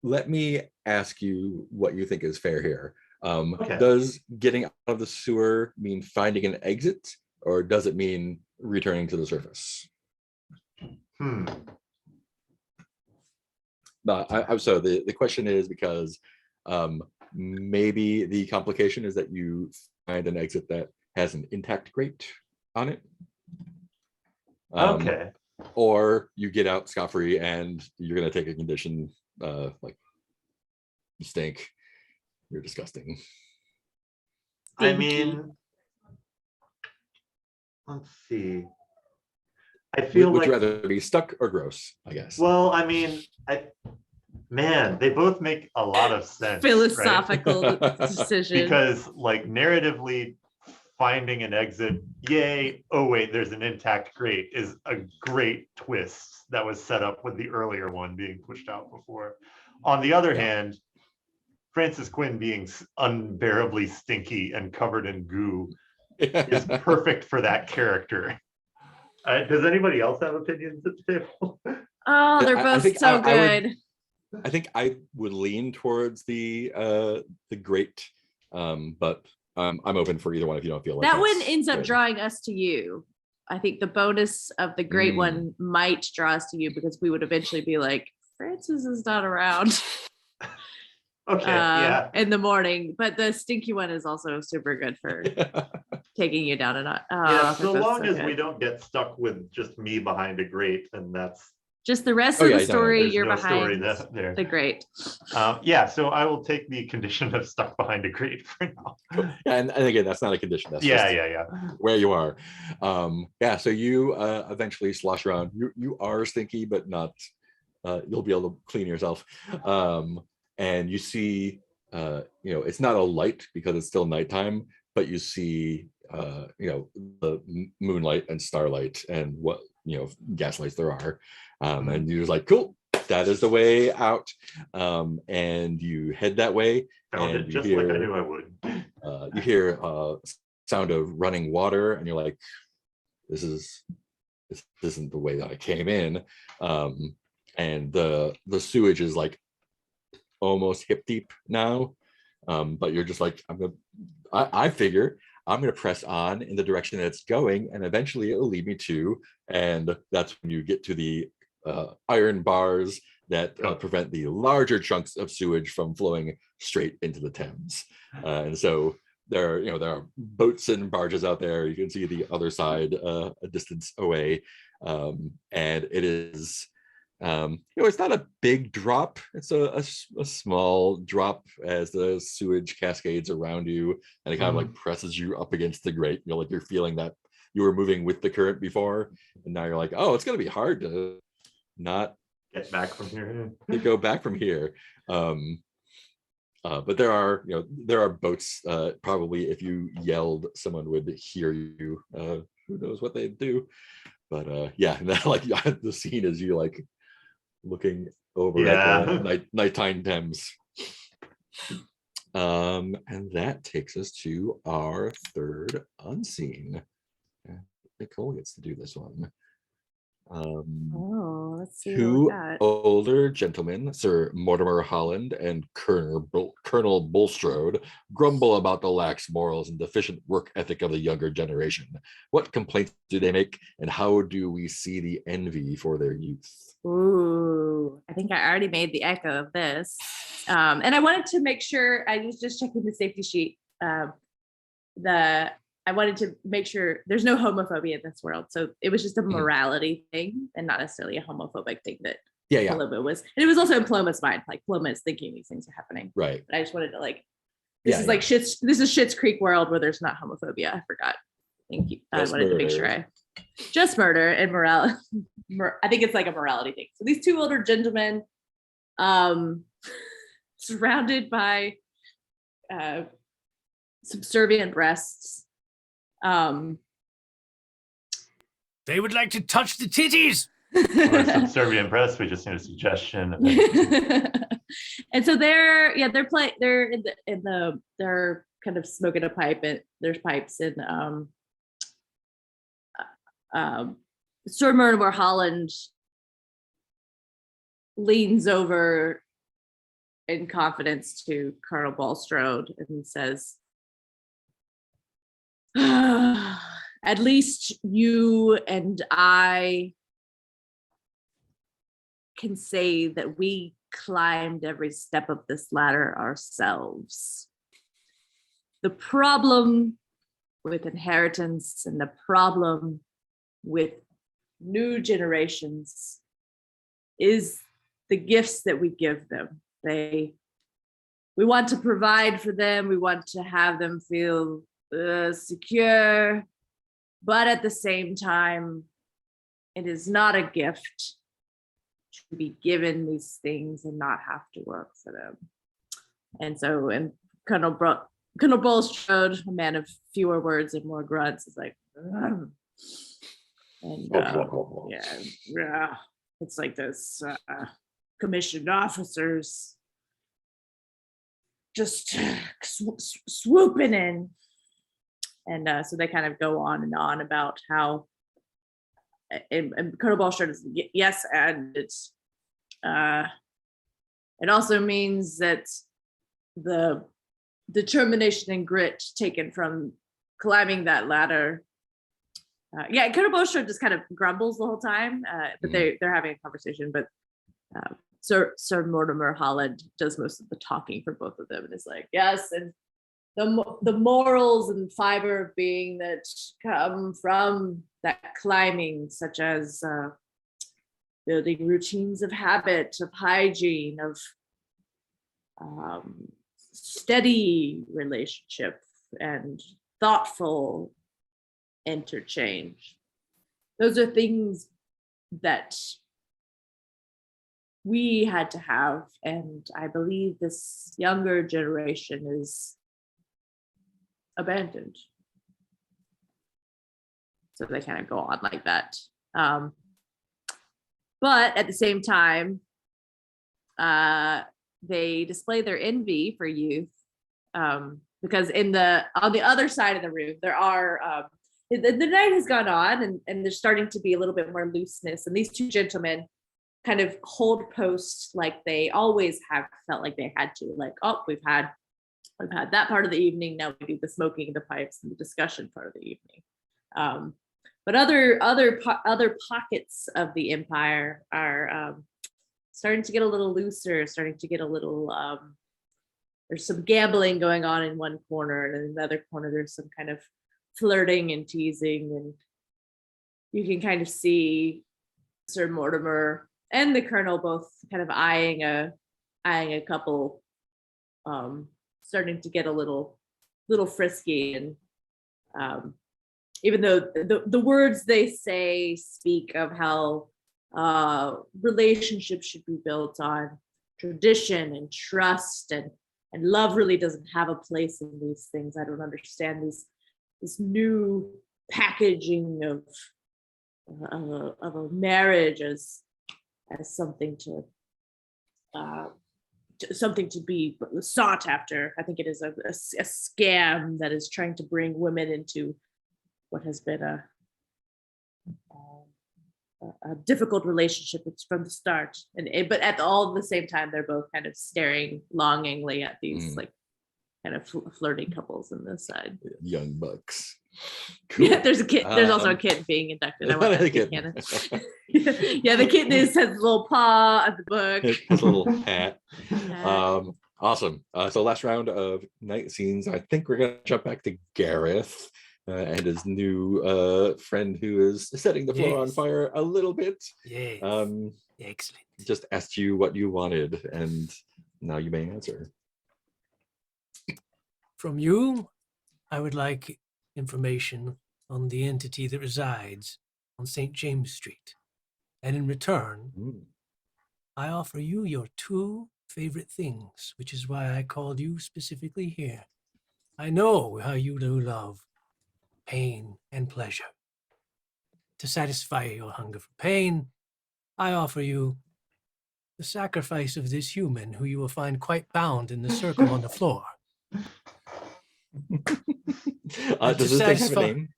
Let me ask you what you think is fair here. Okay. Does getting out of the sewer mean finding an exit, or does it mean returning to the surface? So the question is because maybe the complication is that you find an exit that has an intact grate on it. Okay. Or you get out scot-free and you're going to take a condition like you stink, you're disgusting. I Stinky. mean, let's see. I feel Would like you rather be stuck or gross, I guess? well, I mean, man, they both make a lot of sense. right? Philosophical decision. Because like narratively finding an exit, yay, oh wait, there's an intact grate, is a great twist that was set up with the earlier one being pushed out before. On the other hand, Francis Quinn being unbearably stinky and covered in goo is perfect for that character. Does anybody else have opinions at the table? Oh, they're I both think so I would- good. I think I would lean towards the great, but I'm open for either one if you don't feel like That one that's ends up good. drawing us to you. I think the bonus of the great one might draw us to you because we would eventually be like, Francis is not around Okay, yeah. in the morning. But the stinky one is also super good for taking you down a notch. Yeah, so long as we don't get stuck with just me behind a grate, and that's just the rest Oh, of yeah, the no, story, there's you're no story behind there. the great. Yeah, so I will take the condition of stuck behind a grate for now. and again, that's not a condition. That's Yeah, just yeah. where you are. Yeah, so you eventually slosh around. You are stinky, but not. You'll be able to clean yourself. And you see, it's not a light because it's still nighttime, but you see, the moonlight and starlight and what gas lights there are. And you're just like, cool, that is the way out. And you head that way. Found and it just like I knew I would. You hear sound of running water, and you're like, this isn't the way that I came in. And the sewage is like almost hip deep now. But you're just like, I figure I'm gonna press on in the direction that it's going, and eventually it will lead me to, and that's when you get to the iron bars that prevent the larger chunks of sewage from flowing straight into the Thames. And so there are boats and barges out there. You can see the other side a distance away, and it is it's not a big drop. It's a small drop as the sewage cascades around you, and it kind of like presses you up against the grate. You're feeling that you were moving with the current before, and now you're like, oh, it's gonna be hard to not Get back from here. to go back from here. But there are boats. Probably if you yelled, someone would hear you. Who knows what they'd do? But that the scene is you like looking over at the nighttime Thames. And that takes us to our third unseen. Nicole gets to do this one. Oh, let's see what we Two got. older gentlemen, Sir Mortimer Holland and Colonel Bulstrode, grumble about the lax morals and deficient work ethic of the younger generation. What complaints do they make, and how do we see the envy for their youth? Ooh, I think I already made the echo of this. And I wanted to make sure, I was just checking the safety sheet. I wanted to make sure there's no homophobia in this world. So it was just a morality thing and not necessarily a homophobic thing that Paloma was. And it was also in Paloma's mind, like Paloma is thinking these things are happening. Right. But I just wanted to this is Schitt's Creek world where there's not homophobia. I forgot. Thank you. I wanted to make sure just murder and morality. I think it's like a morality thing. So these two older gentlemen, surrounded by subservient breasts. They would like to touch the titties. Or subservient breasts. We just need a suggestion. And so they're kind of smoking a pipe, and there's pipes, and Sir Mortimer Holland leans over in confidence to Colonel Bulstrode and says, at least you and I can say that we climbed every step of this ladder ourselves. The problem with inheritance and the problem with new generations is the gifts that we give them. We want to provide for them. We want to have them feel secure, but at the same time, it is not a gift to be given these things and not have to work for them. And so, and Colonel Bulstrode, a man of fewer words and more grunts, is like, yeah, it's like this commissioned officers just swooping in. And so they kind of go on and on about how, and Colonel Bulstrode is, yes, and it's, it also means that the determination and grit taken from climbing that ladder. Colonel Bulstrode just kind of grumbles the whole time, but they're having a conversation. But Sir Mortimer Holland does most of the talking for both of them, and is like, yes, and the morals and fiber of being that come from that climbing, such as building routines of habit, of hygiene, of steady relationship and thoughtful interchange. Those are things that we had to have, and I believe this younger generation is abandoned. So they kind of go on like that. But at the same time, they display their envy for youth, because on the other side of the room, there are the night has gone on, and there's starting to be a little bit more looseness, and these two gentlemen kind of hold posts like they always have felt like they had to, like, oh, we've had that part of the evening, now we do the smoking, the pipes, and the discussion part of the evening. But other pockets of the empire are starting to get a little looser, starting to get a little, there's some gambling going on in one corner, and in another corner there's some kind of flirting and teasing, and you can kind of see Sir Mortimer and the Colonel both kind of eyeing a couple, starting to get a little frisky, and even though the words they say speak of how relationships should be built on tradition and trust, and love really doesn't have a place in these things. I don't understand this new packaging of a marriage as something to something to be sought after. I think it is a scam that is trying to bring women into what has been a difficult relationship from the start. But at all the same time, they're both kind of staring longingly at these like kind of flirty couples on this side. Young bucks. Yeah, Cool. there's a kid. There's also a kid being inducted. I want that to be canon. Yeah, the kid has a little paw at the book. His little hat. Hat. Awesome. So last round of night scenes. I think we're gonna jump back to Gareth and his new friend who is setting the floor on Yes. fire a little bit. Yes. Excellent. Just asked you what you wanted, and now you may answer. From you, I would like information on the entity that resides on St. James Street. And in return, I offer you your 2 favorite things, which is why I called you specifically here. I know how you do love pain and pleasure. To satisfy your hunger for pain, I offer you the sacrifice of this human who you will find quite bound in the circle on the floor. Does this thing have a name?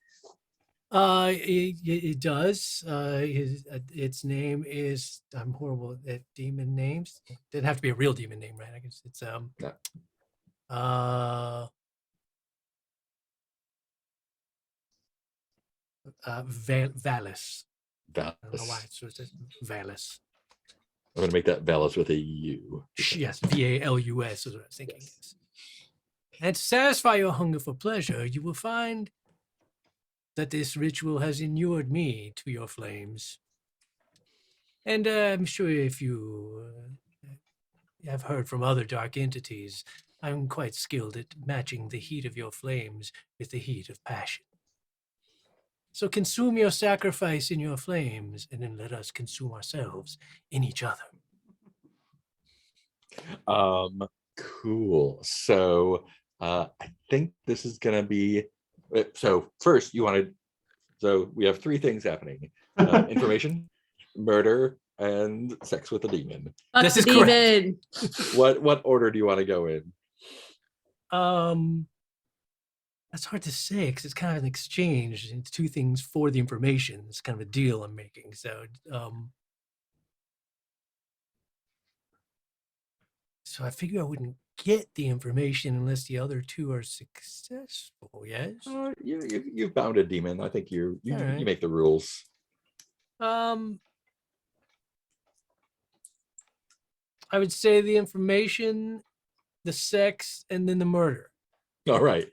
It does. Its name is, I'm horrible at demon names. It doesn't have to be a real demon name, right? I guess it's Valis. I don't know why it's Valis. I'm gonna make that Valis with a U. Yes, Valus is what I was thinking. Yes. And to satisfy your hunger for pleasure, you will find that this ritual has inured me to your flames. And I'm sure if you have heard from other dark entities, I'm quite skilled at matching the heat of your flames with the heat of passion. So consume your sacrifice in your flames, and then let us consume ourselves in each other. Cool. So I think this is gonna be. So first, you wanted. So we have 3 things happening: information, murder, and sex with a demon. Fuck This the is correct. demon. What order do you want to go in? That's hard to say because it's kind of an exchange. It's 2 things for the information. It's kind of a deal I'm making. So, so I figure I wouldn't get the information unless the other 2 are successful. Yes. You've bound a demon. I think you Alright. make the rules. I would say the information, the sex, and then the murder. All right.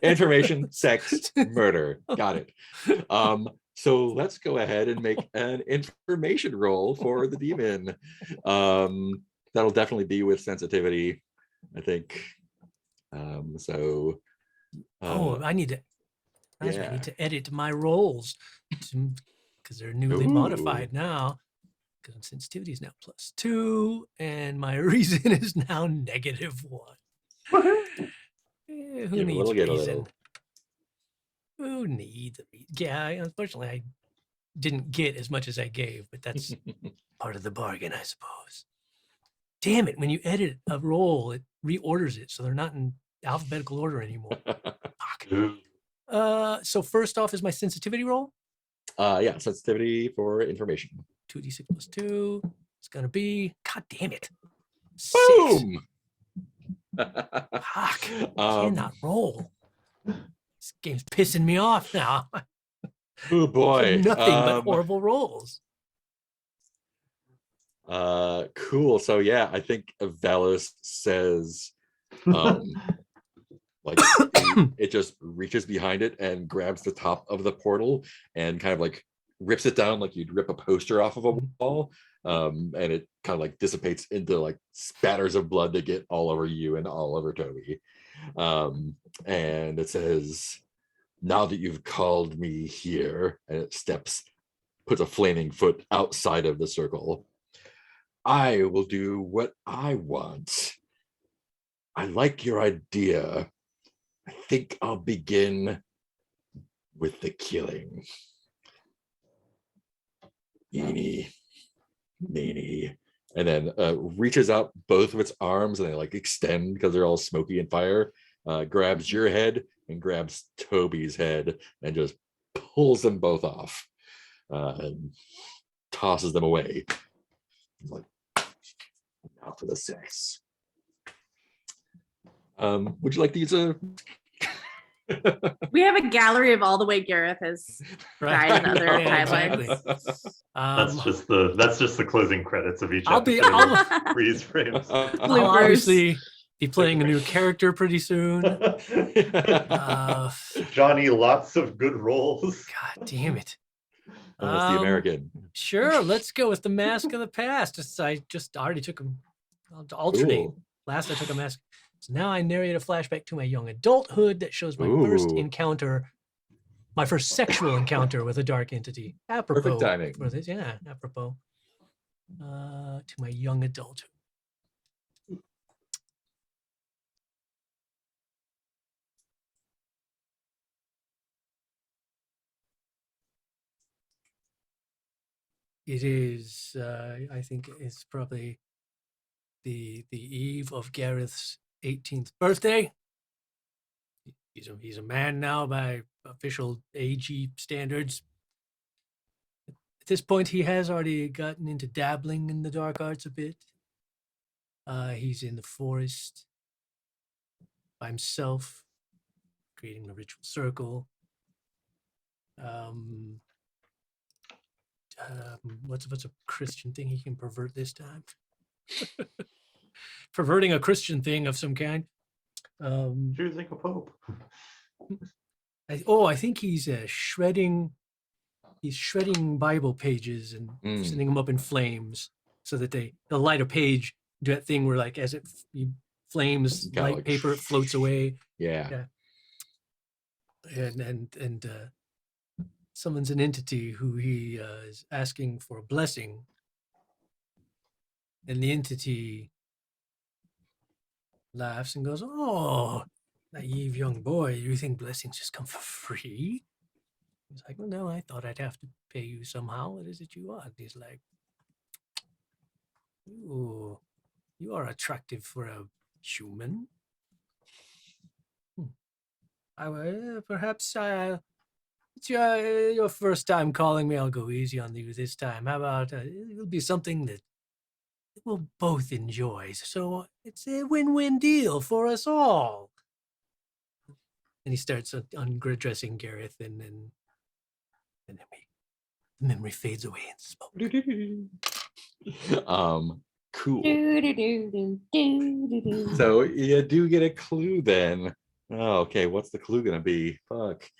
Information, sex, murder. Got it. So let's go ahead and make an information roll for the demon. That'll definitely be with sensitivity, I think. I need to. I yeah. need to edit my rolls because they're newly Ooh. modified now. Because sensitivity is now +2, and my reason is now -1. Who Give a needs little, get a reason? little. Who needs? Yeah, unfortunately, I didn't get as much as I gave, but that's part of the bargain, I suppose. Damn it! When you edit a roll, it reorders it, so they're not in alphabetical order anymore. Fuck. So first off is my sensitivity roll. Yeah, sensitivity for information. 2d6 + 2. It's gonna be. God damn it! 6. Boom. Fuck! Cannot roll. This game's pissing me off now. Oh boy. Nothing but horrible rolls. Cool. So yeah, I think Valis says like it just reaches behind it and grabs the top of the portal and kind of like rips it down like you'd rip a poster off of a wall. And it kind of like dissipates into like spatters of blood that get all over you and all over Toby. And it says, "Now that you've called me here," and it puts a flaming foot outside of the circle, "I will do what I want. I like your idea. I think I'll begin with the killing. Eeny, meeny, and then reaches out both of its arms, and they like extend because they're all smoky and fire. Grabs your head and grabs Toby's head and just pulls them both off, and tosses them away. He's like, now for the sex. Would you like to use a? We have a gallery of all the way Gareth has died in other Yeah, timelines. exactly. That's just the closing credits of each I'll be- episode. I'll- Freeze frames. I'll Bloopers. obviously be playing a new character pretty soon. Johnny, lots of good roles. God damn it. That's the American. Sure, let's go with the Mask of the Past. I just already took them to alternate. Cool. Last I took a mask. So now I narrate a flashback to my young adulthood that shows my first Ooh. encounter, my first sexual encounter with a dark entity. Apropos Perfect timing. for this, yeah, apropos to my young adulthood. It is, I think it's probably the eve of Gareth's 18th birthday. He's a man now by official AG standards. At this point, he has already gotten into dabbling in the dark arts a bit. He's in the forest by himself, creating a ritual circle. What's a Christian thing he can pervert this time? Perverting a Christian thing of some kind. Choosing a pope. I think he's shredding. He's shredding Bible pages and sending them up in flames so that they'll light a page. Do that thing where, like, as it flames, Kinda light like paper, it floats away. Yeah. And summons an entity who he is asking for a blessing, and the entity laughs and goes, "Oh, naive young boy, you think blessings just come for free?" He's like, "Well, no, I thought I'd have to pay you somehow. What is it you want?" He's like, "Ooh, you are attractive for a human. Perhaps it's your first time calling me. I'll go easy on you this time. How about it'll be something that we'll both enjoy. So it's a win-win deal for us all." And he starts undressing Gareth, and then the memory fades away in smoke. Cool. Do-do-do-do-do-do-do. So you do get a clue then. Oh, okay. What's the clue gonna be? Fuck.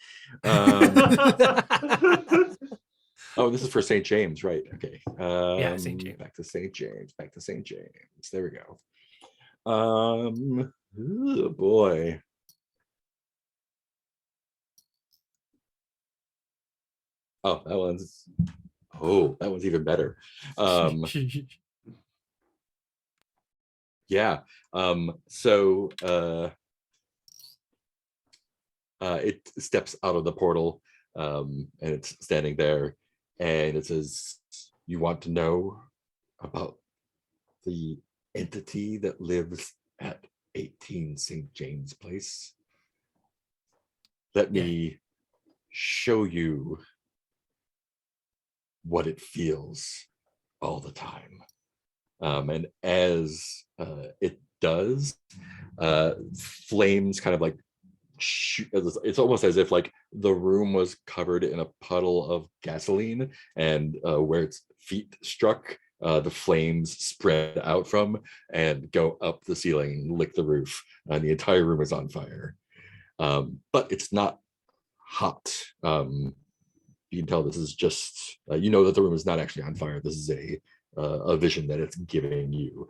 Oh, this is for St. James, right? Okay. Yeah, St. James. Back to St. James. Back to St. James. There we go. Oh boy. Oh, that one's even better. Yeah. So it steps out of the portal, and it's standing there, and it says, "You want to know about the entity that lives at 18 St. James Place? Let me show you what it feels all the time." And as it does, flames kind of like shoot. It's almost as if like the room was covered in a puddle of gasoline, and where its feet struck, the flames spread out from and go up the ceiling, lick the roof, and the entire room is on fire. But it's not hot. You can tell this is just, you know that the room is not actually on fire. This is a vision that it's giving you.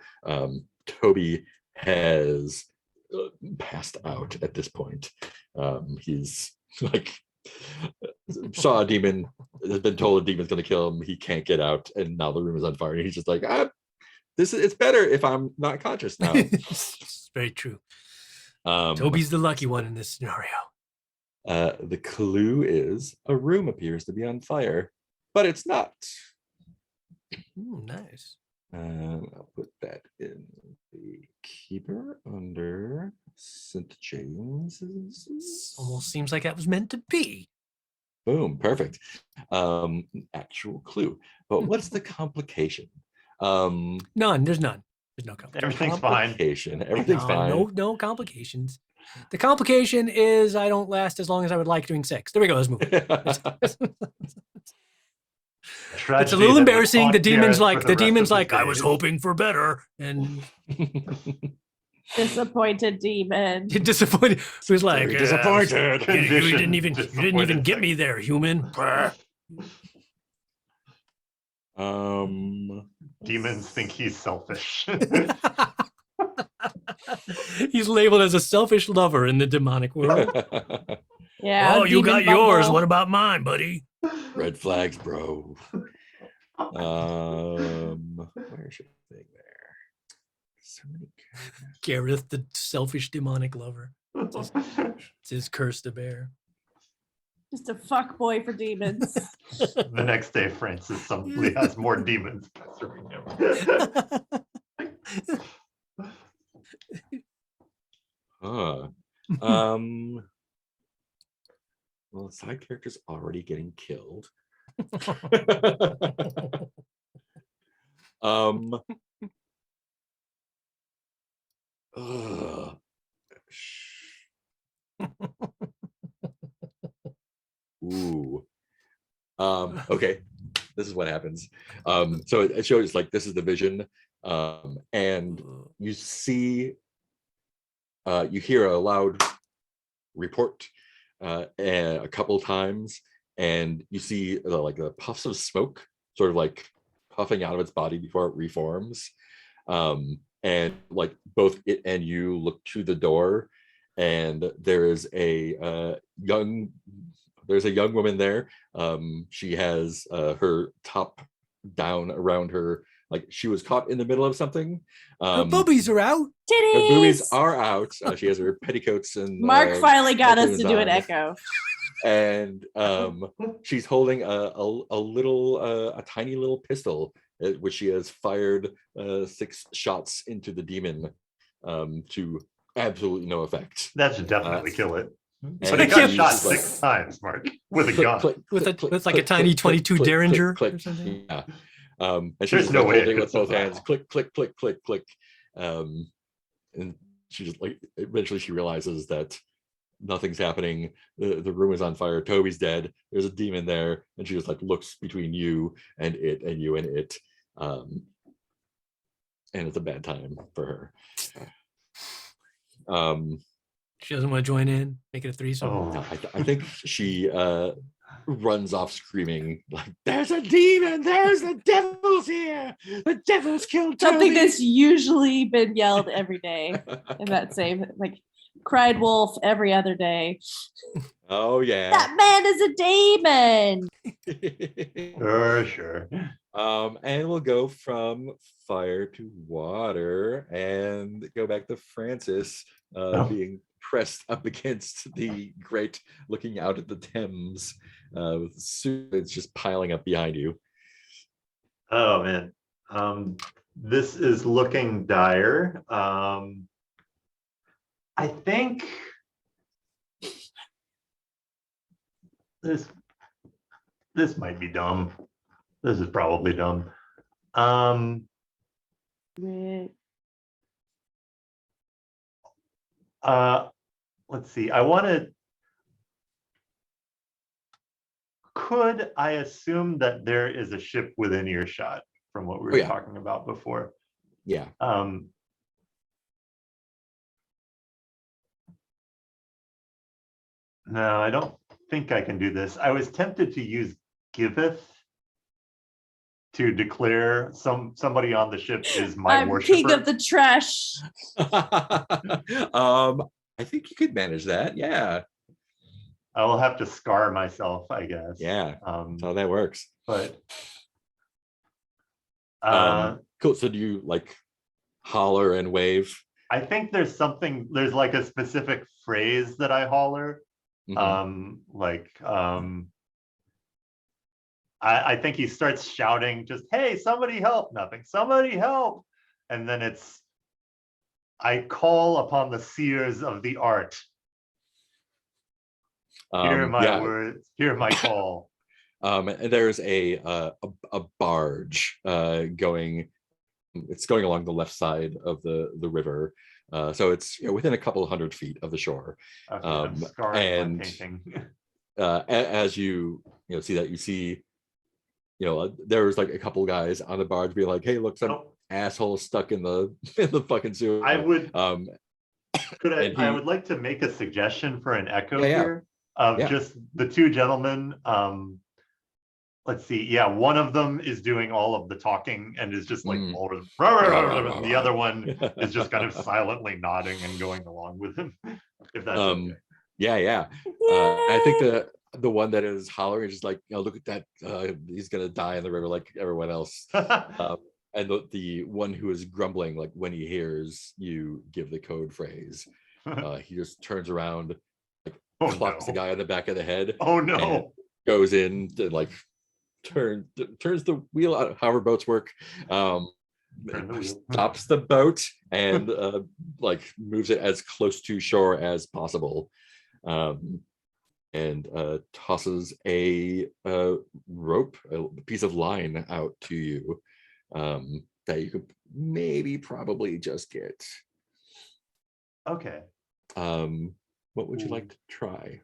Toby has passed out at this point. He's like, saw a demon, has been told a demon's going to kill him. He can't get out, and now the room is on fire. And he's just like, it's better if I'm not conscious now. It's very true. Toby's the lucky one in this scenario. The clue is a room appears to be on fire, but it's not. Ooh, nice. I'll put that in the keeper under St. James's. Almost seems like that was meant to be. Boom, perfect. Actual clue. But what's the complication? None. There's none. There's no complication. Everything's fine. Complication. Everything's No, fine. no complications. The complication is I don't last as long as I would like doing sex. There we go. Let's move. It's a little embarrassing. The demon's like, I was hoping for better, and Disappointed demon. disappointed. He was like, Very disappointed. You didn't even get me there, human. Demons think he's selfish. He's labeled as a selfish lover in the demonic world. Yeah. Oh, you got demon yours. bumble. What about mine, buddy? Red flags, bro. Where's your thing there? So many characters. Gareth, the selfish demonic lover. It's his curse to bear. Just a fuck boy for demons. The next day, Francis suddenly has more demons pestering him. Huh. Well, side character's already getting killed. Ugh. Ooh. Okay, this is what happens. So it shows like this is the vision, and you see, you hear a loud report a couple times, and you see like the puffs of smoke sort of like puffing out of its body before it reforms. And like both it and you look to the door, and there is a young woman there. She has her top down around her, like she was caught in the middle of something. Her boobies are out. Titties. Her boobies are out. She has her petticoats and Mark finally got us to do an on. echo. And she's holding a tiny little pistol, which she has fired 6 shots into the demon, to absolutely no effect. That should definitely kill it. And But it got she's shot like, 6 times, Mark, with a click, gun. click, With click, like a click, tiny click, 22 click, Derringer click, or something. Yeah. And she's There's just, no like, way it holding it could with both survive. hands. Click, click, click, click, click. And she just like eventually she realizes that nothing's happening. The room is on fire. Toby's dead. There's a demon there, and she just like looks between you and it, and you and it. And it's a bad time for her. She doesn't want to join in, make it a threesome. Oh, I think she runs off screaming like, "There's a demon! There's the devil's here! The devil's killed Something Toby!" that's usually been yelled every day in that same, like, cried wolf every other day. Oh yeah. That man is a demon. sure. And we'll go from fire to water and go back to Francis being pressed up against the grate, looking out at the Thames, with it's just piling up behind you. Oh man, this is looking dire. I think this might be dumb. This is probably dumb. Let's see. Could I assume that there is a ship within earshot from what we were talking about before? Yeah. No, I don't think I can do this. I was tempted to use giveth to declare somebody on the ship is my I'm worshiper. king of the trash. I think you could manage that. Yeah. I will have to scar myself, I guess. Yeah. That's how that works. But cool. So do you like holler and wave? I think there's like a specific phrase that I holler. Mhm. I think he starts shouting, just, hey, somebody help, nothing, somebody help. And then it's, I call upon the seers of the art. Hear my Yeah. words, hear my call. And there's a barge going. It's going along the left side of the river, so it's within a couple 100 feet of the shore. Okay, I'm scarring and my painting. As you see that, you see there's like a couple guys on the barge being like, hey, look, some Oh, asshole stuck in the fucking sewer. I would and I he- would like to make a suggestion for an echo Yeah, yeah. here of Yeah. just the two gentlemen. Let's see. Yeah, one of them is doing all of the talking and is just like, the other one is just kind of silently nodding and going along with him. If that's okay. Yeah. I think the one that is hollering is just like, look at that, he's gonna die in the river like everyone else. And the one who is grumbling, like when he hears you give the code phrase, he just turns around, like clocks the guy on the back of the head. Oh and no. goes in to like turns the wheel out, however boats work, Turn the wheel. stops the boat and like moves it as close to shore as possible, and tosses a rope, a piece of line out to you, that you could probably just get. Okay. What would you like to try?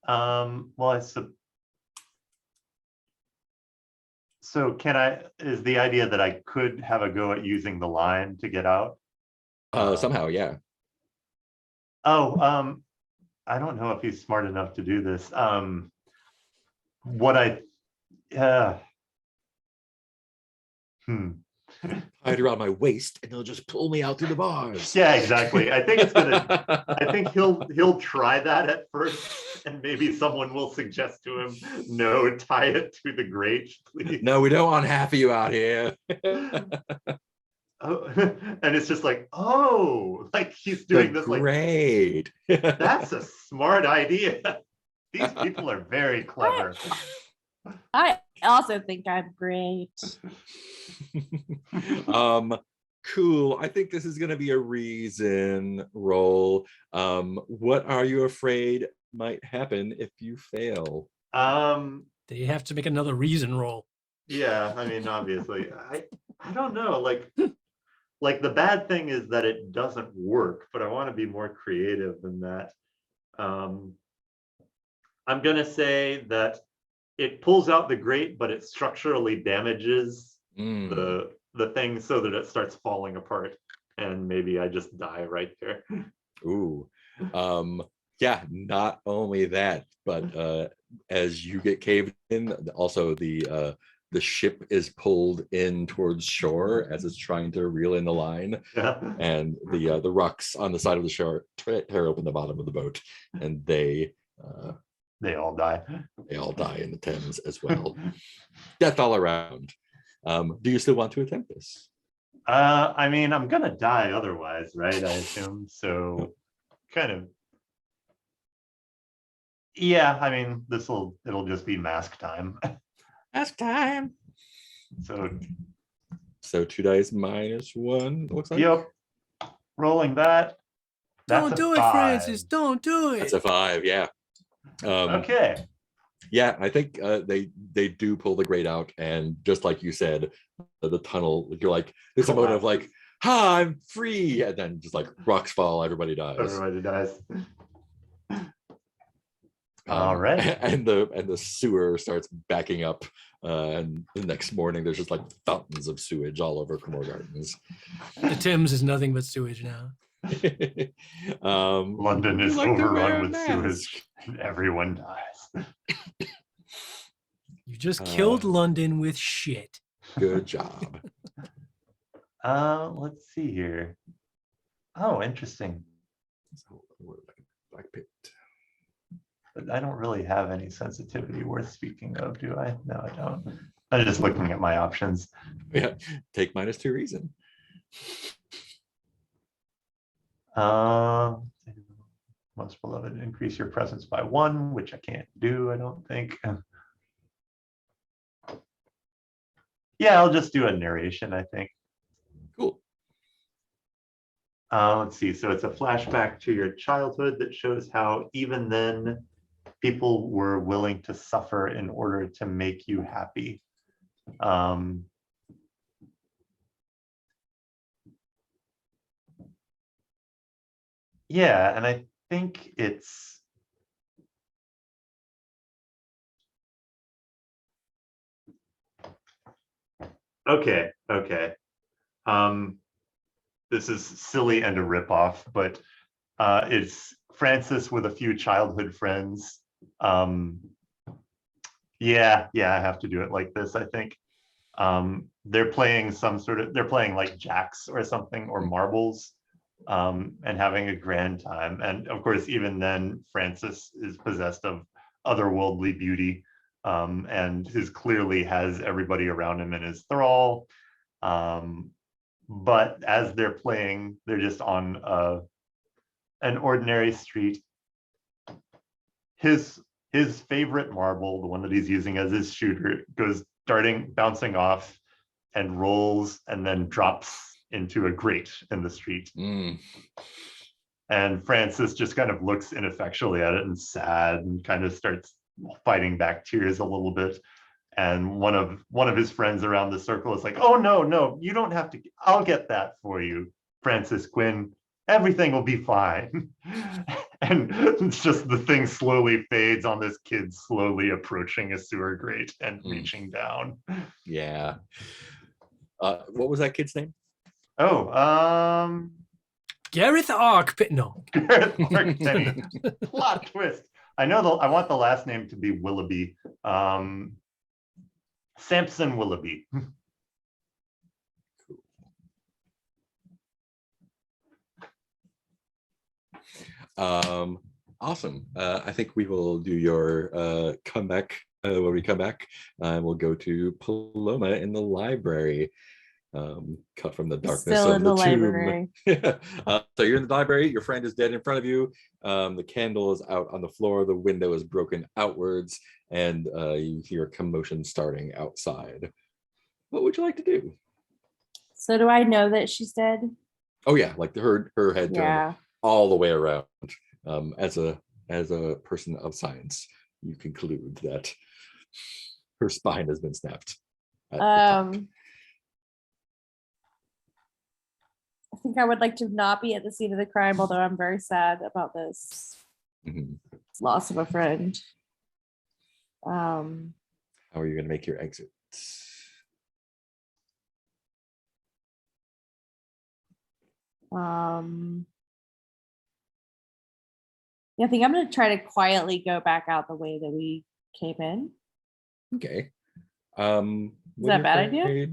Well, so is the idea that I could have a go at using the line to get out? Somehow, yeah. Oh, I don't know if he's smart enough to do this. Tie it around my waist and they'll just pull me out through the bars. Yeah, exactly. I think he'll try that at first, and maybe someone will suggest to him, no, tie it to the grate, please. No, we don't want half of you out here. Oh, and it's just like, oh, like he's doing this like, great. that's a smart idea. These people are very clever. I also think I'm great. Cool. I think this is going to be a reason roll. What are you afraid might happen if you fail? They have to make another reason roll. Yeah, I mean, obviously, I don't know, like the bad thing is that it doesn't work, but I want to be more creative than that. I'm gonna say that it pulls out the grate, but it structurally damages the thing so that it starts falling apart, and maybe I just die right there. Ooh. Yeah, not only that, but as you get caved in, also the ship is pulled in towards shore as it's trying to reel in the line. Yeah. And the rocks on the side of the shore tear open the bottom of the boat, and they all die. They all die in the Thames as well. Death all around. Do you still want to attempt this? I mean, I'm gonna die otherwise, right? I assume. So kind of. Yeah, I mean, it'll just be mask time. Mask time. So 2 dice -1, looks like. Yep. Rolling that. Don't do it, Francis. Don't do it. That's a 5, yeah. Okay. Yeah, I think they do pull the grate out, and just like you said, the tunnel, you're like, there's a moment of like, ha, I'm free, and then just like rocks fall, everybody dies. Everybody dies. All right. And the sewer starts backing up, and the next morning there's just like fountains of sewage all over Cremor Gardens. The Thames is nothing but sewage now. London is overrun with sewage, and everyone dies. You just killed London with shit. Good job. Let's see here. Oh, interesting. I picked. But I don't really have any sensitivity worth speaking of, do I? No, I don't. I'm just looking at my options. Yeah, take -2 reason. Most beloved, increase your presence by 1, which I can't do, I don't think. Yeah, I'll just do a narration, I think. Cool. Let's see. So it's a flashback to your childhood that shows how even then people were willing to suffer in order to make you happy. Yeah, and I think it's okay. This is silly and a ripoff, but it's Francis with a few childhood friends. Yeah, I have to do it like this, I think. They're playing they're playing like jacks or something, or marbles, and having a grand time. And of course, even then, Francis is possessed of otherworldly beauty, and clearly has everybody around him in his thrall. But as they're playing, they're just on an ordinary street. His favorite marble, the one that he's using as his shooter, goes bouncing off and rolls and then drops into a grate in the street. And Francis just kind of looks ineffectually at it and sad, and kind of starts fighting back tears a little bit. And one of his friends around the circle is like, "Oh no, you don't have to. I'll get that for you, Francis Quinn. Everything will be fine." And it's just the thing slowly fades on this kid slowly approaching a sewer grate and reaching down. Yeah. What was that kid's name? Oh, Gareth Arkpit. No. Gareth Arkpenny. Plot twist. I want the last name to be Willoughby. Samson Willoughby. Awesome. I think we will do your comeback when we come back. We'll go to Paloma in the library. Cut from the darkness Still of in the the tomb. library. So you're in the library, your friend is dead in front of you. The candle is out on the floor, the window is broken outwards, and you hear a commotion starting outside. What would you like to do? So do I know that she's dead? Oh yeah, like her head turned Yeah. all the way around. As a person of science, you conclude that her spine has been snapped. at the top. I think I would like to not be at the scene of the crime, although I'm very sad about this Mhm. loss of a friend. How are you going to make your exit? Yeah, I think I'm going to try to quietly go back out the way that we came in. Okay. Is that a bad idea?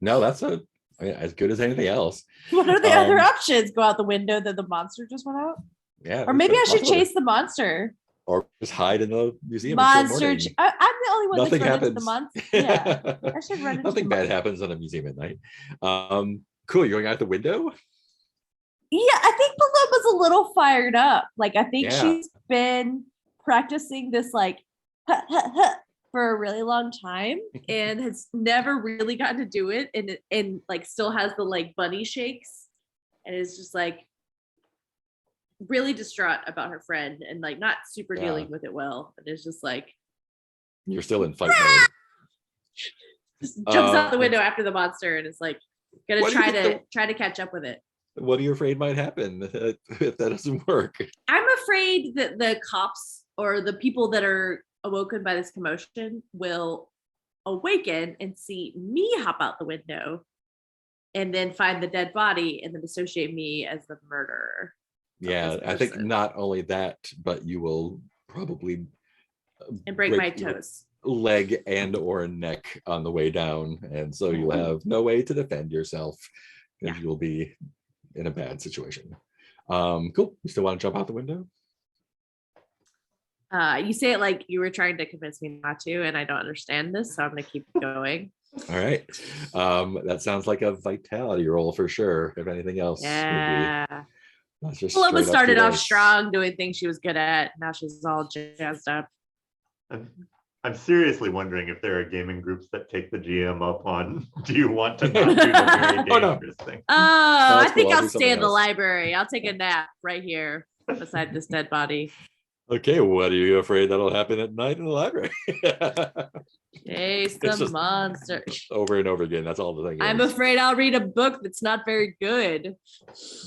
No, that's as good as anything else. What are the other options? Go out the window that the monster just went out? Yeah. Or maybe I that's should possible. chase the monster. Or just hide in the museum until Monster. morning. I'm the only one Nothing that's run into the happens. monster. Yeah. I should run into Nothing the bad monster. happens in a museum at night. Cool. You're going out the window? Yeah, I think Paloma's a little fired up. Like, I think Yeah. she's been practicing this, like, for a really long time And has never really gotten to do it, and like still has the like bunny shakes, and is just like really distraught about her friend, and like not super Yeah. dealing with it well. And it's just like You're still in fight mode. just jumps out the window after the monster, and is like gonna What do you think try to catch up with it. What are you afraid might happen if that doesn't work? I'm afraid that the cops or the people that are awoken by this commotion will awaken and see me hop out the window and then find the dead body and then associate me as the murderer. Yeah, this I think person. not only that, but you will probably And break my your toes. leg and or neck on the way down, and so you'll have no way to defend yourself because you'll be in a bad situation. Cool. You still want to jump out the window? You say it like you were trying to convince me not to, and I don't understand this, so I'm gonna keep going. All right. That sounds like a vitality roll for sure. If anything else, Yeah. that's just Paloma straight up started your off dice. strong doing things she was good at. Now she's all jazzed up. I'm I'm seriously wondering if there are gaming groups that take the GM up on, do you want to not do the very Oh, no. dangerous thing? Oh, I that's think cool. I'll I'll do stay something in the else. library. I'll take a nap right here beside this dead body. Okay, what are you afraid that'll happen at night in the library? Chase It's the just- monster. Over and over again. That's all the thing. I'm is. afraid I'll read a book that's not very good.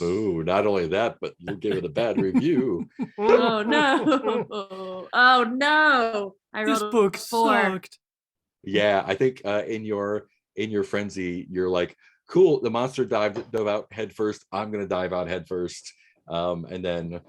Ooh, not only that, but you'll give it a bad review. Oh no. Oh no. I This wrote a book 4. sucked. Yeah, I think in your frenzy, you're like, cool, the monster dove out head first. I'm gonna dive out head first. And then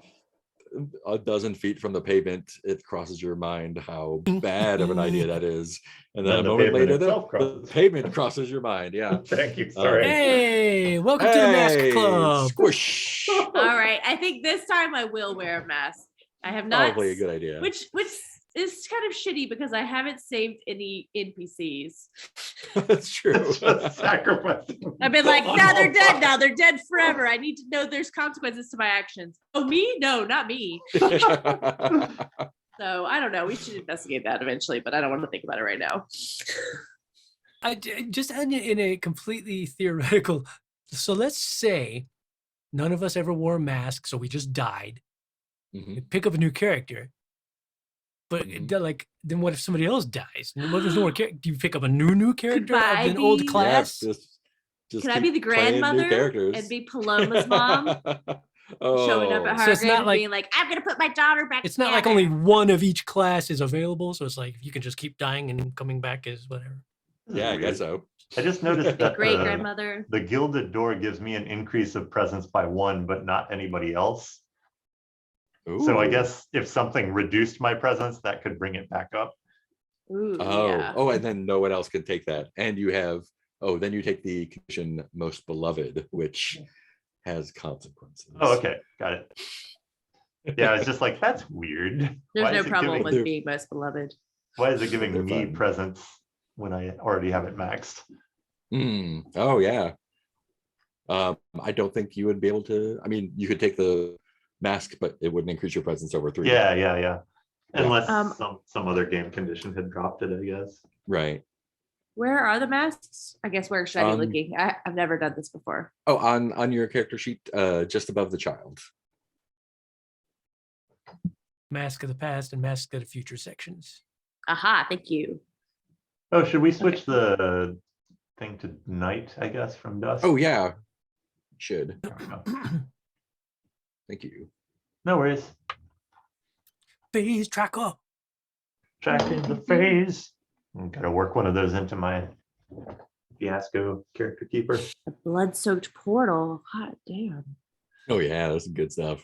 a dozen feet from the pavement, it crosses your mind how bad of an idea that is. And then Then a the moment pavement later, itself the crosses. pavement crosses your mind. Yeah. Thank you, sorry. Hey, welcome to the Mask Hey, Club. Squish. All right. I think this time I will wear a mask. I have not, Probably a good idea. which is kind of shitty because I haven't saved any NPCs. That's true. Just sacrificing. I've been like, now they're dead. Now they're dead forever. I need to know there's consequences to my actions. Oh, me? No, not me. So I don't know. We should investigate that eventually, but I don't want to think about it right now. Just in a completely theoretical. So let's say none of us ever wore a mask, so we just died. Mhm. Pick up a new character. But Mhm. then what if somebody else dies? What if there's no more character? Do you pick up a new character of I an old be- Yeah, class? just Can I be keep the playing new grandmother characters. and be Paloma's mom? Showing up at So it's Hargrave not and like- being like, I'm gonna put my daughter back. It's not like together." only one of each class is available, so it's like you can just keep dying and coming back as whatever. Yeah, I guess so. I just noticed that Great the, grandmother. the gilded door gives me an increase of presence by 1, but not anybody else. So I Ooh. guess if something reduced my presence, that could bring it back up. Ooh, Oh, yeah. oh, and then no one else can take that. And you have, then you take the condition most beloved, which has consequences. Oh, okay, got it. Yeah, it's just like, that's weird. There's Why no is it problem giving- with They're- being most beloved. Why is it giving They're me fun. presence when I already have it maxed? Oh, yeah. I don't think you would be able to. I mean, you could take the mask, but it wouldn't increase your presence over 3. Yeah. Unless Um, some other game condition had dropped it, I guess. Right. Where are the masks? I guess where should I be Um, looking? I've never done this before. Oh, on your character sheet, just above the child. Mask of the past and Mask of the future sections. Aha, thank you. Oh, should we switch the thing to night, I guess, from dusk? Oh, yeah. Should. There we go. Thank you. No worries. Phase tracker. Tracking the phase. Gotta work one of those into my fiasco character keeper. The blood-soaked portal. Hot damn. Oh, yeah, that's some good stuff.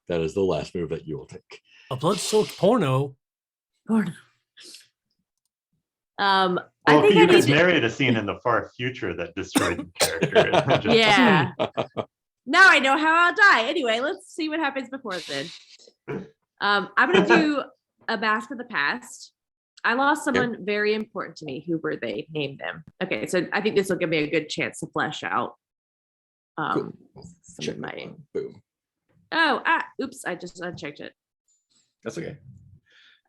That is the last move that you will take. A blood-soaked porno. Portal. Well, I think I you need could to. narrate a scene in the far future that destroyed the character. Just- Yeah. Now I know how I'll die. Anyway, let's see what happens before then. I'm gonna do a mask of the past. I lost someone very important to me. Who were they? Name them. Okay, so I think this will give me a good chance to flesh out some Check of my. that one. Boom. Oops! I just unchecked it. That's okay.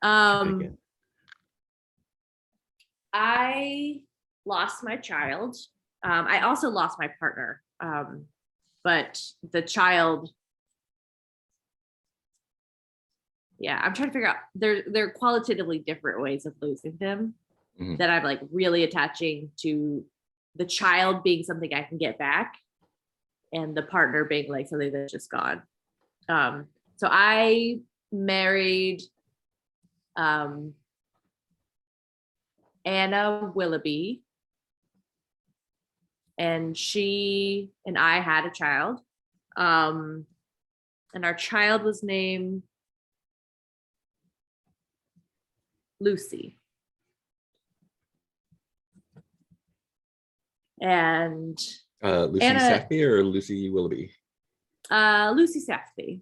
Um, I lost my child. I also lost my partner. But the child. Yeah, I'm trying to figure out. They're qualitatively different ways of losing them Mhm. that I'm like really attaching to the child being something I can get back, and the partner being like something that's just gone. So I married Anna Willoughby, and she and I had a child, and our child was named Lucy. And Lucy Anna- Sackby or Lucy Willoughby? Lucy Saxby.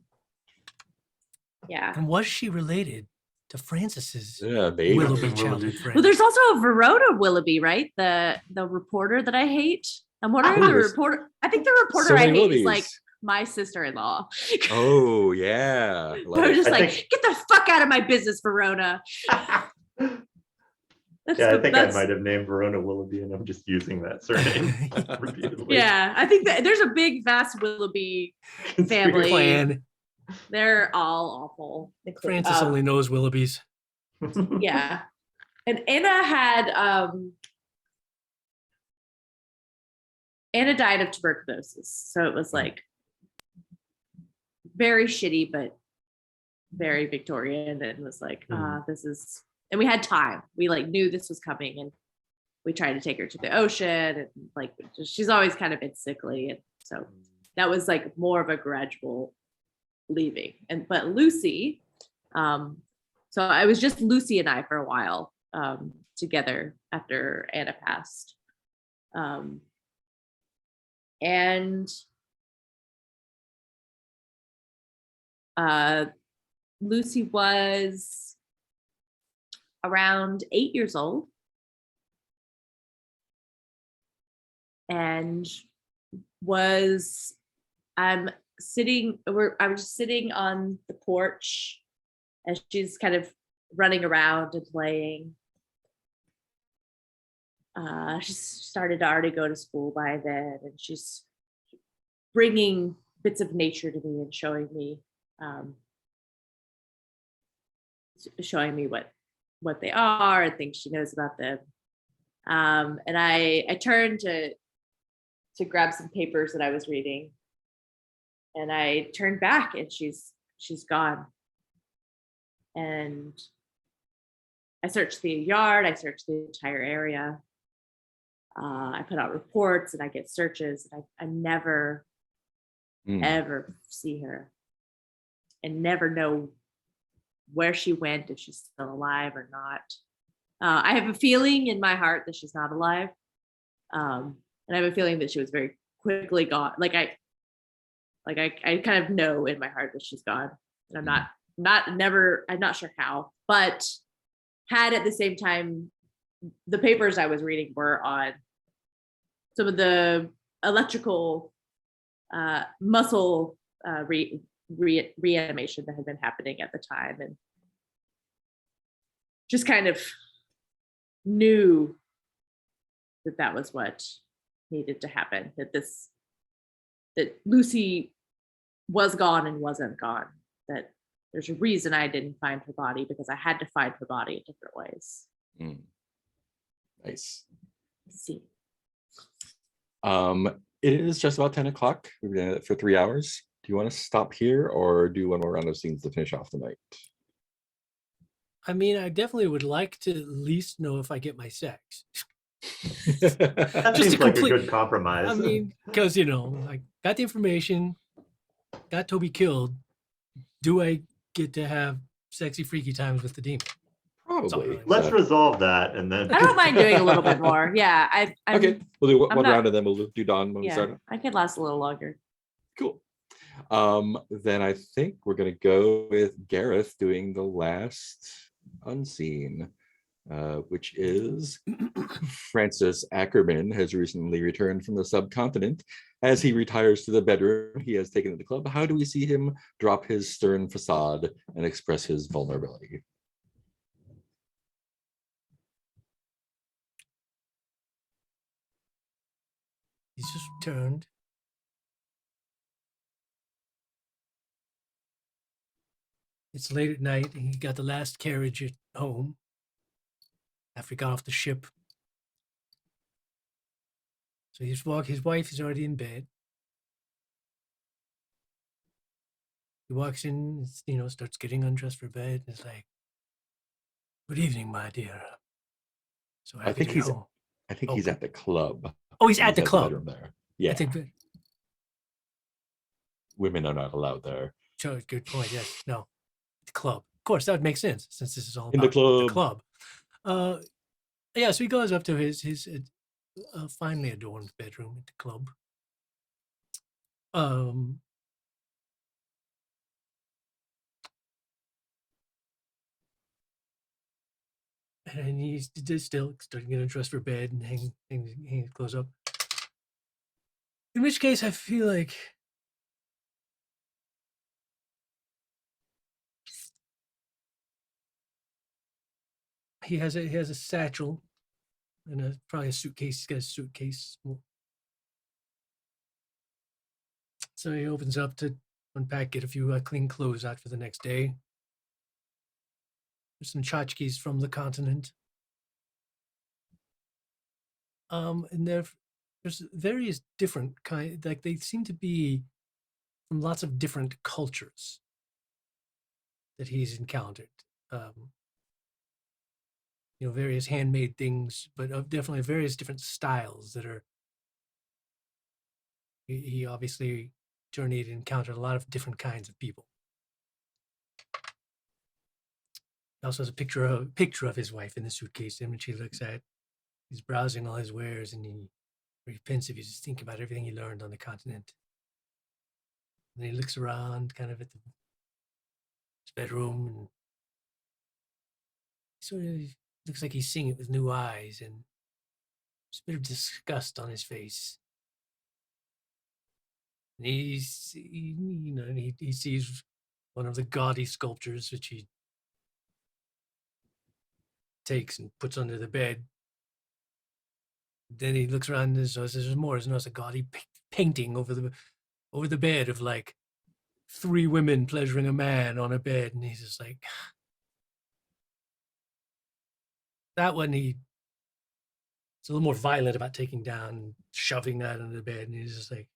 Yeah. And was she related to Francis's Yeah, maybe. Willoughby Willoughby. childhood friend? Well, there's also a Verona Willoughby, right? The reporter that I hate. I'm wondering Oh, the there's reporter. I think the reporter So I many hate is like Willoughbys. my sister-in-law. Oh yeah. I Love was it. just I like, think- get the fuck out of my business, Verona. That's Yeah, I the- think I that's- might have named Verona Willoughby, and I'm just using that surname repeatedly. Yeah, I think that there's a big, vast Willoughby family. Clan. They're all awful. including- Francis only knows Willoughbys. Yeah. And Anna died of tuberculosis. So it was like very shitty, but very Victorian, and was like, this is, and we had time. We like knew this was coming, and we tried to take her to the ocean, and like she's always kind of been sickly. And so that was like more of a gradual leaving. But Lucy, so I was just Lucy and I for a while together after Anna passed. And Lucy was around 8 years old and I was just sitting on the porch as she's kind of running around and playing. She started to already go to school by then, and she's bringing bits of nature to me and showing me what they are and things she knows about them. And I turned to grab some papers that I was reading, and I turned back, and she's gone. And I searched the yard, I searched the entire area. I put out reports and I get searches, and I never ever see her, and never know where she went, if she's still alive or not. I have a feeling in my heart that she's not alive. And I have a feeling that she was very quickly gone. I kind of know in my heart that she's gone. And I'm not sure how, but had at the same time, the papers I was reading were on some of the electrical muscle reanimation that had been happening at the time, and just kind of knew that was what needed to happen, that Lucy was gone and wasn't gone, that there's a reason I didn't find her body, because I had to find her body in different ways. Nice. Let's see. It is just about 10 o'clock. We've been at it for 3 hours. Do you want to stop here or do one more round of scenes to finish off the night? I mean, I definitely would like to at least know if I get my sex. That Just seems a like complete- a good compromise. I mean, because, I got the information, got Toby killed. Do I get to have sexy, freaky times with the demon? Probably. really- Let's resolve that, and then I don't mind doing a little bit more. Yeah, I'm, Okay, we'll do I'm one not- round and then we'll do Dawn when we yeah, start. I could last a little longer. Cool. Then I think we're gonna go with Gareth doing the last unseen, which is Francis Ackerman has recently returned from the subcontinent. As he retires to the bedroom he has taken at the club, how do we see him drop his stern facade and express his vulnerability? He's just returned. It's late at night, and he got the last carriage at home after he got off the ship. So his wife is already in bed. He walks in, starts getting undressed for bed, and is like, "Good evening, my dear. So I happy think to be he's home." he's at the club. Oh, he's at the club. bedroom there. Yeah, I think that, women are not allowed there. so good point. Yes, no, the club. Of course, that would make sense since this is all In the about club. club. Yeah, so he goes up to his finely adorned bedroom at the club. And he's just still starting to get undressed for bed and hang his clothes up. In which case, I feel like he has a satchel and probably a suitcase. He's got a suitcase. So he opens up to unpack, get a few clean clothes out for the next day. There's some tchotchkes from the continent. And there's various different kind, like they seem to be from lots of different cultures that he's encountered. Various handmade things, but of definitely various different styles that are. He obviously journeyed and encountered a lot of different kinds of people. He also has a picture of his wife in the suitcase, and she looks at. He's browsing all his wares, and very pensive. He's just thinking about everything he learned on the continent. And he looks around, kind of at his bedroom, and he sort of looks like he's seeing it with new eyes, and there's a bit of disgust on his face. And he sees one of the gaudy sculptures, which he takes and puts under the bed. Then he looks around and says, "There's more. There's a gaudy painting over the bed of like 3 women pleasuring a man on a bed," and he's just like, that one. It's a little more violent about taking down, and shoving that under the bed, and he's just like.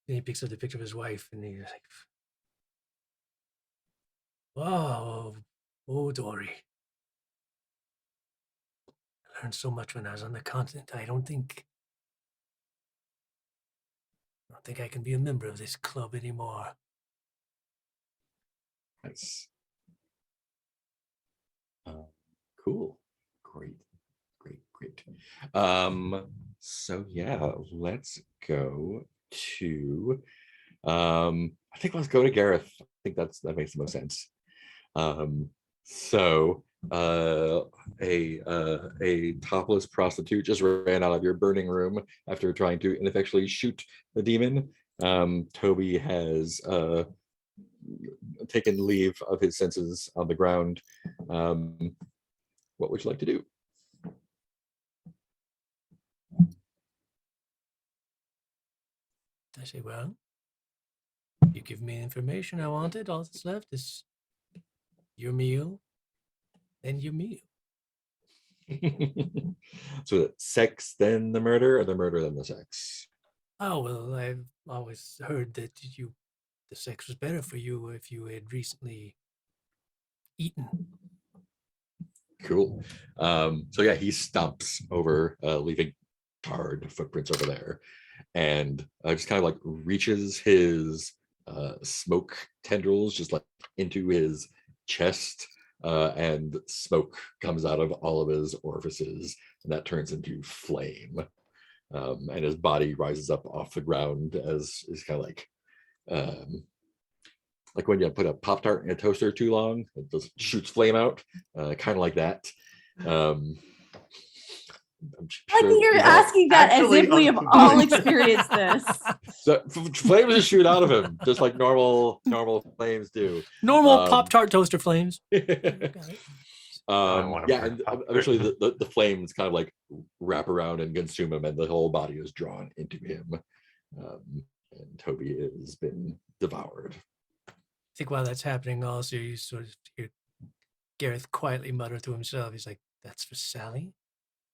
Then he picks up the picture of his wife, and he's like, "Wow, oh Dory. I learned so much when I was on the continent. I don't think I can be a member of this club anymore." Nice. Cool. Great. So yeah, let's go to I think let's go to Gareth. I think that makes the most sense. So a topless prostitute just ran out of your burning room after trying to ineffectually shoot the demon. Toby has taken leave of his senses on the ground. What would you like to do? I say, "Well, you give me the information I wanted. All that's left is your meal and your meal." So sex then the murder, or the murder then the sex? Oh, well, I've always heard that the sex was better for you if you had recently eaten. Cool. So yeah, he stomps over, leaving tarred footprints over there, and just kind of like reaches his smoke tendrils just like into his chest, and smoke comes out of all of his orifices, and that turns into flame. And his body rises up off the ground as is kind of like when you put a Pop-Tart in a toaster too long, it just shoots flame out, kind of like that. I'm Like sure you're we've all- asking that as Actually, if we have all experienced this. So flames just shoot out of him, just like normal flames do. Normal Pop-Tart toaster flames. I want to Yeah, burn and Pop-Tart. eventually the flames kind of like wrap around and consume him, and the whole body is drawn into him. And Toby has been devoured. I think while that's happening, also you sort of hear Gareth quietly mutter to himself. He's like, "That's for Sally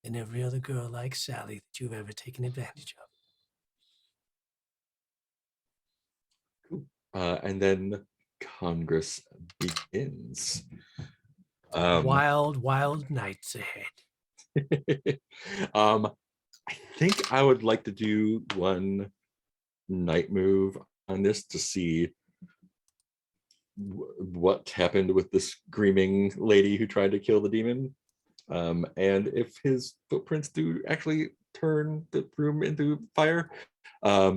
and every other girl like Sally that you've ever taken advantage of." And then Congress begins. Wild nights ahead. I think I would like to do one night move on this to see what happened with the screaming lady who tried to kill the demon, and if his footprints do actually turn the room into fire. Yeah,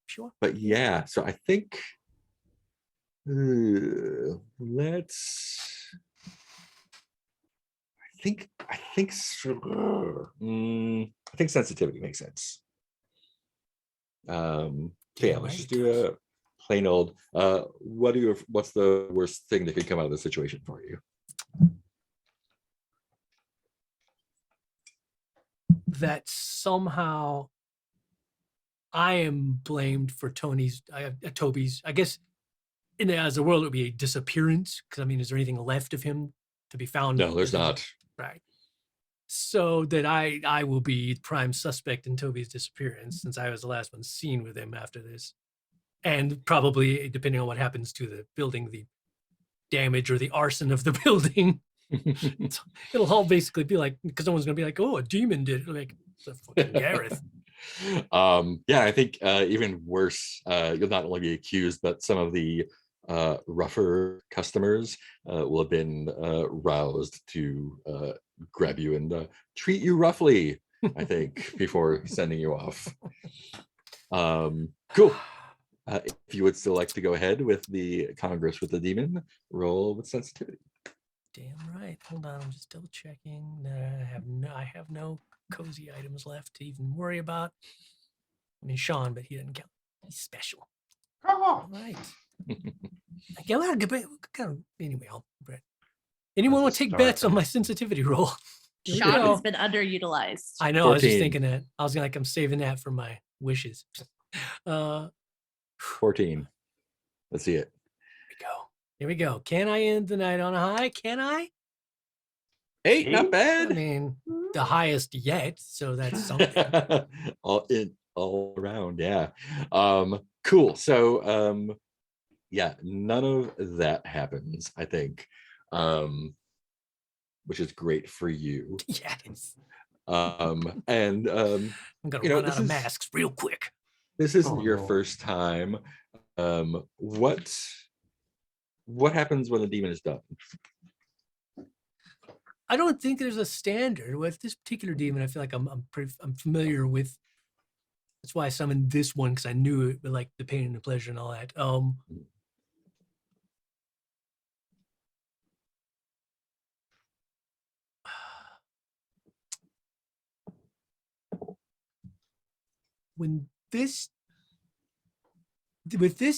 sure. But yeah, so I think I think sensitivity makes sense. Yeah, let's just do plain old. What's the worst thing that could come out of the situation for you? That somehow I am blamed for Toby's. I guess as a world, it would be a disappearance. Because I mean, is there anything left of him to be found? No, there's not. Right. So that I will be prime suspect in Toby's disappearance, since I was the last one seen with him after this, and probably depending on what happens to the building, the damage or the arson of the building. It'll all basically be like, because no one's gonna be like, oh, a demon did it. Like, it's a fucking Gareth. Yeah, I think even worse, you'll not only be accused, but some of the rougher customers will have been roused to grab you and treat you roughly, I think, before sending you off. Cool. If you would still like to go ahead with the Congress with the Demon, roll with sensitivity. Damn right. Hold on, I'm just double checking. I have no cozy items left to even worry about. I mean, Sean, but he doesn't count. He's special. All right. Anyway, anyone want to take bets on my sensitivity roll? Here we Sean go. has been underutilized. I know. I was just 14. thinking that. I was like, I'm saving that for my wishes. 14. Let's see it. Here we go. Can I end the night on a high? Can I? 8, not I bad. mean, the highest yet, so that's something. all around, yeah. Cool. So yeah, none of that happens, I think. Which is great for you. Yes. And I'm gonna run out of masks real quick. This isn't Oh, your no. first time. What happens when the demon is done? I don't think there's a standard with this particular demon. I feel like I'm familiar with. That's why I summoned this one, because I knew it, but like the pain and the pleasure and all that. With this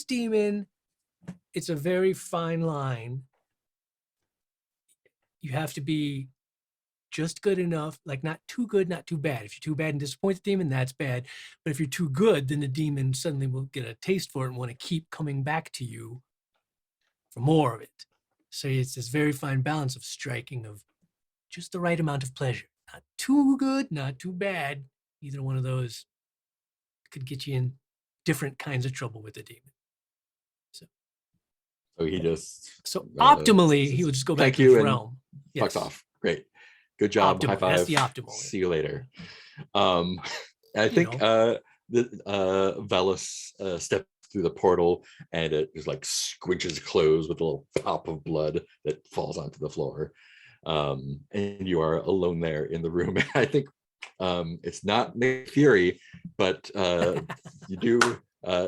demon, it's a very fine line. You have to be just good enough, like not too good, not too bad. If you're too bad and disappoint the demon, that's bad. But if you're too good, then the demon suddenly will get a taste for it and want to keep coming back to you for more of it. So it's this very fine balance of striking of just the right amount of pleasure. Not too good, not too bad. Either one of those could get you in different kinds of trouble with the demon. So he just So optimally, he would just go back thank to you his and realm. fucks off. Great. Good job. High Optimally, five. that's the optimal. See you later. I think Velis steps through the portal and it just like squinches closed with a little pop of blood that falls onto the floor. And you are alone there in the room. I think it's not Nick Fury, but you do.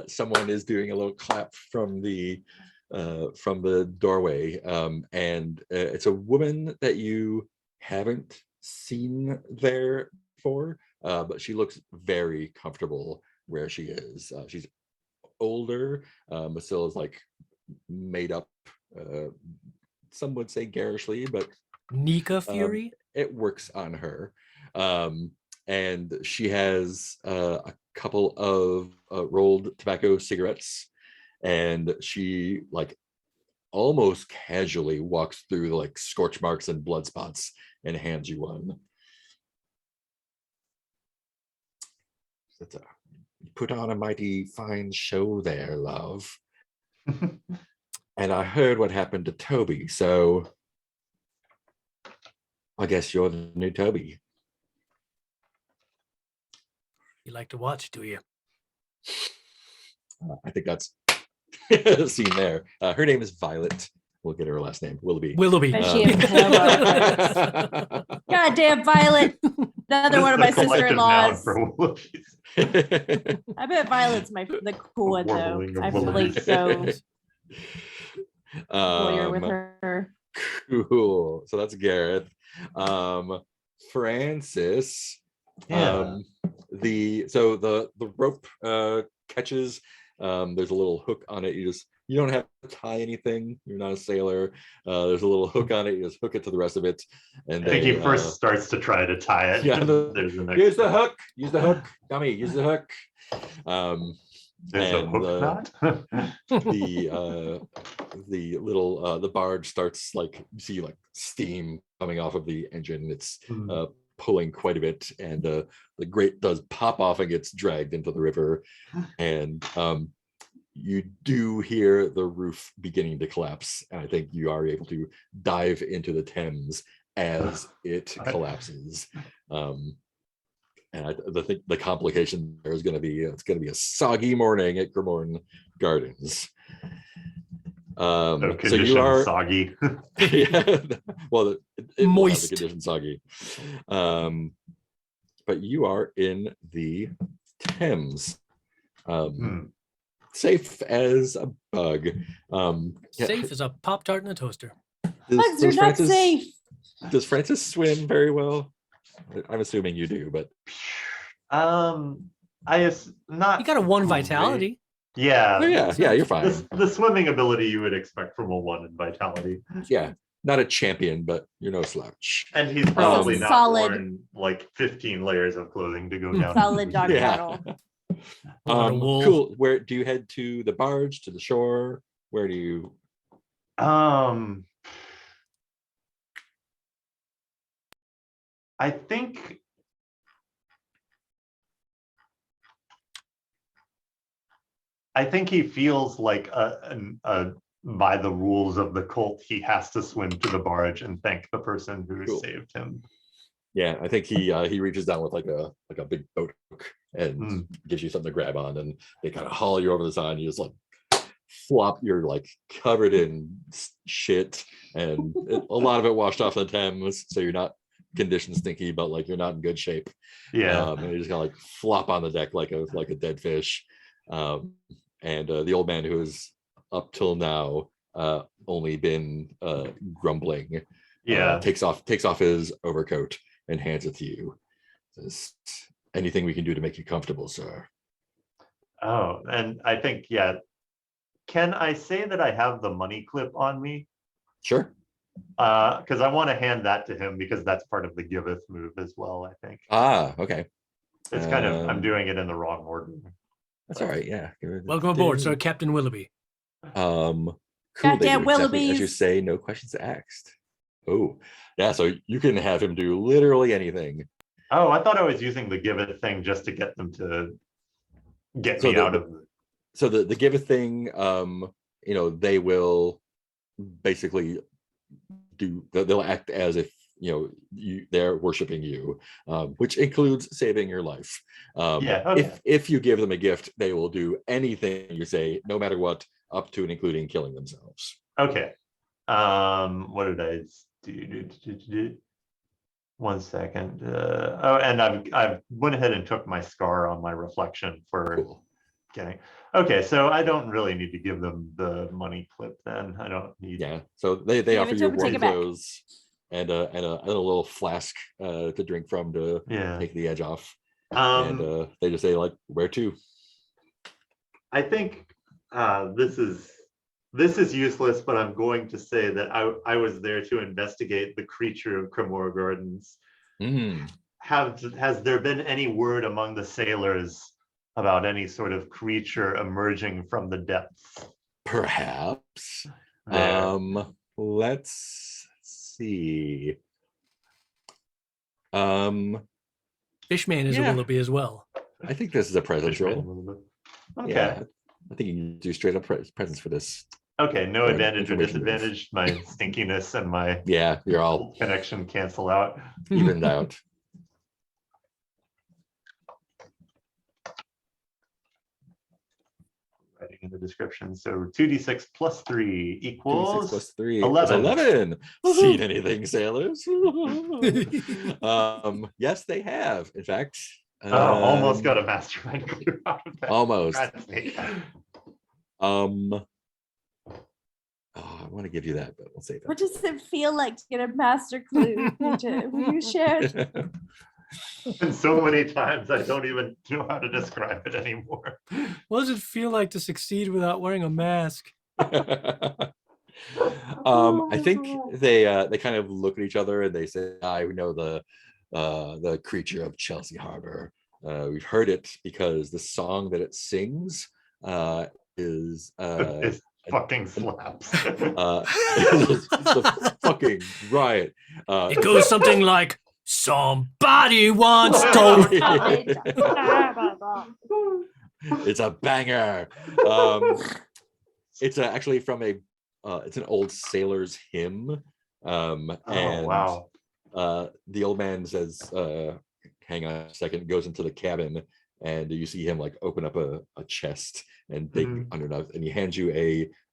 Someone is doing a little clap from the doorway, and it's a woman that you haven't seen there before, but she looks very comfortable where she is. She's older, but still is like made up. Some would say garishly, but Nika Fury. It works on her. And she has a couple of rolled tobacco cigarettes, and she like almost casually walks through the like scorch marks and blood spots and hands you one. You put on a mighty fine show there, love. And I heard what happened to Toby, so I guess you're the new Toby. You like to watch, do you? I think that's a scene there. Her name is Violet. We'll get her last name. Willoughby. Willoughby. Bet she has Paloma. Goddamn Violet. Another one of my The collective noun sister-in-laws. for Willoughby. I bet Violet's the cool one though. Warbling of I'm Willoughby. like so familiar with her. Cool. So that's Gareth. Francis. Yeah. The rope catches There's a little hook on it. You don't have to tie anything. You're not a sailor. There's a little hook on it. You just hook it to the rest of it, and I think he first starts to try to tie it. Yeah, There's the next use the hook. Use the hook, dummy. Use the hook. There's a and, hook knot. the little the barge starts like you see like steam coming off of the engine. It's pulling quite a bit, and the grate does pop off and gets dragged into the river, and you do hear the roof beginning to collapse, and I think you are able to dive into the Thames as it collapses. And I think the complication there is going to be it's going to be a soggy morning at Grimorn Gardens. So you are soggy. Yeah, well, it will have the Moist. condition soggy. But you are in the Thames, safe as a bug. Safe as a Pop-Tart in a toaster. Bugs are not safe. Does Francis swim very well? I'm assuming you do, but not. You got a 1 great. vitality. Yeah. oh, yeah, you're fine. The swimming ability you would expect from a 1 in vitality. Yeah, not a champion, but you're no slouch. And he's probably not solid. worn like 15 layers of clothing to go down. Solid dog Yeah. paddle. Cool. Where do you head to? The barge, to the shore? Where do you? I think he feels like by the rules of the cult, he has to swim to the barge and thank the person who Cool. saved him. Yeah, I think he reaches down with like a big boat hook and gives you something to grab on, and they kind of haul you over the side. And you just like flop. You're like covered in shit, and a lot of it washed off the Thames, so you're not condition stinky, but like you're not in good shape. Yeah. And you just gotta like flop on the deck like a dead fish. And the old man who has up till now only been grumbling, takes off his overcoat and hands it to you. Says, anything we can do to make you comfortable, sir? Oh, and I think, yeah. Can I say that I have the money clip on me? Sure. Because I want to hand that to him because that's part of the giveth move as well, I think. Okay. It's kind of, I'm doing it in the wrong order. That's all right, yeah. Welcome aboard, Sir Captain Willoughby. Cool. Goddamn They do exactly Willoughbys. as you say, no questions asked. Oh, yeah, so you can have him do literally anything. Oh, I thought I was using the giveth thing just to get them to get me out of it. So the giveth thing, they will basically they'll act as if they're worshiping you, which includes saving your life. If you give them a gift, they will do anything you say, no matter what, up to and including killing themselves. Okay. What did I do? 1 second. And I've went ahead and took my scar on my reflection for getting. Okay, so I don't really need to give them the money clip then. I don't need. Yeah. So they offer you one of those and a little flask to drink from to take the edge off. And they just say like, where to? I think this is useless, but I'm going to say that I was there to investigate the creature of Cremore Gardens. Has there been any word among the sailors about any sort of creature emerging from the depths? Perhaps. Let's see. Fishman is a Willoughby as well. I think this is a presence roll. Okay. Yeah, I think you can do straight up presence for this. Okay, no advantage or disadvantage. My stinkiness and my you're all connection cancel out. Evened out. Writing in the description. So 2d6 plus 3 equals 2d6 plus 3 11. 11. Seen anything, sailors? Yes, they have. In fact, almost got a mastermind clue out of that. Almost. I want to give you that, but we'll save that. What does it feel like to get a master clue? Will you share it? And so many times I don't even know how to describe it anymore. What does it feel like to succeed without wearing a mask? I think they kind of look at each other and they say, "I know the creature of Chelsea Harbor. We've heard it because the song that it sings is It fucking slaps. it's a fucking riot. It goes something like, somebody once told me. It's a banger. It's actually from it's an old sailor's hymn. Oh, And wow. the old man says, hang on a second, goes into the cabin, and you see him like open up a chest and dig underneath, and he hands you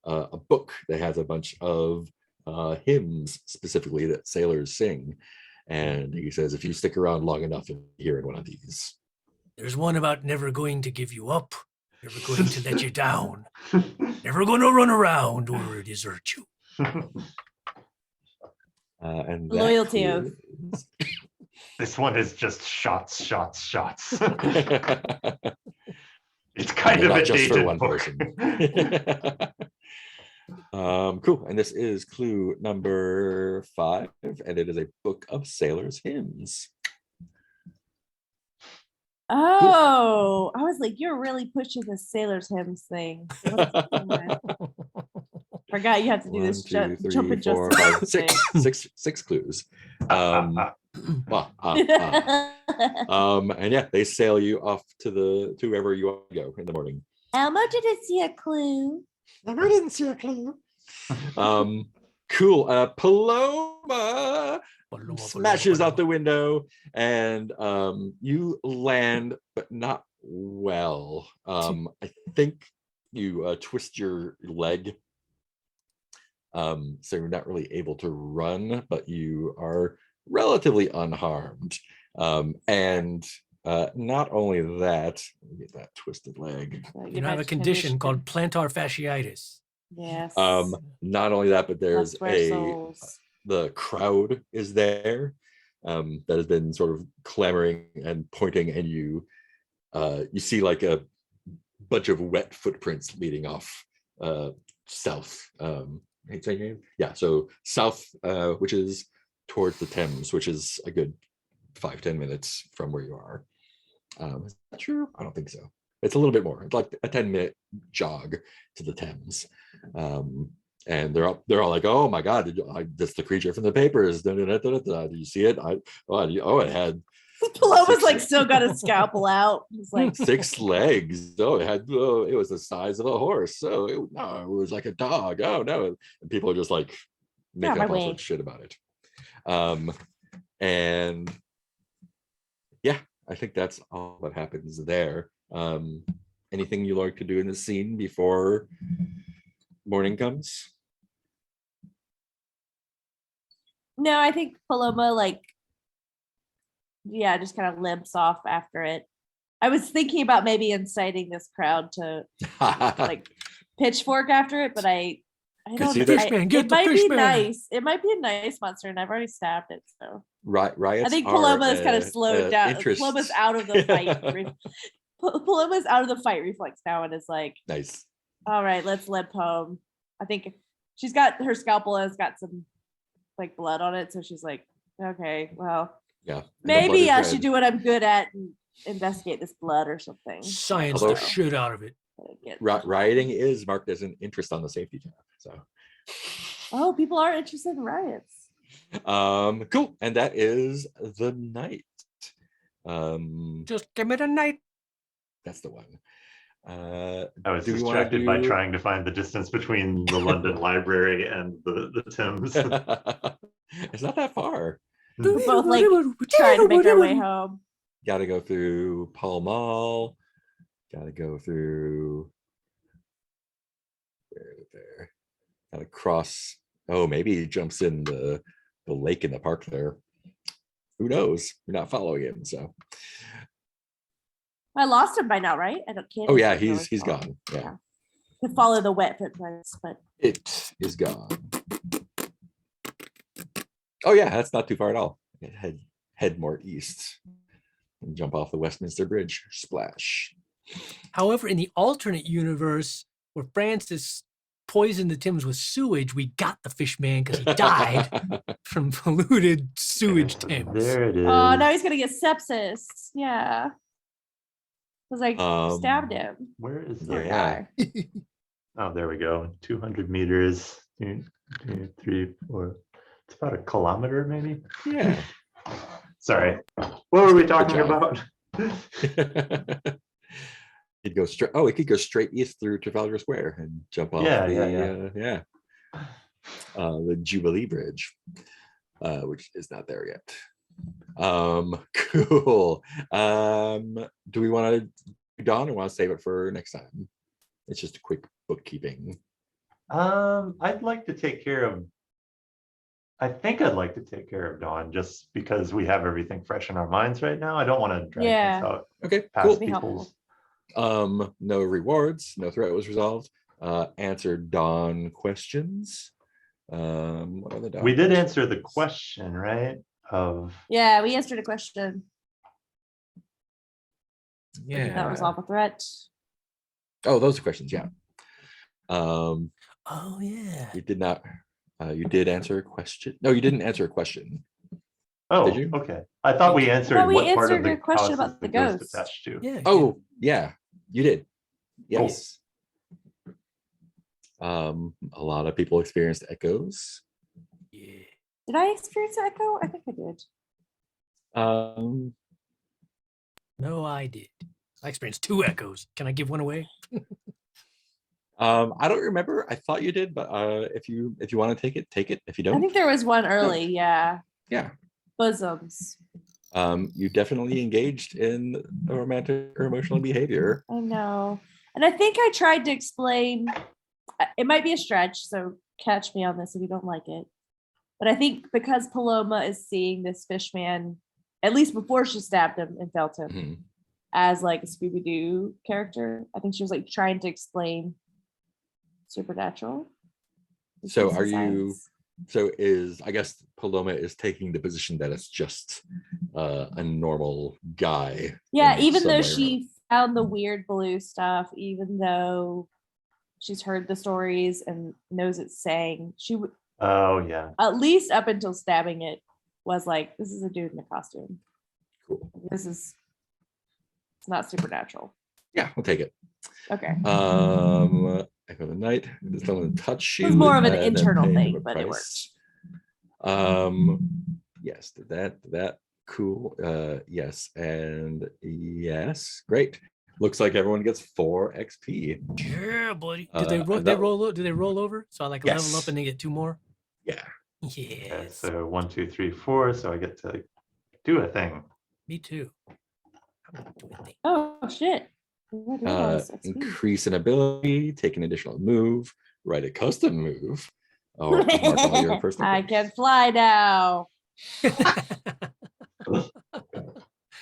a book that has a bunch of hymns specifically that sailors sing. And he says, if you stick around long enough, you'll hear in one of these. There's one about never going to give you up, never going to let you down, never going to run around or desert you. And Loyalty oath. This one is just shots. It's kind of not a just for dated one book. person. Cool. And this is clue number 5, and it is a book of sailors' hymns. Oh, I was like, you're really pushing the sailors hymns thing. Forgot you have to do 1, this 2, 3, jump and 4, just 5, 6 clues. And yeah, they sail you off to wherever you want to go in the morning. Elmo didn't see a clue. I didn't see a clue. Cool. Paloma smashes out the window, and you land, but not well. I think you twist your leg, so you're not really able to run, but you are relatively unharmed. And not only that, let me get that twisted leg. You have a condition called plantar fasciitis. Yes. Not only that, but there's Lost our souls. the crowd is there, that has been sort of clamoring and pointing, and you see like a bunch of wet footprints leading off south. Yeah, so south, which is towards the Thames, which is a good 5-10 minutes from where you are. Is that true? I don't think so. It's a little bit more. It's like a 10-minute jog to the Thames. And they're all like, "Oh my God, that's the creature from the papers. Did you see it? It had Paloma's like still got a scalpel out. He's like 6 legs. It was the size of a horse. So it was like a dog. Oh no!" And people are just like make up all sorts of shit about it. And yeah, I think that's all that happens there. Anything you like to do in the scene before morning comes? No, I think Paloma just kind of limps off after it. I was thinking about maybe inciting this crowd to pitchfork after it, but I don't know. It might be nice. It might be a nice monster, and I've already stabbed it. So riots. I think Paloma is kind of slowed down. Paloma's out of the fight. Paloma's out of the fight reflex now, and is like, nice. All right, let's limp home. I think she's got her scalpel has got some blood on it, so she's like, okay, well, yeah, maybe I should do what I'm good at and investigate this blood or something. Science the shit out of it. Rioting is marked as an interest on the safety tab. So, people are interested in riots. Cool, and that is the night. Just give me the night. That's the one. I was distracted by trying to find the distance between the London Library and the Thames. It's not that far. We're both trying to make our way home. Got to go through Pall Mall. Got to go through there. Got to cross. Oh, maybe he jumps in the lake in the park there. Who knows? You're not following him, so. I lost him by now, right? I can't. Oh yeah, he's gone. Yeah. To follow the wet footprints, but it is gone. Oh yeah, that's not too far at all. Head more east. and jump off the Westminster Bridge. Splash. However, in the alternate universe where Francis poisoned the Tims with sewage, we got the fish man because he died from polluted sewage Tims. There it is. Oh, now he's gonna get sepsis. Yeah. Because I stabbed him. Where is Poor that? Yeah. guy. Oh, there we go. 200 meters. 2, 3, 4. It's about a kilometer, maybe. Yeah. Sorry. What were we talking job. about? He'd go straight. Oh, it could go straight east through Trafalgar Square and jump off Yeah, the Jubilee Bridge, which is not there yet. Cool. Do we want to do Dawn or want to save it for next time? It's just a quick bookkeeping. I'd like to take care of. I think I'd like to take care of Dawn just because we have everything fresh in our minds right now. I don't want to drag Yeah. this out Okay, past cool. Be helpful. people's. No rewards, no threat was resolved. Answer Dawn questions. What are the Dawn We did questions? answer the question, right? Of Yeah, we answered a question. Yeah. That was off a threat. Oh, those are questions, yeah. Oh yeah. You did not. You did answer a question. No, you didn't answer a question. oh, Did you? okay. I thought we answered thought we what part of answered the your question house about is the the ghost ghost. attached to. Yeah. Oh, yeah, you did. Cool. Yes. A lot of people experienced echoes. Yeah. Did I experience an echo? I think I did. No, I did. I experienced 2 echoes. Can I give one away? I don't remember. I thought you did, but if you want to take it, take it. If you I don't, think there was one early. Yeah. yeah. Bosoms. You definitely engaged in a romantic or emotional behavior. I know. And I think I tried to explain, it might be a stretch, so catch me on this if you don't like it. But I think because Paloma is seeing this fish man, at least before she stabbed him and felt him, Mhm. as like a Scooby-Doo character, I think she was like trying to explain supernatural. So Because are of you? science. So I guess Paloma is taking the position that it's just a normal guy. Yeah, in even some though way or she found the weird blue stuff, even though she's heard the stories and knows it's saying, she would Oh yeah. at least up until stabbing it was like, this is a dude in a costume. Cool. It's not supernatural. Yeah, we'll take it. Okay. Echo the night. Does someone touch you? It was more of an and then internal pay them thing, a but it price? Yes, did that cool. Yes, and yes, great. Looks like everyone gets 4 XP. Yeah, buddy. Did they and that- roll over? So I like level Yes. up and they get 2 more? Yeah. Okay, Yes. so 1, 2, 3, 4. So I get to do a thing. Me too. I'm gonna do a thing. Oh shit. What is XP? Increase an ability, take an additional move, write a custom move, or mark all your personal. I moves. can fly now.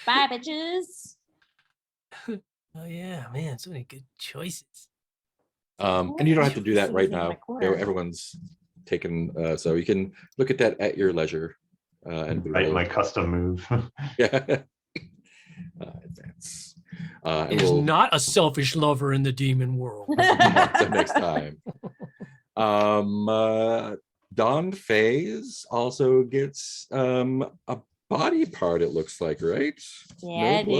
Bye, bitches. Oh yeah, man, so many good choices. And you don't have to do that right Choices in my now. corner. Everyone's taken, so you can look at that at your leisure. And we Write will- my custom move. yeah. Advance. And It is we'll not a selfish lover in the demon world. mark them next time. Dawn Phase also gets a body part, it looks like, right? Yeah, I do.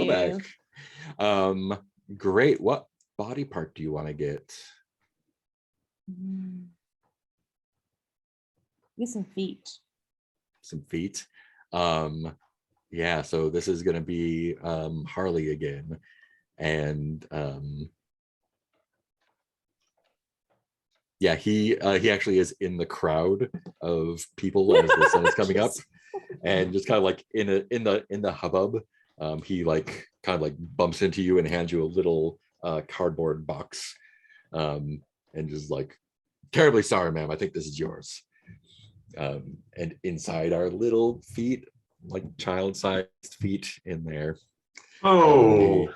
blowback. Great. What body part do you want to get? Get some feet. Some feet. Yeah, so this is gonna be Harley again. And yeah, he actually is in the crowd of people as the sun is coming up, and just kind of like in the hubbub, he like kind of like bumps into you and hands you a little cardboard box, and just like, terribly sorry, ma'am, I think this is yours. And inside are little feet, like child-sized feet in there. Oh.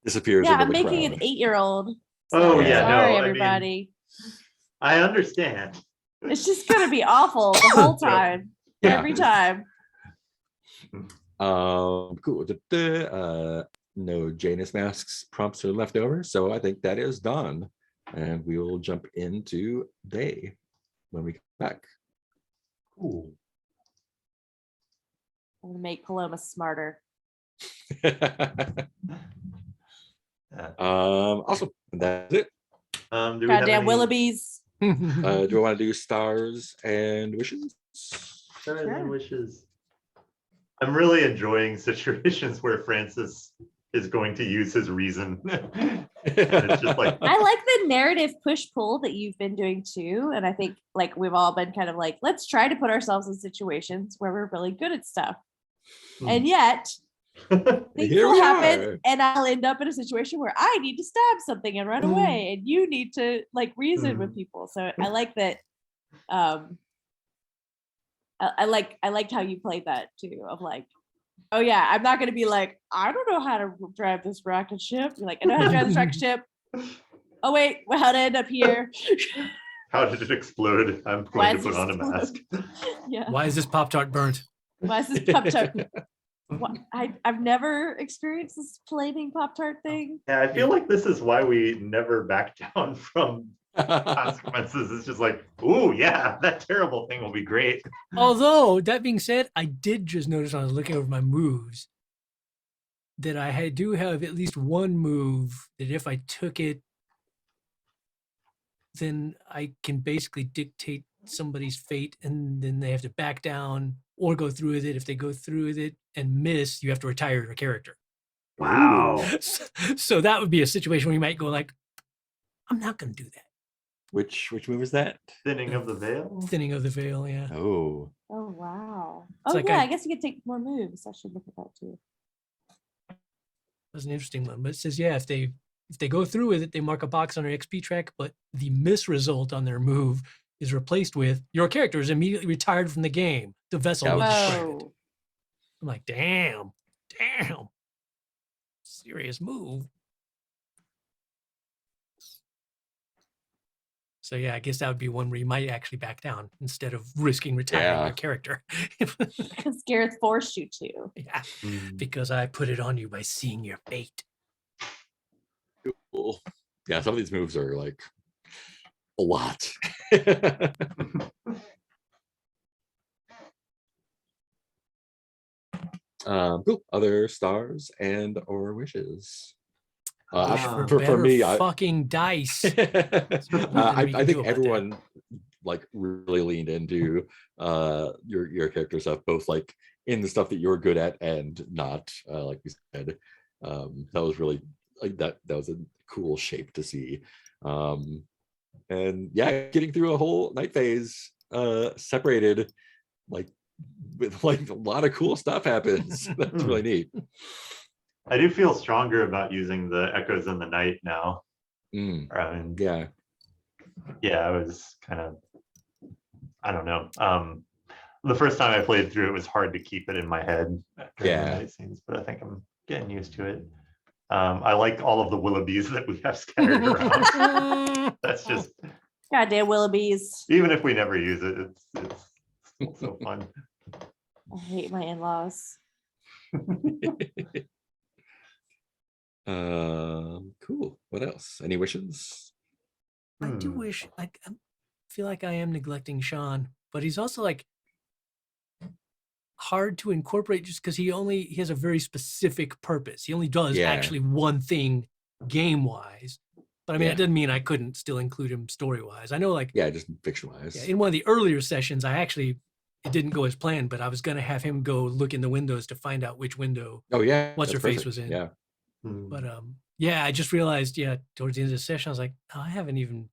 Disappears Yeah, into I'm the making crowd. an 8-year-old. Oh, yeah, no, Sorry, I mean- everybody. I understand. It's just gonna be awful the whole time. Yeah. Every time. Cool. No Janus masks prompts are left over, so I think that is done, and we will jump into day when we come back. Cool. I'm gonna make Paloma smarter. Awesome. And that's it. Do we have Goddamn any Willoughbys. Do I want to do stars and wishes? stars and Sure. wishes? I'm really enjoying situations where Francis is going to use his reason. It's just like, I like the narrative push-pull that you've been doing too. And I think like we've all been kind of like, let's try to put ourselves in situations where we're really good at stuff. And yet things Here will we happen are. and I'll end up in a situation where I need to stab something and run away and you need to like reason with people. So I like that. I liked how you played that too, of like, oh yeah, I'm not gonna be like, I don't know how to drive this rocket ship. You're like, I know how to drive this rocket ship. Oh wait, well, how to end up here? how did it explode? I'm Why going to is put it on a mask. Yeah. Why is this Pop-Tart burnt? Why is this Pop-Tart? I've never experienced this flaming Pop-Tart thing. Yeah, I feel like this is why we never back down from consequences. It's just like, ooh, yeah, that terrible thing will be great. Although, that being said, I did just notice when I was looking over my moves that I do have at least one move that if I took it, then I can basically dictate somebody's fate and then they have to back down or go through with it. If they go through with it and miss, you have to retire your character. Wow. So that would be a situation where you might go like, I'm not going to do that. Which move is that? Thinning of the veil. Thinning of the veil, yeah. Oh, Oh wow. It's Oh like yeah, I- I guess you could take more moves. I should look at that too. That's an interesting one. But it says, yeah, if they go through with it, they mark a box on their XP track, but the miss result on their move is replaced with your character is immediately retired from the game. The vessel was destroyed. Whoa. I'm like, damn. Serious move. So yeah, I guess that would be one where you might actually back down instead of risking retiring Yeah. your character. Because Gareth forced you to. Yeah, Mm. because I put it on you by seeing your fate. cool. Yeah, some of these moves are like a lot. Cool. Other stars and or wishes. Wish for for for better me, fucking dice. I we can do think about that. everyone like really leaned into your character stuff, both like in the stuff that you're good at and not. Like you said, that was really like that was a cool shape to see. And yeah, getting through a whole night phase separated, like with like a lot of cool stuff happens. That's really neat. I do feel stronger about using the echoes in the night now. Mm, I mean, yeah. yeah, I was kind of, I don't know. The first time I played through, it was hard to keep it in my head during the Yeah. night scenes, but I think I'm getting used to it. I like all of the Willoughbys that we have scattered around. That's just, Goddamn Willoughbys. even if we never use it, it's still so fun. I hate my in-laws. Cool. What else? Any wishes? I do Hmm. wish I feel like I am neglecting Sean, but he's also like hard to incorporate just because he has a very specific purpose. He only does Yeah. actually one thing game wise. But I mean, Yeah. it doesn't mean I couldn't still include him story wise. I know like Yeah, just fiction wise. in one of the earlier sessions, it didn't go as planned, but I was going to have him go look in the windows to find out which window. Oh yeah. What's that's her face perfect. was in. Yeah. Hmm. But yeah, I just realized, towards the end of the session, I was like, oh, I haven't even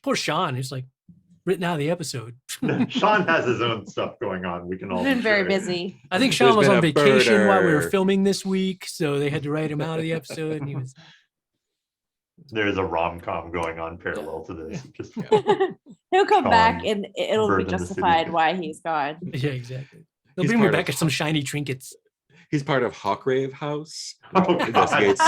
poor Sean, who's like written out of the episode. Sean has his own stuff going on. We can all I've be been very sure. busy. I think There's Sean was been on a vacation while we were birder. filming this week, so they had to write him out of the episode. And he was There's a rom-com going on parallel to this. Just He'll come back Sean, and it'll be Bird in the City. justified why he's gone. yeah, exactly. They'll He's bring me part of back at some shiny trinkets. He's part of Hawkrave House. Oh, God. Investigates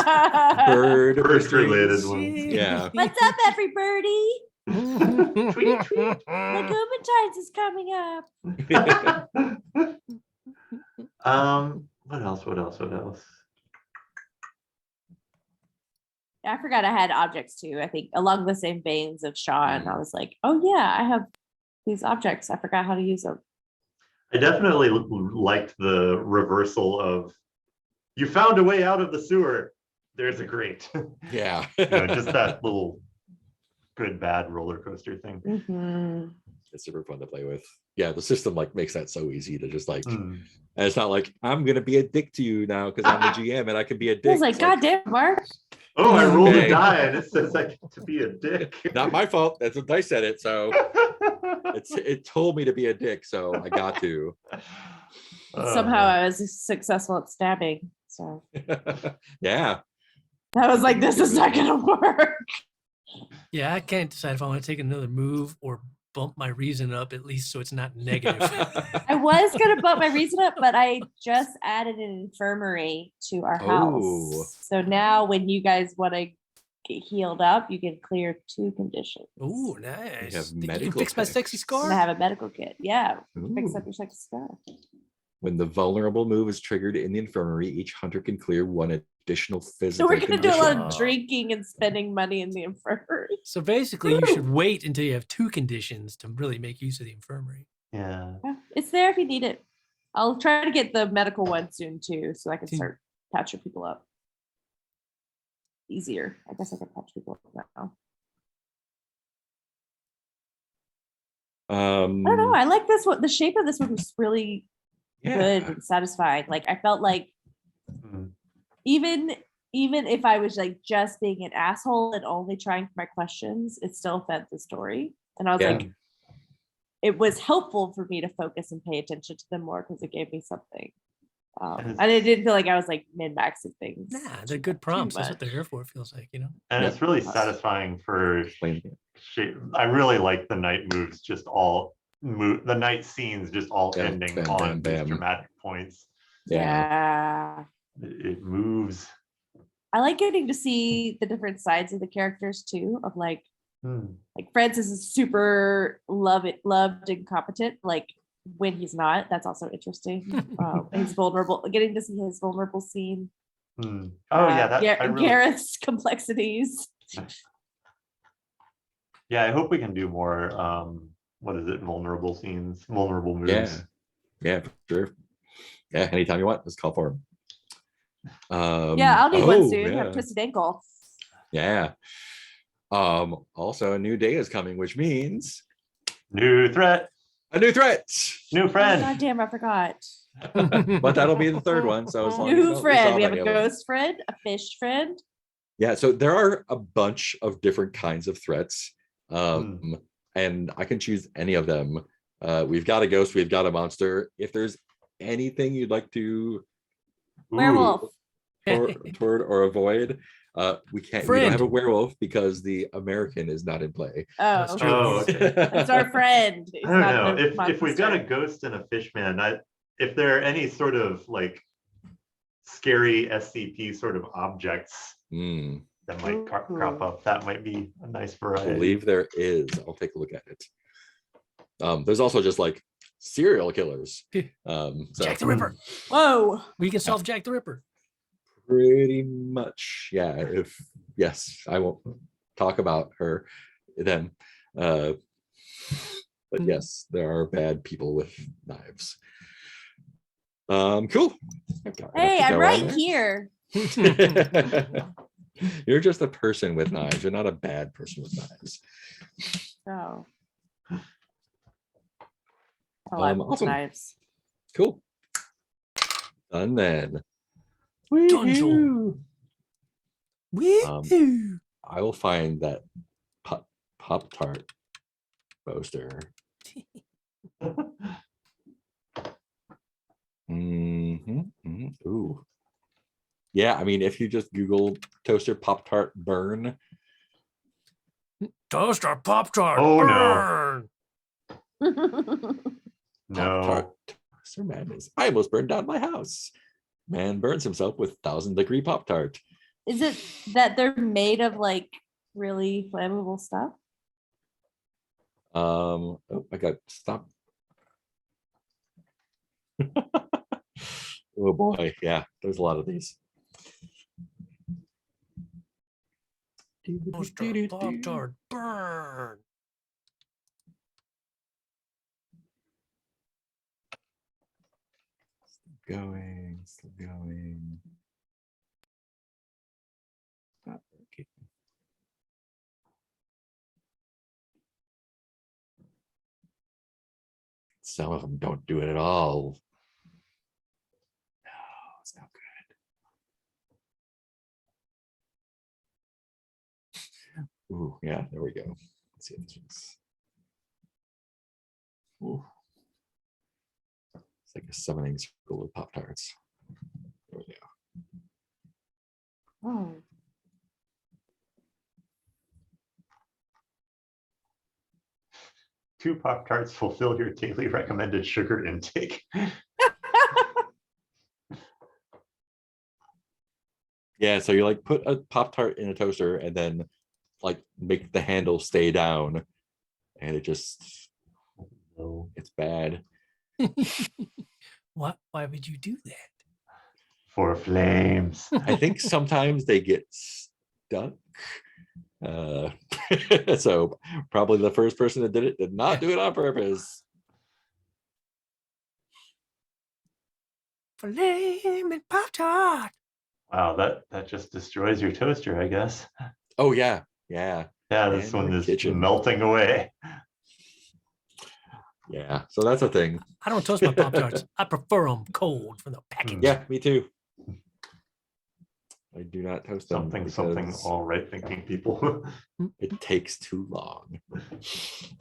bird Bird-related mysteries. ones. Yeah. What's up, everybody? Tweet, tweet. The Times is coming up. What else? What else? What else? I forgot I had objects too. I think along the same veins of Sean, I was like, oh yeah, I have these objects. I forgot how to use them. I definitely liked the reversal of you found a way out of the sewer. There's a grate. Yeah. Just that little good bad roller coaster thing. Mhm. It's super fun to play with. Yeah, the system like makes that so easy to just like, Hmm. and it's not like I'm gonna be a dick to you now because I'm the GM and I can be a dick. I was like, It's God damn, Mark. Oh, I rolled Okay. a die and it says I get to be a dick. not my fault. That's what dice said it. So it told me to be a dick, so I got to. Somehow I was successful at stabbing. So Yeah. I was like, this is not gonna work. Yeah, I can't decide if I want to take another move or bump my reason up at least so it's not negative. I was gonna bump my reason up, but I just added an infirmary to our house. Oh. So now when you guys want to get healed up, you can clear 2 conditions. Ooh, nice. have Think you can medical fix my picks. sexy And scar? I have a medical kit. Yeah. Fix Ooh. up your sexy scar. When the vulnerable move is triggered in the infirmary, each hunter can clear 1 additional So physical we're gonna do a lot condition. of drinking and spending money in the infirmary. So basically, you should wait until you have 2 conditions to really make use of the infirmary. Yeah. Yeah, it's there if you need it. I'll try to get the medical one soon too, so I can start patching people up. Easier. I guess I can patch people up now. I don't know. I like this one. The shape of this one was really good and satisfying. Like I felt like Hmm. even if I was like just being an asshole and only trying for my questions, it still fed the story. And I was Yeah. like, it was helpful for me to focus and pay attention to them more because it gave me something. And I didn't feel like I was like min-maxing things. Nah, they're good prompts. That's what they're here for, it feels like, And Yeah. it's really Yes. satisfying for Explain. I really like the night moves, just all the night scenes, just all Bam, ending bam, on bam, these bam. dramatic points. Yeah. It moves. I like getting to see the different sides of the characters too, of like Francis is super loved and competent. Like when he's not, that's also interesting. He's vulnerable. Getting to see his vulnerable scene. Oh yeah, that I really, Gareth's complexities. yeah. I hope we can do more. What is it? Vulnerable scenes, vulnerable moves. Yeah. Yeah, for sure. Yeah, anytime you want, just call for him. Yeah, I'll need one soon. Yeah. Have twisted ankle. Yeah. Also a new day is coming, which means New threat, a new threat. new friend. God damn, I forgot. But that'll be the 3rd one. So as long as you New don't friend. resolve We have any a of them. ghost friend, a fish friend. Yeah, so there are a bunch of different kinds of threats. And I can choose any of them. We've got a ghost, we've got a monster. If there's anything you'd like to Werewolf. toward or avoid, we don't have Friend. a werewolf because the American is not in play. Oh, That's okay. true. Oh, okay. That's our friend. It's I don't not know the if we've got a monster. ghost and a fishman. If there are any sort of like scary SCP sort of objects Hmm, that might crop up, that might be a nice I variety. believe there is. I'll take a look at it. There's also just like serial killers. So Jack the Ripper. Whoa. We can solve Jack the Ripper. pretty much, yeah. Yes, I won't talk about her then. But yes, there are bad people with knives. Cool. Hey, I'm right here. You're just a person with knives. You're not a bad person with knives. Oh. I like Awesome. knives. Cool. Done then. Dungeon. Woo! I will find that Pop-Tart poster. Ooh. Yeah, I mean, if you just Google toaster Pop-Tart burn. Toaster Pop-Tart. Oh, no. burn. No. Pop-Tart toaster madness. I almost burned down my house. Man burns himself with 1,000-degree Pop-Tart. Is it that they're made of like really flammable stuff? Oh, I got stopped. Oh boy, yeah, there's a lot of these. Toaster, Pop-Tart, burn. Still going. Ah, okay. Some of them don't do it at all. No, it's not good. Ooh, yeah, there we go. Let's see if this one's. Ooh. It's like a summoning circle of Pop-Tarts. There we go. Oh. Two Pop-Tarts fulfill your daily recommended sugar intake. Yeah, so you like put a Pop-Tart in a toaster and then like make the handle stay down, and it just it's bad. What? Why would you do that? For flames. I think sometimes they get stuck. So probably the first person that did it did not do it on purpose. Flame and Pop-Tart. Wow, that just destroys your toaster, I guess. Oh yeah, yeah, Yeah, this And one your is kitchen. melting away. yeah. So that's a thing. I don't toast my Pop-Tarts. I prefer them cold from the package. Yeah, me too. I do not toast them Something, because all right thinking people. it takes too long. If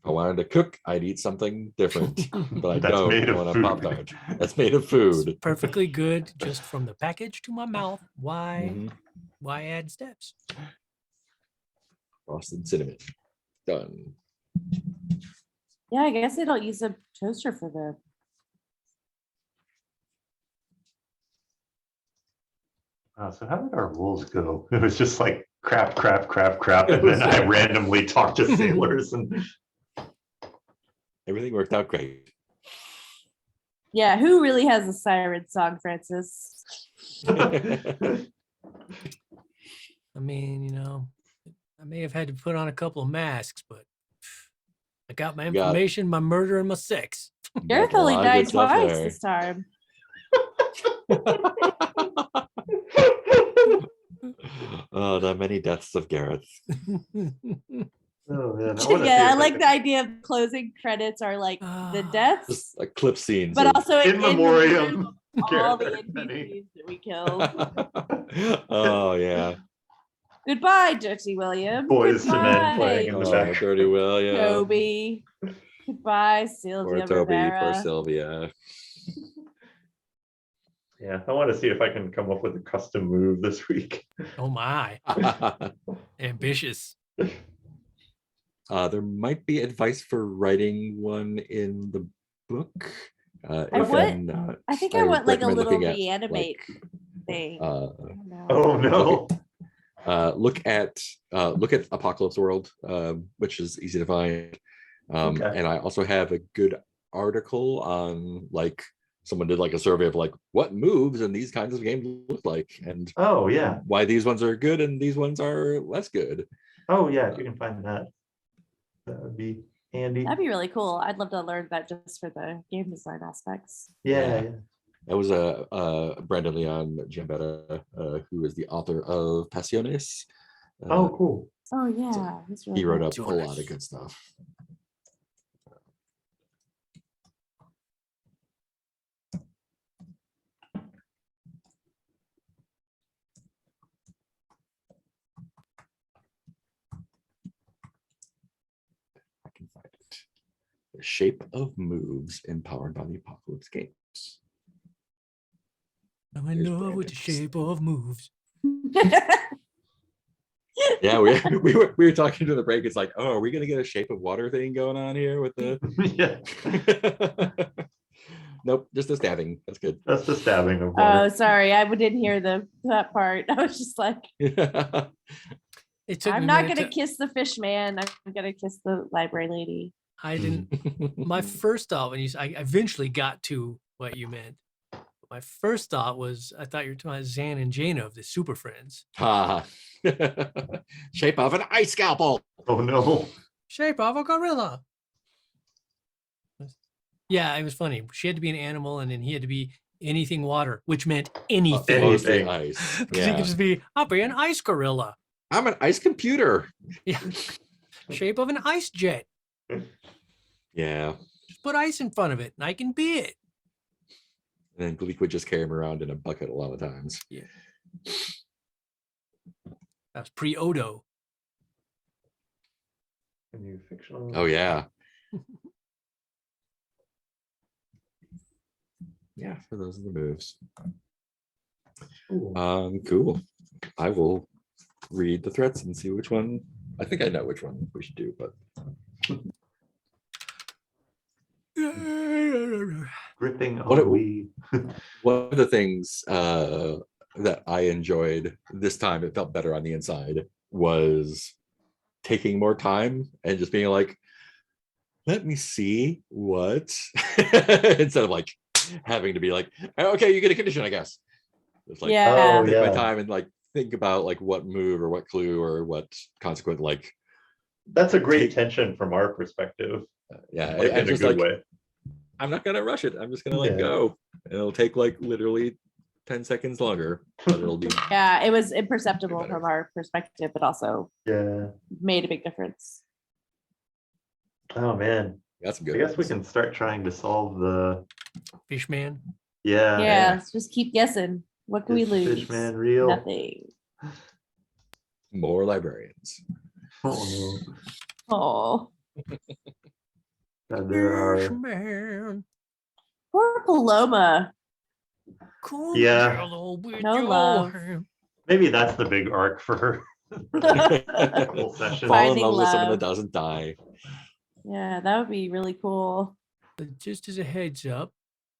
I wanted to cook, I'd eat something different, but I That's don't. made I of want a food. Pop-Tart. That's made of It's food. perfectly good just from the package to my mouth. Mhm. Why add steps? Frosted cinnamon. Done. Yeah, I guess they don't use a toaster for the. So how did our rules go? It was just like crap, crap, crap, crap, It and was then I like- randomly talked to sailors and Everything worked out great. Yeah, who really has a siren song, Francis? I mean, I may have had to put on a couple of masks, but I got my You got it. information, my murder, and my sex. Gareth Got a only lot of good died stuff twice there. this time. Oh, the many deaths of Gareth. oh man, I wanna see Yeah, I if like can- the idea of closing credits are like the Ah. deaths, Just like clip scenes. but of- also in memoriam. all Gareth the Armeni. NPCs that we killed. Oh yeah. Goodbye, Dirty William. Boys to Men Goodbye, playing in the Oh, back. Dirty William. Toby. Goodbye, Poor Sylvia Toby. Poor Rivera. Sylvia. Yeah, I want to see if I can come up with a custom move this week. Oh my, ambitious. There might be advice for writing one in the book. I if want- not, I think I want like a recommend little looking at, reanimate like, thing. I don't know. Oh no. look at Apocalypse World, which is easy to find. Okay. And I also have a good article on like someone did like a survey of like what moves in these kinds of games look like and Oh yeah. why these ones are good and these ones are less good. Oh yeah, if you can find that, that would be handy. That'd be really cool. I'd love to learn that just for the game design aspects. Yeah, Yeah. That was Brandon Leon Giambetta, who is the author of Passiones. Oh cool. Oh yeah, he's really He wrote good. up a lot of good stuff. I can find it. The Shape of Moves, empowered by the Apocalypse games. I'm in Here's love with the Brandon's. shape of moves. Yeah, we were talking to the break. It's like, oh, are we gonna get a Shape of Water thing going on here with the? Yeah, Nope, just the stabbing. That's good. that's the stabbing of Oh, water. sorry, I didn't hear that part. I was just like, It took me I'm a not minute gonna to- kiss the fish man. I'm gonna kiss the library lady. I didn't. My first thought when I eventually got to what you meant. My first thought was I thought you were talking about Zan and Jaina of the Super Friends. Ha. Shape of an ice scalpel. Oh no. Shape of a gorilla. Yeah, it was funny. She had to be an animal, and then he had to be anything water, which meant anything. Mostly Anything. ice. Because he Yeah. could just be, I'll be an ice gorilla. I'm an ice computer. Yeah. Shape of an ice jet. Yeah. Just put ice in front of it, and I can be it. And then Gleek would just carry him around in a bucket a lot of times. That was pre-Odo. New fictional. Oh yeah. Yeah, so those are the moves. Cool. Cool. I will read the threats and see which one. I think I know which one we should do, but Gripping What on it- we. one of the things that I enjoyed this time, it felt better on the inside, was taking more time and just being like, let me see what, instead of like having to be like, okay, you get a condition, I guess. It's like, Yeah. Oh, take my yeah. time and like think about like what move or what clue or what consequent, like, That's a great Take- tension from our perspective. yeah, Like I'm in a just good like, way. I'm not gonna rush it. I'm just gonna like Yeah. go. And it'll take like literally 10 seconds longer, but it'll be Yeah, it was imperceptible better. from our perspective, but also Yeah. made a big difference. Oh man. got some I good guess we ones. can start trying to solve the. Fishman. Yeah. Yeah, let's just keep guessing. What can we Is the lose? Fishman real? Nothing. More librarians. Oh no. Oh, God, there are. Fishman. poor Paloma. Come Yeah. yellow with No your love. hand. Maybe that's the big arc for her. Couple sessions. Fall in Finding love with someone love. that doesn't die. Yeah, that would be really cool. But just as a heads up,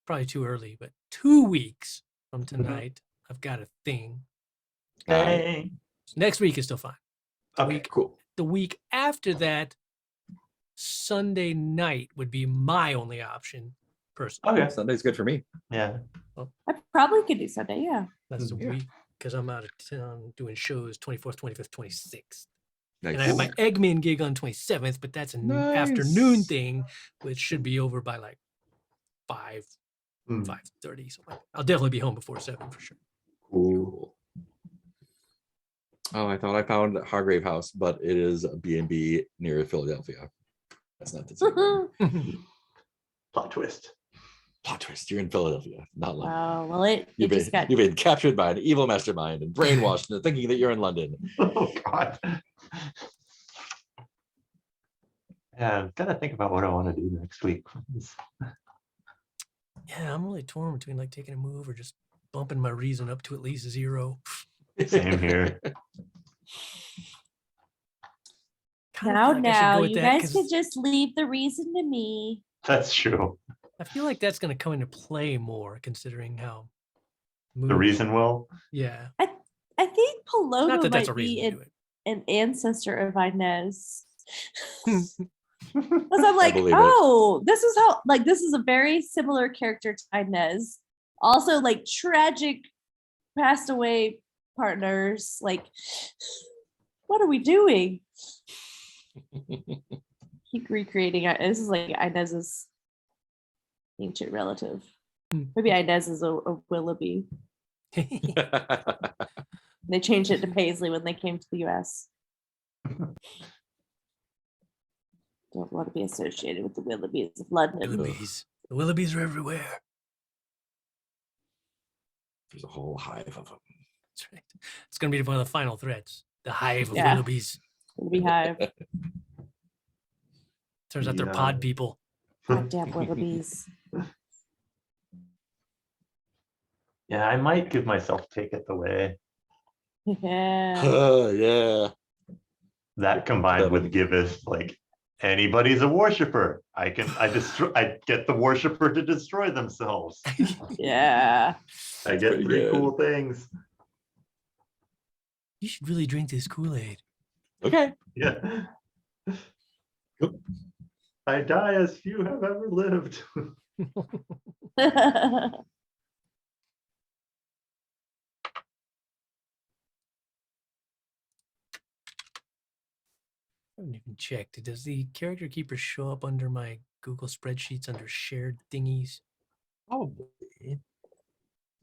probably too early, but 2 weeks from tonight, I've got a thing. Hey. Next week is still fine. Okay. Cool. The week after that, Sunday night would be my only option, personally. Okay. Sunday's good for me. Yeah. I probably could do Sunday. Yeah. That's the Yeah. week because I'm out of town doing shows 24th, 25th, 26th. Nice. And I have my Eggman gig on 27th, but that's an Nice. afternoon thing, which should be over by like 5, Hmm. 5:30. So I'll definitely be home before 7 for sure. Cool. Oh, I thought I found Hargrave House, but it is a B&B near Philadelphia. That's not the same. Plot twist. Plot twist. You're in Philadelphia, not London. Well, it just got You've been captured by an evil mastermind and brainwashed into thinking that you're in London. Oh God. Yeah, I'm gonna think about what I want to do next week. Yeah, I'm really torn between like taking a move or just bumping my reason up to at least 0. Same here. Kinda feel like I should now go with you that guys 'cause could just leave the reason to me. That's true. I feel like that's going to come into play more considering how. The moves- reason will. Yeah. I think Paloma Not that that's a might be reason to do it. an ancestor of Inez. Because I'm like, believe it. oh, this is how, like, this is a very similar character to Inez. Also, like, tragic, passed away partners. Like, what are we doing? Keep recreating it. This is like Inez's ancient relative. Maybe Inez is a Willoughby. They changed it to Paisley when they came to the US. Don't want to be associated with the Willoughbys of London. Willoughbys. The Willoughbys are everywhere. There's a whole hive of them. That's right. It's going to be one of the final threats. The hive of Yeah. Willoughbys. The beehive. Turns out they're Yeah. pod people. Goddamn Willoughbys. Yeah, I might give myself Take It the Way. Yeah. Yeah. That combined with Giveth, like anybody's a worshiper. I get the worshiper to destroy themselves. Yeah. I get pretty 3 good. cool things. You should really drink this Kool-Aid. Okay. Yeah. I die as few have ever lived. I haven't even checked. Does the character keeper show up under my Google spreadsheets under shared thingies? Probably.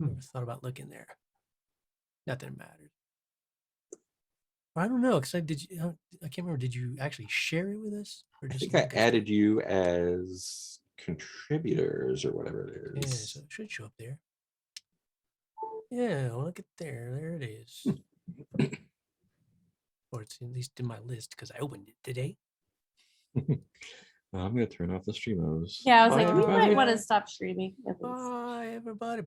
Never thought about looking there. Not that it matters. I don't know, because I can't remember. Did you actually share it with us? Or I just think I link us to- added you as contributors or whatever it Yeah, is. so it should show up there. Yeah, well, look at there. There it is. Or it's at least in my list because I opened it today. I'm gonna turn off the streamos. Yeah, I was like, we Bye. might want to stop streaming. at least. Bye, everybody.